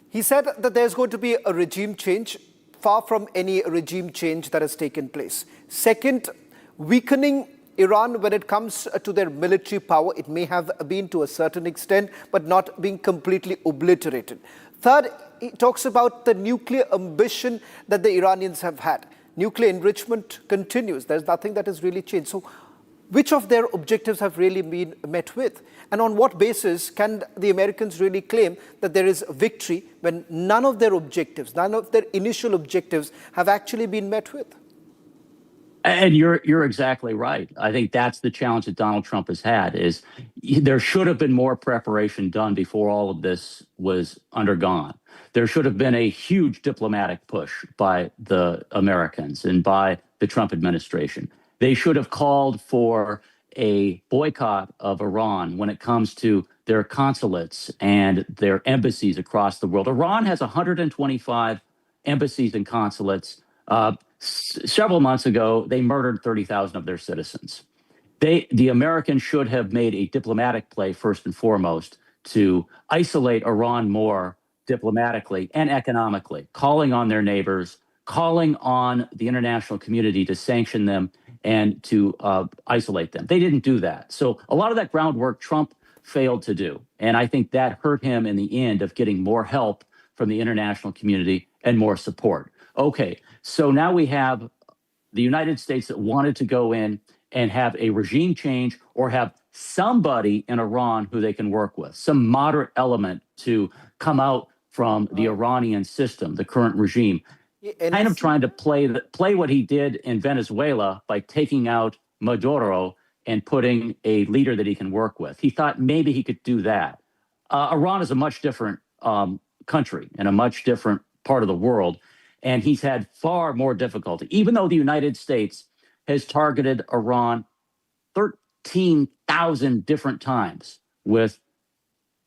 he said that there's going to be a regime change, far from any regime change that has taken place. Second, weakening Iran when it comes to their military power. It may have been to a certain extent, but not being completely obliterated. Third, he talks about the nuclear ambition that the Iranians have had. Nuclear enrichment continues. There's nothing that has really changed. So which of their objectives have really been met with? And on what basis can the Americans really claim that there is victory when none of their objectives, none of their initial objectives have actually been met with? And you're exactly right. I think that's the challenge that Donald Trump has had, is there should have been more preparation done before all of this was undergone. There should have been a huge diplomatic push by the Americans and by the Trump administration. They should have called for a boycott of Iran when it comes to their consulates and their embassies across the world. Iran has 125 embassies and consulates. Several months ago, they murdered 30,000 of their citizens. The Americans should have made a diplomatic play first and foremost to isolate Iran more diplomatically and economically, calling on their neighbors, calling on the international community to sanction them and to isolate them. They didn't do that. So a lot of that groundwork Trump failed to do. And I think that hurt him in the end of getting more help from the international community and more support. Okay, so now we have the United States that wanted to go in and have a regime change or have somebody in Iran who they can work with, some moderate element to come out from the Iranian system, the current regime. Kind of trying to play what he did in Venezuela by taking out Maduro and putting a leader that he can work with. He thought maybe he could do that. Iran is a much different country and a much different part of the world. And he's had far more difficulty, even though the United States has targeted Iran 13,000 different times with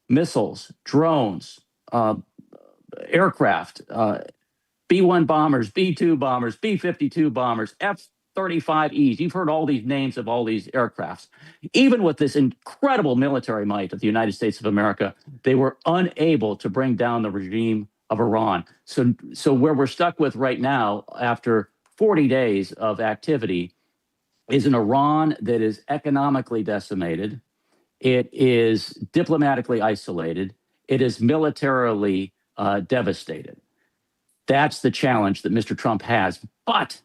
missiles, drones, aircraft, B-1 bombers, B-2 bombers, B-52 bombers, F-35Es. You've heard all these names of all these aircrafts. Even with this incredible military might of the United States of America, they were unable to bring down the regime of Iran. So where we're stuck with right now, after 40 days of activity, is an Iran that is economically decimated. It is diplomatically isolated. It is militarily devastated. That's the challenge that Mr. Trump has. But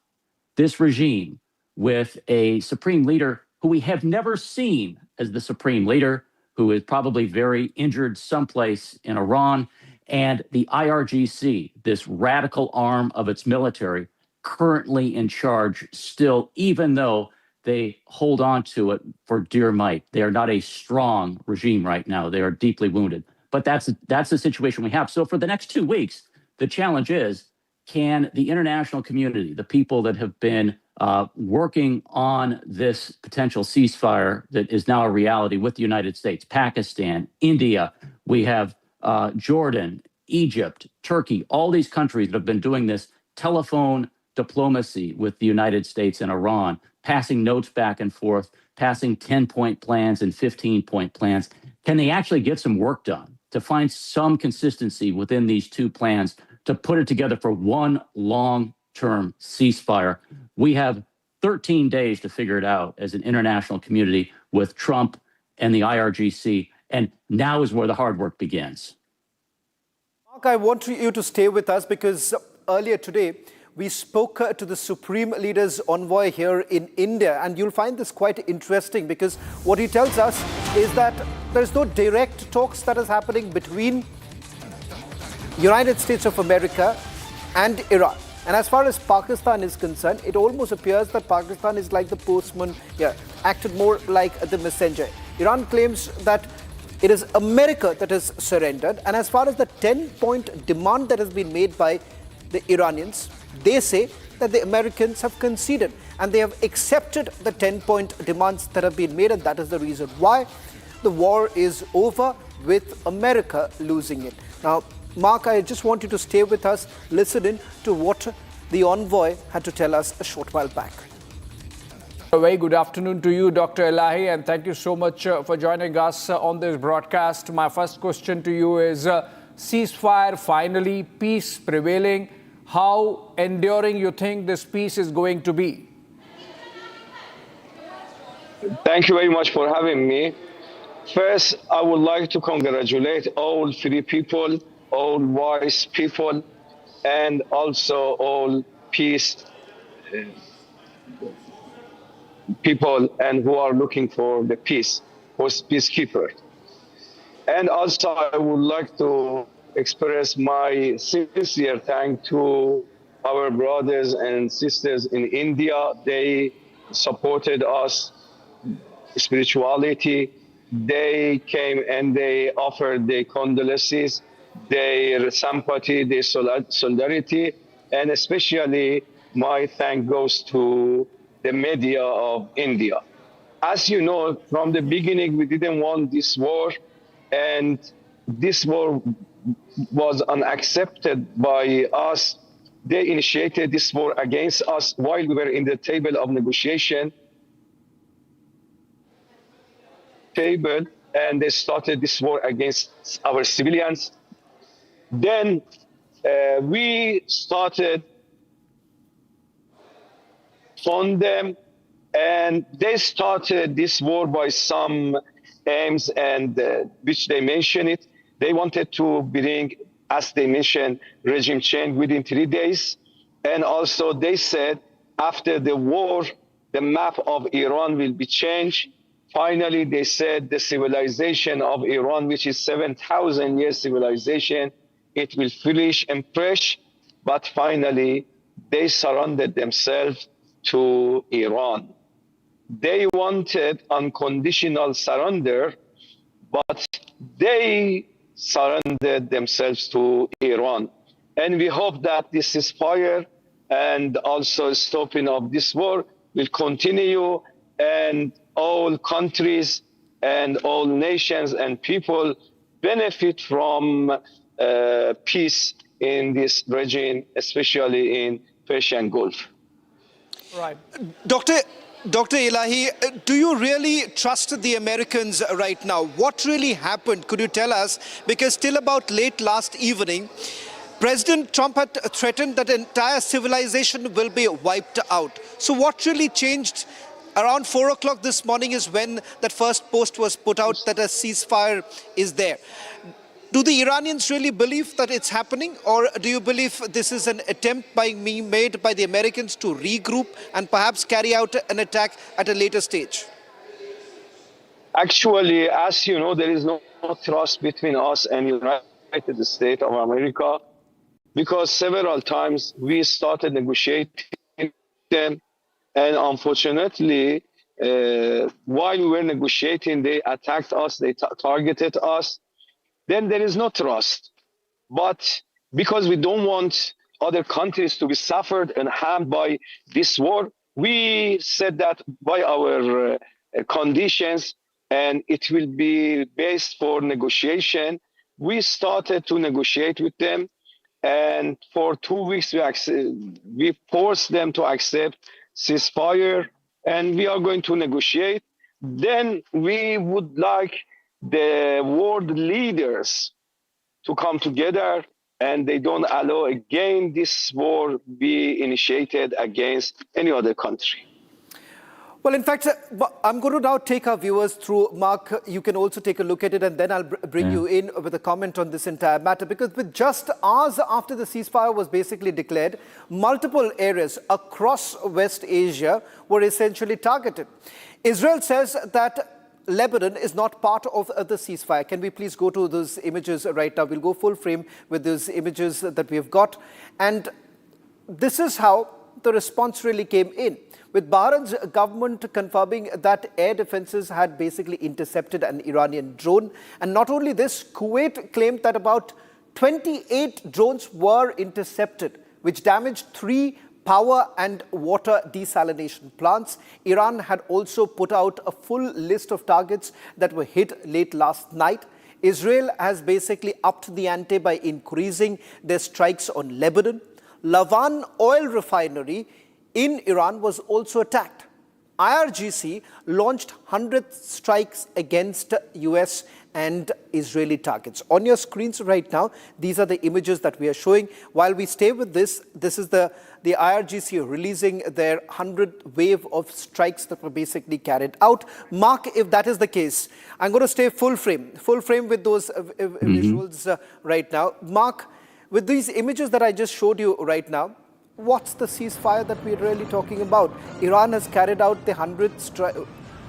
this regime, with a supreme leader who we have never seen as the supreme leader, who is probably very injured someplace in Iran, and the IRGC, this radical arm of its military, currently in charge still, even though they hold on to it for dear might. They are not a strong regime right now. They are deeply wounded. But that's the situation we have. So for the next 2 weeks, the challenge is, can the international community, the people that have been working on this potential ceasefire that is now a reality with the United States, Pakistan, India, we have Jordan, Egypt, Turkey, all these countries that have been doing this telephone diplomacy with the United States and Iran, passing notes back and forth, passing 10-point plans and 15-point plans. Can they actually get some work done to find some consistency within these two plans to put it together for one long-term ceasefire? We have 13 days to figure it out as an international community with Trump and the IRGC, and now is where the hard work begins. Mark, I want you to stay with us because earlier today, we spoke to the Supreme Leader's envoy here in India, and you'll find this quite interesting because what he tells us is that there's no direct talks that is happening between United States of America and Iran. And as far as Pakistan is concerned, it almost appears that Pakistan is like the postman here, acted more like the messenger. Iran claims that it is America that has surrendered. And as far as the 10-point demand that has been made by the Iranians, they say that the Americans have conceded and they have accepted the 10-point demands that have been made, and that is the reason why the war is over, with America losing it. Now, Mark, I just want you to stay with us, listen in to what the envoy had to tell us a short while back. A very good afternoon to you, Dr. Ilahi, and thank you so much for joining us on this broadcast. My first question to you is, ceasefire finally, peace prevailing. How enduring you think this peace is going to be? Thank you very much for having me. First, I would like to congratulate all free people, all wise people, and also all peace people and who are looking for the peace, for peacekeepers. And also, I would like to express my sincere thanks to our brothers and sisters in India. They supported us, spirituality. They came and they offered their condolences, their sympathy, their solidarity, and especially my thank goes to the media of India. As you know, from the beginning, we didn't want this war, and this war was unaccepted by us. They initiated this war against us while we were in the table of negotiation. And they started this war against our civilians. Then we started on them, and they started this war by some aims, and which they mentioned it. They wanted to bring, as they mentioned, regime change within 3 days. And also they said after the war, the map of Iran will be changed. Finally, they said the civilization of Iran, which is 7,000 years civilization, it will finish and perish. But finally, they surrendered themselves to Iran. They wanted unconditional surrender, but they surrendered themselves to Iran. And we hope that this ceasefire and also stopping of this war will continue, and all countries and all nations and people benefit from peace in this region, especially in Persian Gulf. Right. Dr. Ilahi, do you really trust the Americans right now? What really happened? Could you tell us? Because till about late last evening, President Trump had threatened that entire civilization will be wiped out. So what really changed? Around 4 o'clock this morning is when that first post was put out that a ceasefire is there. Do the Iranians really believe that it's happening, or do you believe this is an attempt being made by the Americans to regroup and perhaps carry out an attack at a later stage? Actually, as you know, there is no trust between us and United States of America. because several times we started negotiating with them, and unfortunately, while we were negotiating, they attacked us, they targeted us. Then there is no trust. But because we don't want other countries to be suffered and harmed by this war, we said that by our conditions, and it will be based for negotiation. We started to negotiate with them, and for 2 weeks we forced them to accept ceasefire, and we are going to negotiate. Then we would like the world leaders to come together, and they don't allow again this war be initiated against any other country. Well, in fact, I'm going to now take our viewers through. Mark, you can also take a look at it, and then I'll bring you in with a comment on this entire matter. Because with just hours after the ceasefire was basically declared, multiple areas across West Asia were essentially targeted. Israel says that Lebanon is not part of the ceasefire. Can we please go to those images right now? We'll go full frame with those images that we have got. And this is how the response really came in, with Bahrain's government confirming that air defenses had basically intercepted an Iranian drone. And not only this, Kuwait claimed that about 28 drones were intercepted, which damaged 3 power and water desalination plants. Iran had also put out a full list of targets that were hit late last night. Israel has basically upped the ante by increasing their strikes on Lebanon. Lavan oil refinery in Iran was also attacked. IRGC launched 100 strikes against US and Israeli targets. On your screens right now, these are the images that we are showing. While we stay with this, this is the IRGC releasing their 100 wave of strikes that were basically carried out. Mark, if that is the case, I'm going to stay full frame with those visuals right now. Mark, with these images that I just showed you right now, what's the ceasefire that we're really talking about? Iran has carried out the 100th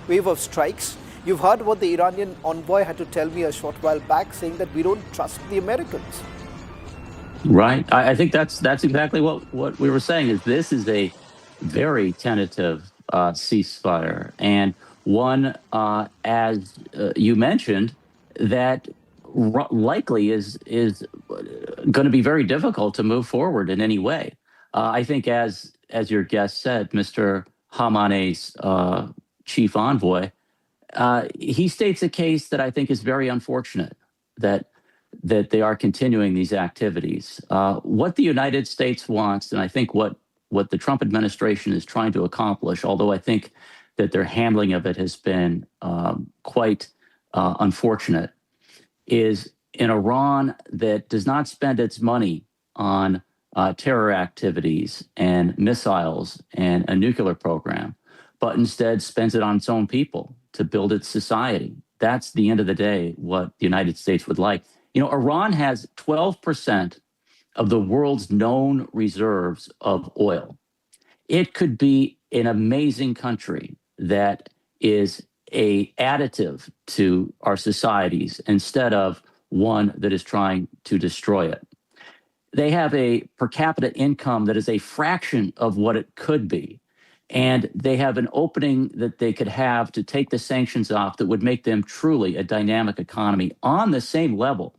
wave of strikes. You've heard what the Iranian envoy had to tell me a short while back, saying that we don't trust the Americans. Right. I think that's exactly what we were saying. Is this is a very tentative ceasefire, and one, as you mentioned, that likely is going to be very difficult to move forward in any way. I think, as your guest said, Mr. Khamenei's chief envoy, he states a case that I think is very unfortunate, that they are continuing these activities. What the United States wants, and I think what the Trump administration is trying to accomplish, although I think that their handling of it has been quite unfortunate, is an Iran that does not spend its money on terror activities and missiles and a nuclear program, but instead spends it on its own people to build its society. That's, the end of the day, what the United States would like. You know, Iran has 12% of the world's known reserves of oil. It could be an amazing country that is an additive to our societies instead of one that is trying to destroy it. They have a per capita income that is a fraction of what it could be. And they have an opening that they could have to take the sanctions off that would make them truly a dynamic economy on the same level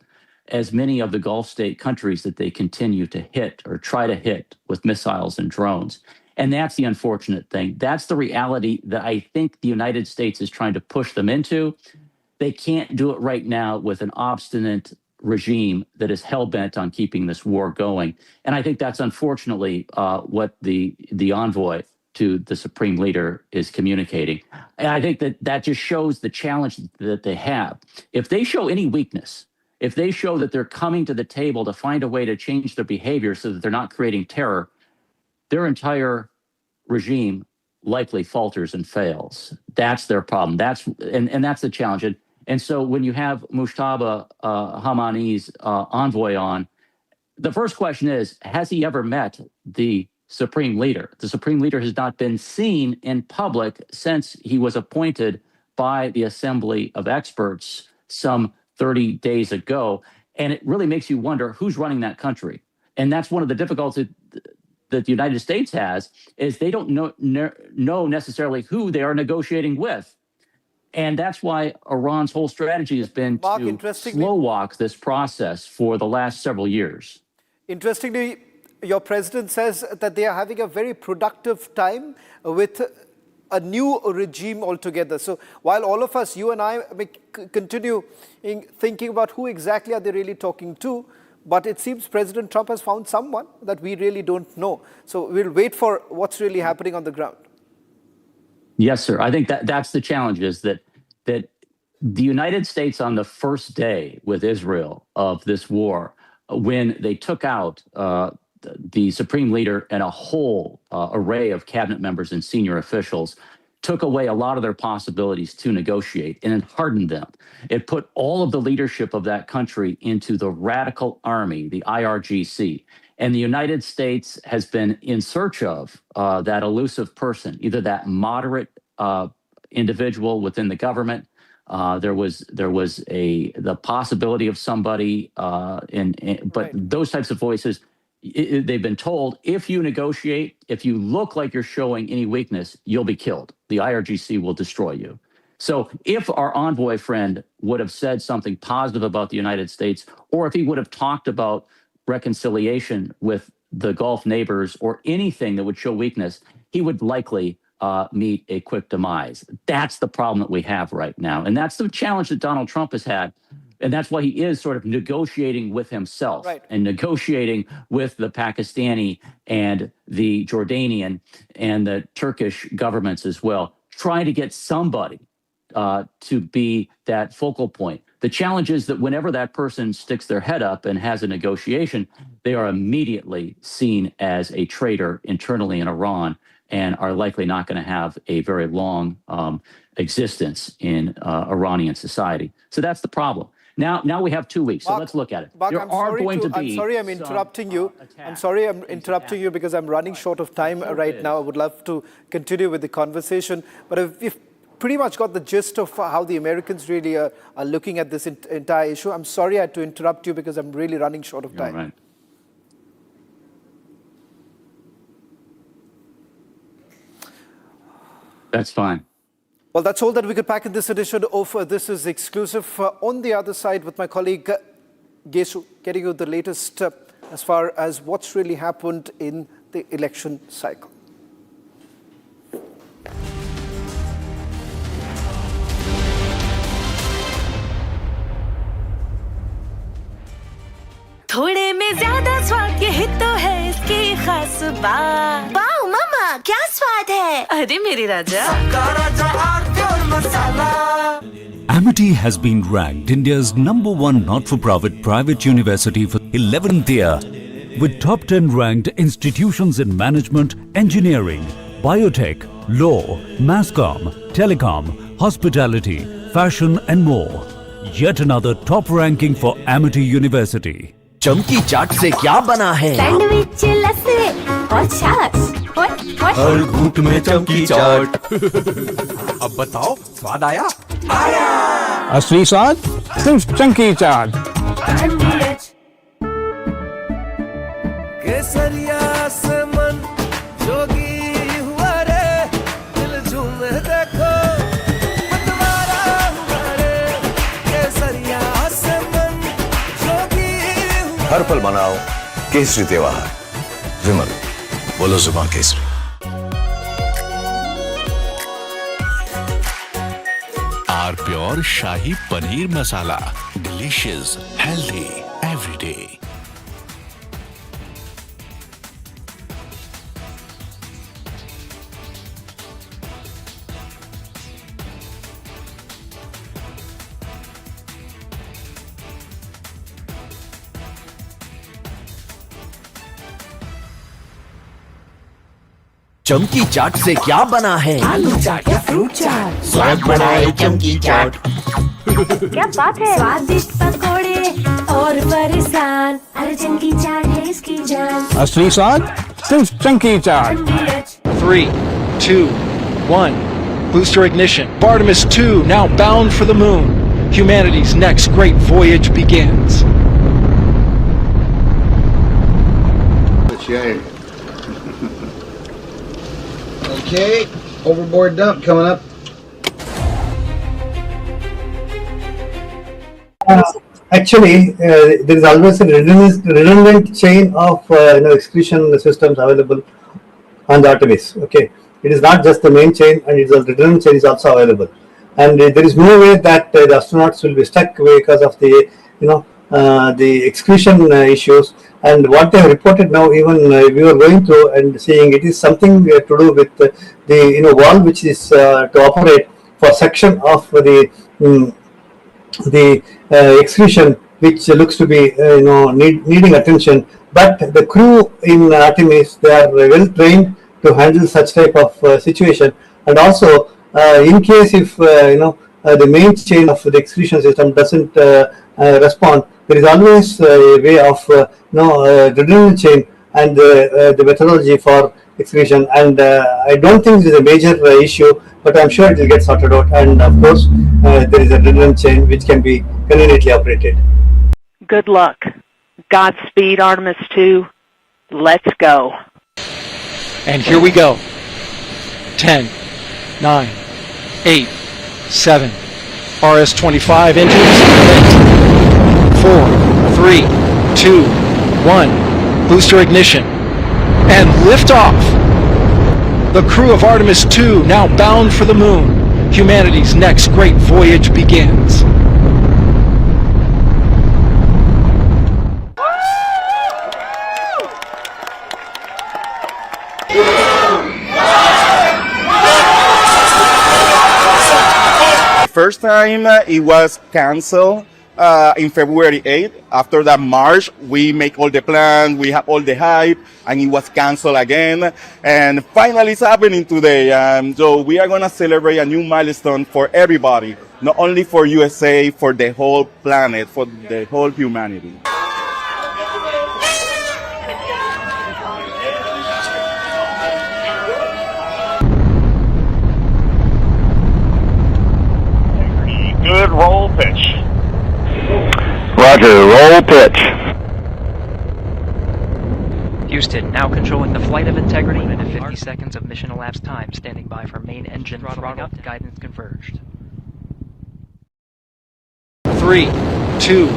as many of the Gulf state countries that they continue to hit or try to hit with missiles and drones. And that's the unfortunate thing. That's the reality that I think the United States is trying to push them into. They can't do it right now with an obstinate regime that is hell-bent on keeping this war going. And I think that's unfortunately what the envoy to the supreme leader is communicating. And I think that just shows the challenge that they have. If they show any weakness, if they show that they're coming to the table to find a way to change their behavior so that they're not creating terror, their entire regime likely falters and fails. That's their problem. That's the challenge. And so when you have Mojtaba Khamenei's envoy on, the first question is, has he ever met the supreme leader? The supreme leader has not been seen in public since he was appointed by the Assembly of Experts some 30 days ago. And it really makes you wonder who's running that country. And that's one of the difficulties that the United States has, is they don't know necessarily who they are negotiating with. And that's why Iran's whole strategy has been to slow walk this process for the last several years. Interestingly, your president says that they are having a very productive time with a new regime altogether. So while all of us, you and I, may continue thinking about who exactly are they really talking to, but it seems President Trump has found someone that we really don't know. So we'll wait for what's really happening on the ground. Yes, sir. I think that's the challenge, is that the United States on the first day with Israel of this war, when they took out the supreme leader and a whole array of cabinet members and senior officials, took away a lot of their possibilities to negotiate, and it hardened them. It put all of the leadership of that country into the radical army, the IRGC. And the United States has been in search of that elusive person, either that moderate individual within the government. There was the possibility of somebody, but those types of voices, they've been told, if you negotiate, if you look like you're showing any weakness, you'll be killed. The IRGC will destroy you. So if our envoy friend would have said something positive about the United States, or if he would have talked about reconciliation with the Gulf neighbors or anything that would show weakness, he would likely meet a quick demise. That's the problem that we have right now. And that's the challenge that Donald Trump has had. And that's why he is sort of negotiating with himself and negotiating with the Pakistani and the Jordanian and the Turkish governments as well, trying to get somebody to be that focal point. The challenge is that whenever that person sticks their head up and has a negotiation, they are immediately seen as a traitor internally in Iran and are likely not going to have a very long existence in Iranian society. So that's the problem. Now we have 2 weeks, so let's look at it. Mark, I'm sorry I'm interrupting you. I'm sorry I'm interrupting you because I'm running short of time right now. I would love to continue with the conversation, but we've pretty much got the gist of how the Americans really are looking at this entire issue. I'm sorry I had to interrupt you because I'm really running short of time. Right. That's fine. Well, that's all that we could pack in this edition of This Is Exclusive. On the other side, with my colleague Gesu, getting you the latest as far as what's really happened in the election cycle. थोड़े में ज्यादा स्वाद यही तो है इसकी खास बात। वाओ मामा, क्या स्वाद है? अरे मेरे राजा। सबका राजा आरती और मसाला। Amity has been ranked India's #1 not-for-profit private university for 11th year, with top 10 ranked institutions in management, engineering, biotech, law, masscom, telecom, hospitality, fashion and more. Yet another top ranking for Amity University. चमकी चाट से क्या बना है? Sandwich, लस्सी और छाछ। हर घूंट में चमकी चाट। अब बताओ, स्वाद आया? आया। असली स्वाद सिर्फ चमकी चाट। केसरिया से मन जोगी हुआ रे, दिल झूमे देखो मतवारा हुआ रे। केसरिया से मन जोगी हुआ। हर पल मनाओ केसरी त्योहार। विमल, बोलो जुबान केसरी। R pure shahi paneer masala, delicious, healthy every day. चमकी चाट से क्या बना है? आलू चाट या फ्रूट चाट। स्वाद बढ़ाए चमकी चाट। क्या बात है? स्वादिष्ट पकोड़े और फरसान, अरे चमकी चाट है इसकी जान। असली स्वाद सिर्फ चमकी चाट। 3, 2, 1. Booster ignition. Artemis II now bound for the moon. Humanity's next great voyage begins. Shame. Okay, overboard dump coming up. Actually, there is always a redundant chain of execution systems available on the Artemis. Okay, it is not just the main chain, and it's a redundant chain is also available. And there is no way that the astronauts will be stuck because of the the execution issues. And what they have reported now, even we were going through and seeing, it is something to do with the valve which is to operate for section of the execution, which looks to be needing attention. But the crew in Artemis, they are well trained to handle such type of situation. And also, in case if the main chain of the execution system doesn't respond, there is always a way of redundant chain and the methodology for execution. And I don't think it is a major issue, but I'm sure it will get sorted out. And of course, there is a redundant chain which can be conveniently operated. Good luck. Godspeed, Artemis II. Let's go. And here we go. 10, 9, 8, 7. RS-25 engines. 4, 3, 2, 1. Booster ignition. And liftoff. The crew of Artemis II now bound for the moon. Humanity's next great voyage begins. First time it was canceled in February 8th. After that March, we make all the plans, we have all the hype, and it was canceled again. And finally it's happening today. So we are going to celebrate a new milestone for everybody, not only for USA, for the whole planet, for the whole humanity. Good roll pitch. Roger, roll pitch. Houston, now controlling the flight of integrity. 50 seconds of mission elapsed time. Standing by for main engine throttle up. Guidance converged. 3, 2,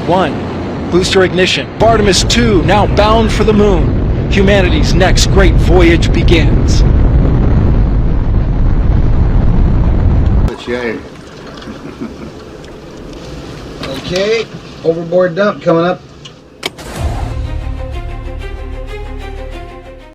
1. Booster ignition. Artemis II now bound for the moon. Humanity's next great voyage begins. Shame. Okay, overboard dump coming up.